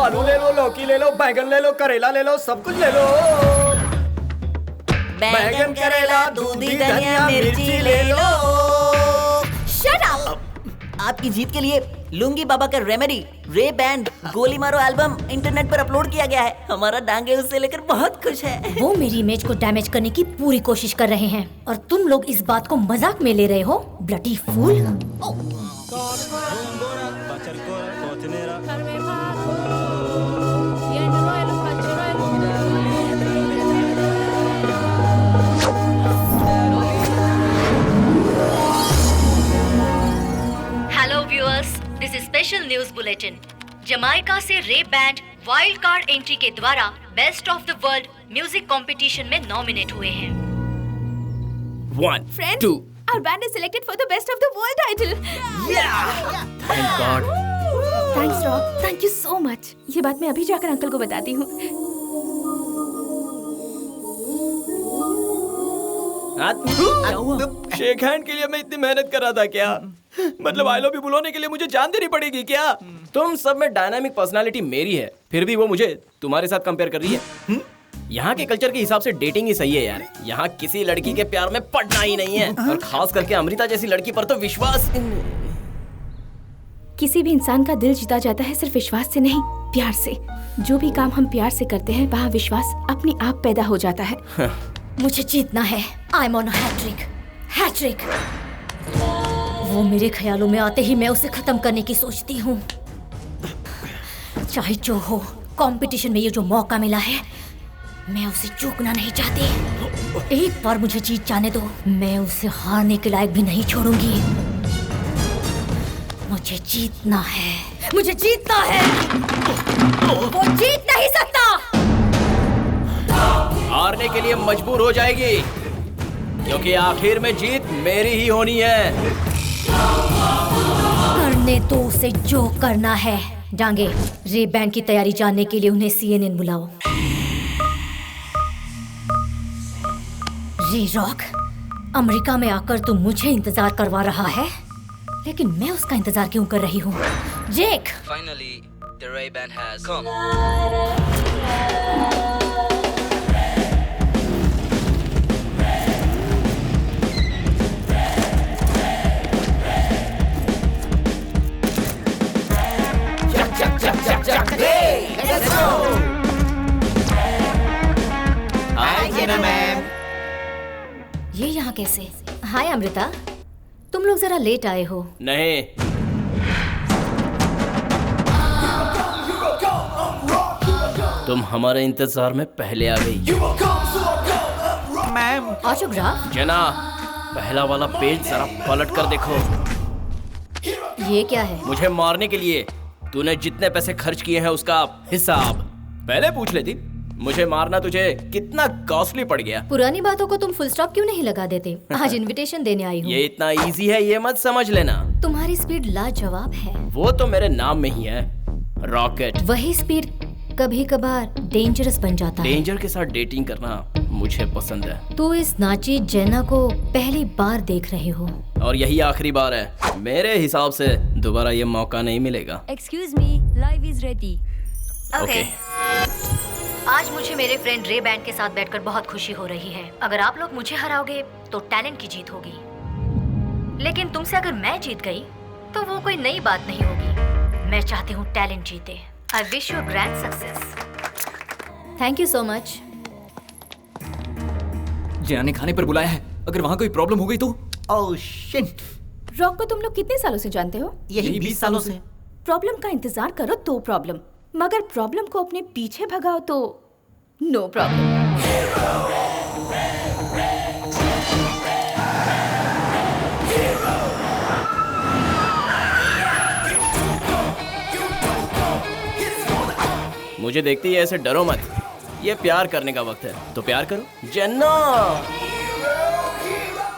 आलू ले लो, लौकी ले लो, बैंगन ले लो, करेला ले लो, सब कुछ ले लो. बैंगन, करेला, दूधी, धनिया, मिर्ची ले लो. Shut up. आपकी जीत के लिए लुंगी बाबा का रेमेडी रे बैंड गोली मारो एल्बम इंटरनेट पर अपलोड किया गया है. हमारा डांगे उससे लेकर बहुत खुश है. वो मेरी इमेज को डैमेज करने की पूरी कोशिश कर रहे हैं और तुम लोग इस बात को मजाक में ले रहे हो. Bloody fool. Hello viewers, this is special news bulletin. Jamaica से Ray band wild card entry के द्वारा best of the world music competition में नॉमिनेट हुए हैं. 1 2. Our band is selected for the best of the world title. Thank God. Thanks Rob. Thank you so much. ये बात मैं अभी जाकर अंकल को बताती हूँ. शेक हैंड के लिए मैं इतनी मेहनत कर रहा था क्या? मतलब आई लव यू बुलाने के लिए मुझे जान देनी पड़ेगी क्या? तुम सब में डायनामिक पर्सनालिटी मेरी है, फिर भी वो मुझे तुम्हारे साथ कंपेयर कर रही है. यहाँ के कल्चर के हिसाब से डेटिंग ही सही है यार. यहाँ किसी लड़की के प्यार में पड़ना ही नहीं है, और खास करके अमृता जैसी लड़की पर तो विश्वास. किसी भी इंसान का दिल जीता जाता है सिर्फ विश्वास से नहीं, प्यार से. जो भी काम हम प्यार से करते हैं वहाँ विश्वास अपने आप पैदा हो जाता है. मुझे जीतना है. I am on a hattrick. Hattrick. वो मेरे ख्यालों में आते ही मैं उसे खत्म करने की सोचती हूँ. चाहे जो हो, कंपटीशन में ये जो मौका मिला है मैं उसे चूकना नहीं चाहती. एक बार मुझे जीत जाने दो, मैं उसे हारने के लायक भी नहीं छोड़ूंगी. मुझे जीतना है. मुझे जीतना है. वो जीत नहीं सकता. हारने के लिए मजबूर हो जाएगी, क्योंकि आखिर में जीत मेरी ही होनी है. करने तो उसे जो करना है. डांगे, रे बैंड की तैयारी जानने के लिए उन्हें CNN बुलाओ. रे रॉक, अमेरिका में आकर तू मुझे इंतजार करवा रहा है, लेकिन मैं उसका इंतजार क्यों कर रही हूँ? जेक. Finally, the Ray Band has come. ये यहाँ कैसे? हाय अमृता, तुम लोग जरा लेट आए हो. नहीं. तुम हमारे इंतजार में पहले आ गई। Ma'am autograph. जना, पहला वाला पेज जरा पलट कर देखो। ये क्या है? मुझे मारने के लिए तूने जितने पैसे खर्च किए हैं उसका हिसाब पहले पूछ लेती। मुझे मारना तुझे कितना कॉस्टली पड़ गया। पुरानी बातों को तुम फुल स्टॉप क्यों नहीं लगा देते? आज इनविटेशन देने आई हूँ। ये इतना इजी है ये मत समझ लेना। तुम्हारी स्पीड लाजवाब है। वो तो मेरे नाम में ही है, रॉकेट। वही स्पीड कभी कभार डेंजरस बन जाता है। डेंजर के साथ डेटिंग करना मुझे पसंद है। तू इस नाची जेना को पहली बार देख रहे हो और यही आखिरी बार है। मेरे हिसाब से दोबारा ये मौका नहीं मिलेगा। Excuse me, live is ready. Okay. आज मुझे मेरे फ्रेंड रे बैंड के साथ बैठकर बहुत खुशी हो रही है। अगर आप लोग मुझे हराओगे तो टैलेंट की जीत होगी, लेकिन तुमसे अगर मैं जीत गई तो वो कोई नई बात नहीं होगी। मैं चाहती हूँ टैलेंट जीते। I wish you grand success. Thank you so much. Jenna ने खाने पर बुलाया है, अगर वहाँ कोई प्रॉब्लम हो गई तो? Oh shit. रॉक को तुम लोग कितने सालों से जानते हो? यही 20 सालों से। प्रॉब्लम का इंतजार करो तो प्रॉब्लम, मगर प्रॉब्लम को अपने पीछे भगाओ तो नो प्रॉब्लम। मुझे देखती है ऐसे डरो मत। ये प्यार करने का वक्त है तो प्यार करो। जन्ना,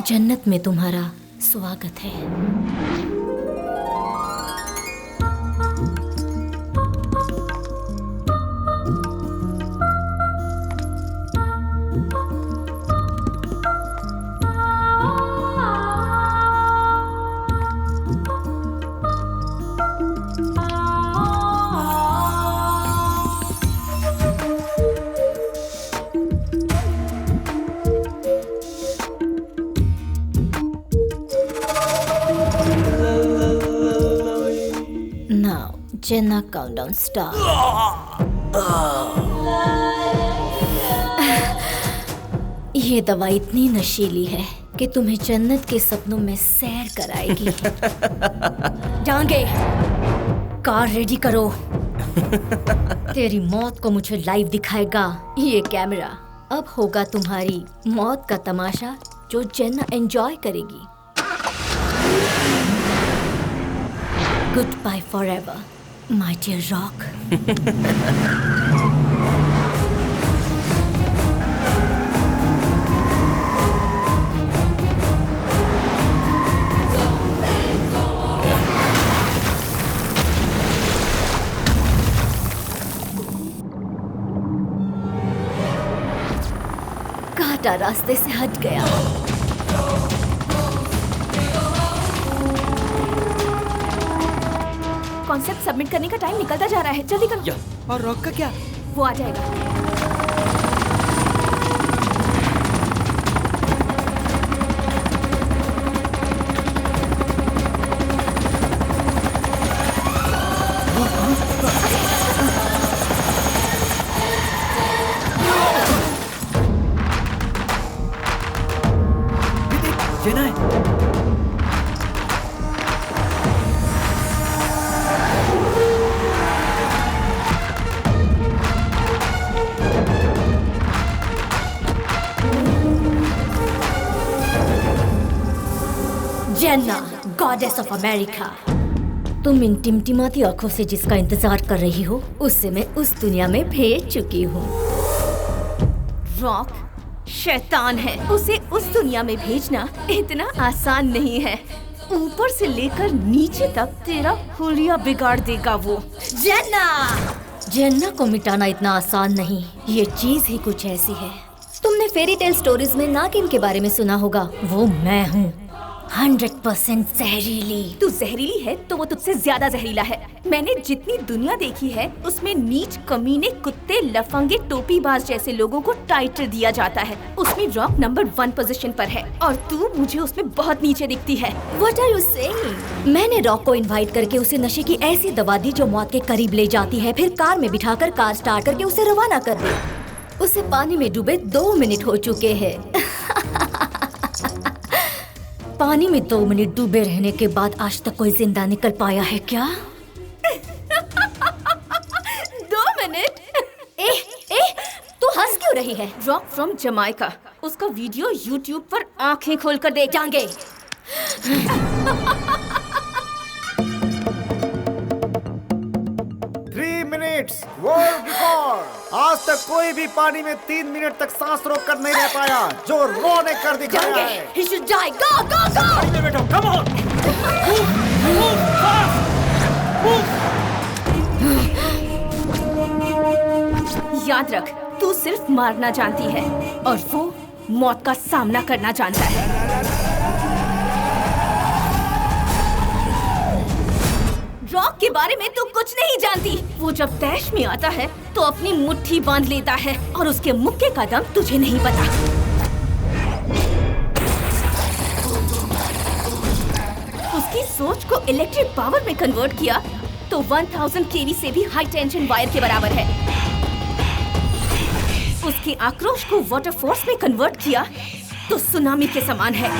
जन्नत में तुम्हारा स्वागत है। Jenna countdown start. ये दवा इतनी नशीली है कि तुम्हें जन्नत के सपनों में सैर कराएगी। जांगे, कार रेडी करो। तेरी मौत को मुझे लाइव दिखाएगा ये कैमरा। अब होगा तुम्हारी मौत का तमाशा जो जेना एंजॉय करेगी। Good bye forever my dear rock. कांटा रास्ते से हट गया। कॉन्सेप्ट सबमिट करने का टाइम निकलता जा रहा है, जल्दी करो। और रॉक का क्या? वो आ जाएगा। जेना है। जेना, गॉडेस ऑफ अमेरिका। तुम इन टिमटिमाती आंखों से जिसका इंतजार कर रही हो, उससे मैं उस दुनिया में भेज चुकी हूँ। रॉक शैतान है, उसे उस दुनिया में भेजना इतना आसान नहीं है। ऊपर से लेकर नीचे तक तेरा हुलिया बिगाड़ देगा वो। जेना को मिटाना इतना आसान नहीं। ये चीज ही कुछ ऐसी है। तुमने फेरी टेल स्टोरीज में नागिन के बारे में सुना होगा। वो मैं हूँ, 100% जहरीली। तू जहरीली है तो वो तुझसे ज्यादा जहरीला है। मैंने जितनी दुनिया देखी है उसमें नीच, कमीने, कुत्ते, लफंगे, टोपीबाज जैसे लोगों को टाइटल दिया जाता है। उसमें रॉक नंबर 1 पोजीशन पर है और तू मुझे उसमें बहुत नीचे दिखती है। What are you saying? मैंने रॉक को इनवाइट करके उसे नशे की ऐसी दवा दी जो मौत के करीब ले जाती है, फिर कार में बिठाकर कार स्टार्ट करके उसे रवाना कर दी। उसे पानी में डूबे 2 मिनट हो चुके हैं। पानी में 2 मिनट डूबे रहने के बाद आज तक कोई जिंदा निकल पाया है क्या? 2 मिनट? है, रॉक फ्रॉम जमाइका। उसका वीडियो यूट्यूब पर आंखें खोलकर देख जाएंगे। 3 मिनट्स वर्ल्ड रिकॉर्ड। आज तक कोई भी पानी में 3 मिनट तक सांस रोक कर नहीं रह पाया, जो रो ने कर दिखाया है। He should die. Go, go, go! बेटो, come on! याद रख, तू सिर्फ मारना जानती है और वो मौत का सामना करना जानता है। रॉक के बारे में तू कुछ नहीं जानती। वो जब तैश में आता है तो अपनी मुट्ठी बांध लेता है और उसके मुक्के का दम तुझे नहीं पता। उसकी सोच को इलेक्ट्रिक पावर में कन्वर्ट किया तो 1000 केवी से भी हाई टेंशन वायर के बराबर है। उसके आक्रोश को वाटर फोर्स में कन्वर्ट किया तो सुनामी के समान है।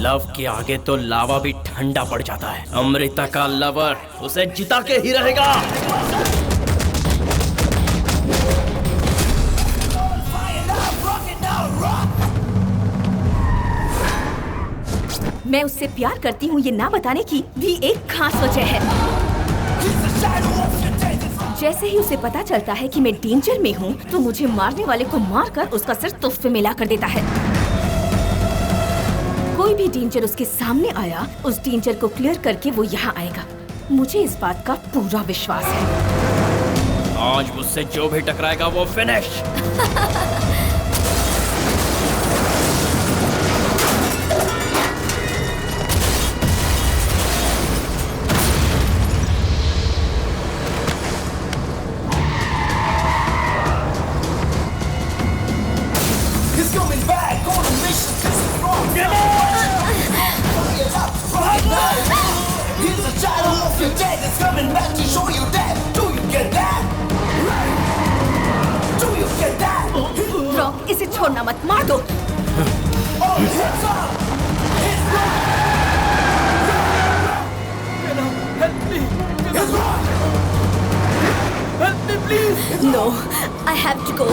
लव के आगे तो लावा भी ठंडा पड़ जाता है। अमृता का लवर उसे जिता के ही रहेगा। मैं उससे प्यार करती हूँ ये ना बताने की भी एक खास वजह है। जैसे ही उसे पता चलता है कि मैं डेंजर में हूँ तो मुझे मारने वाले को मारकर उसका सिर तोहफे में ला कर देता है। कोई भी डेंजर उसके सामने आया, उस डेंजर को क्लियर करके वो यहाँ आएगा। मुझे इस बात का पूरा विश्वास है। आज मुझसे जो भी टकराएगा वो फिनिश। रॉक, इसे छोड़ना मत, मार दो। No, I have to go.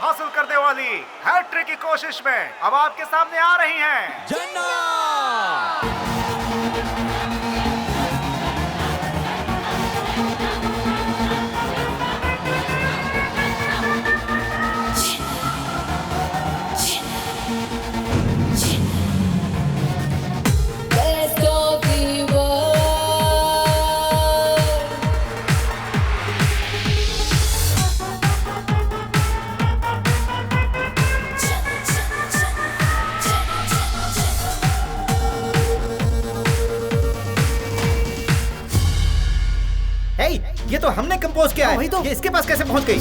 हासिल करने वाली हैट्रिक की कोशिश में अब आपके सामने आ रही हैं जन्नत। ये तो हमने कंपोज किया है। तो ये इसके पास कैसे पहुंच गई?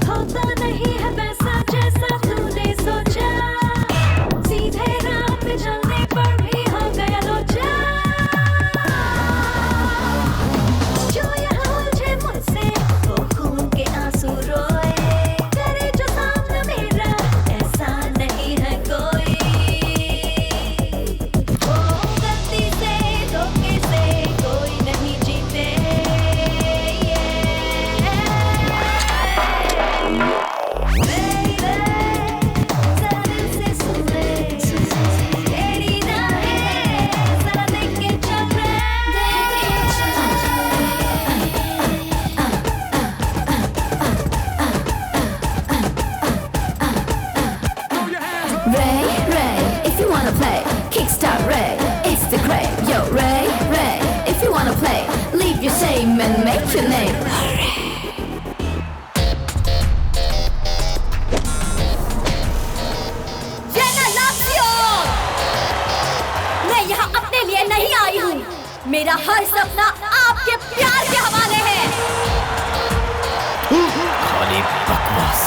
होता नहीं है वैसा जैसा Ray, Ray, if you wanna play, kickstart Ray, it's the great. Yo, Ray, Ray, if you wanna play, leave your shame and make your name. मैं यहाँ अपने लिए नहीं आई हूँ। मेरा हर सपना आपके प्यार के हवाले है। खाली बकवास।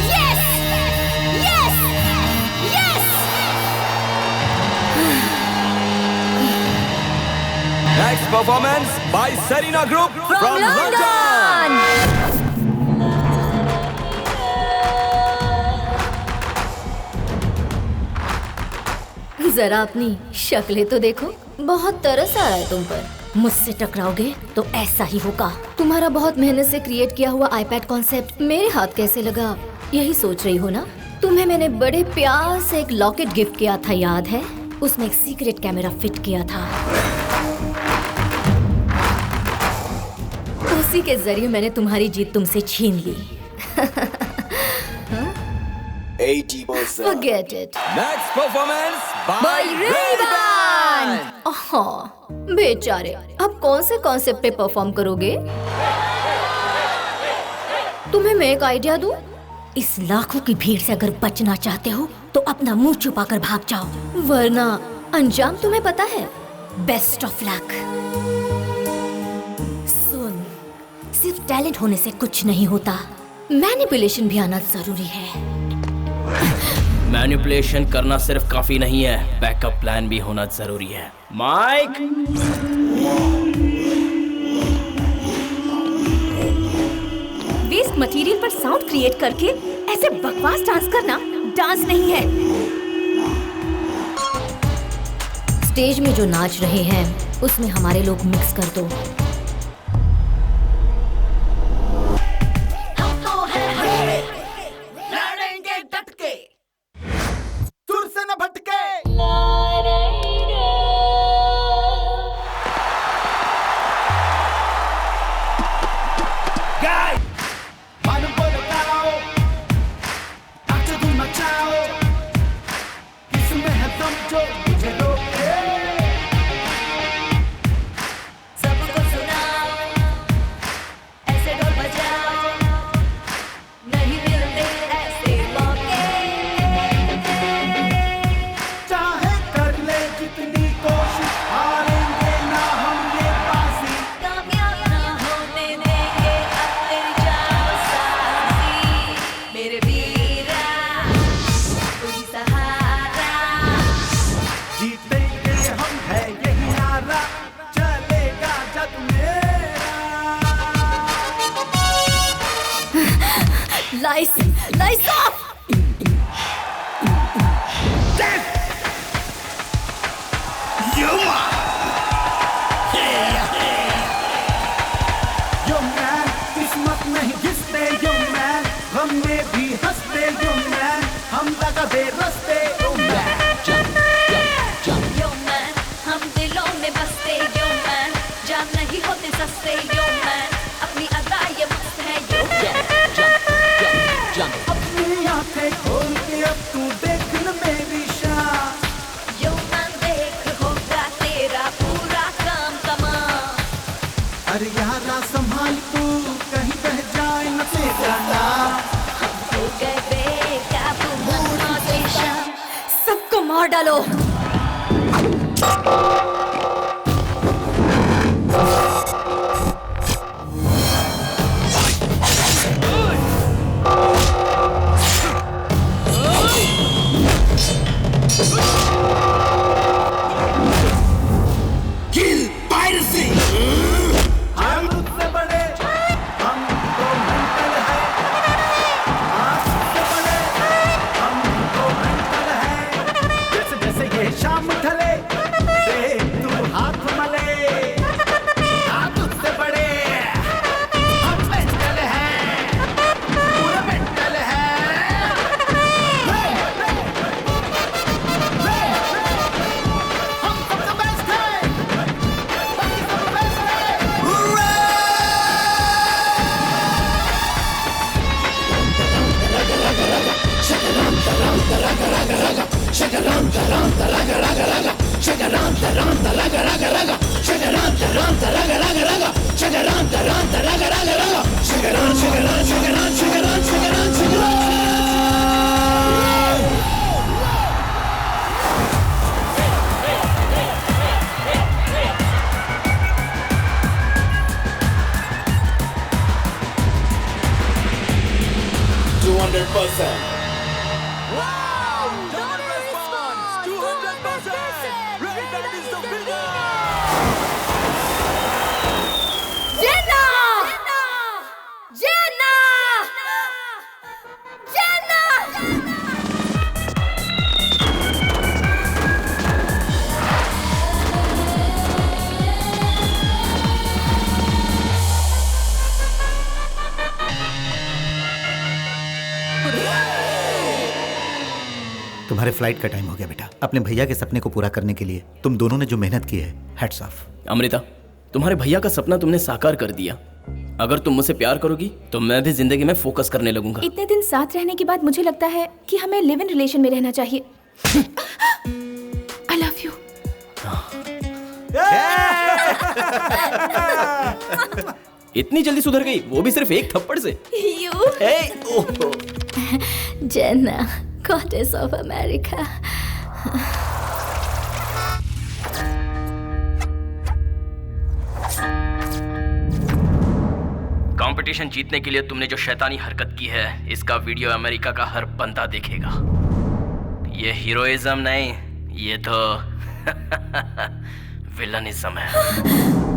Yes! Yes! Yes! Next performance by Serena Group from London. जरा अपनी शक्लें तो देखो, बहुत तरस आ रहा है तुम पर। मुझसे टकराओगे तो ऐसा ही होगा। तुम्हारा बहुत मेहनत से क्रिएट किया हुआ आईपैड कॉन्सेप्ट मेरे हाथ कैसे लगा, यही सोच रही हो ना? तुम्हें मैंने बड़े प्यार से एक लॉकेट गिफ्ट किया था, याद है? उसमें एक सीक्रेट कैमरा फिट किया था। उसी के जरिए मैंने तुम्हारी जीत तुमसे छीन ली। 80%. Forget it. Next performance by Ray-Ban. बेचारे, अब कौन से कॉन्सेप्ट पे परफॉर्म करोगे? तुम्हें मैं एक आइडिया दूं? इस लाखों की भीड़ से अगर बचना चाहते हो तो अपना मुंह छुपाकर भाग जाओ, वरना अंजाम तुम्हें पता है। Best of luck. सुन, सिर्फ टैलेंट होने से कुछ नहीं होता, मैनिपुलेशन भी आना जरूरी है। मैनिपुलेशन करना सिर्फ काफी नहीं है, बैकअप प्लान भी होना जरूरी है। माइक, वेस्ट मटेरियल पर साउंड क्रिएट करके ऐसे बकवास डांस करना डांस नहीं है। स्टेज में जो नाच रहे हैं उसमें हमारे लोग मिक्स कर दो। Lights off! Yo man, किस्मत नहीं घिसते yo man, हम में भी हंसते yo man, हम लगा दे रस्ते yo man. Yo man, हम दिलों में बसते yo man, जान नहीं होते सस्ते yo man, अपनी अदा ये मस्त है yo man. अपनी आंखें खोल के अब तू देख न मेरी शान. Yo man देख होगा तेरा पूरा काम तमाम. अरे यारा संभाल तू कहीं बह जाए न तेरा नाम. हो गए बेकाबू मोटिवेशन. सबको मार डालो। Kill piracy. हम तुझसे बड़े, हम तो मेंटल है. आप तुझसे बड़े, हम तो मेंटल है. जैसे जैसे ये शाम ढले, देख तू हाथ मले. आप तुझसे बड़े, हम मेंटल है, पूरा मेंटल है. तुम्हारे फ्लाइट का टाइम हो गया बेटा। अपने भैया के सपने को पूरा करने के लिए तुम दोनों ने जो मेहनत की है, हैट्स ऑफ। अमृता, तुम्हारे भैया का सपना तुमने साकार कर दिया। अगर तुम मुझसे प्यार करोगी तो मैं भी जिंदगी में फोकस करने लगूंगा। इतने दिन साथ रहने के बाद मुझे लगता है कि हमें लिव इन रिलेशन में रहना चाहिए। I love you. इतनी जल्दी सुधर गई, वो भी सिर्फ एक थप्पड़ से। जेना, गॉडेस ऑफ अमेरिका। कंपटीशन जीतने के लिए तुमने जो शैतानी हरकत की है, इसका वीडियो अमेरिका का हर बंदा देखेगा। ये हीरोइज्म नहीं, ये तो विलनिज्म है।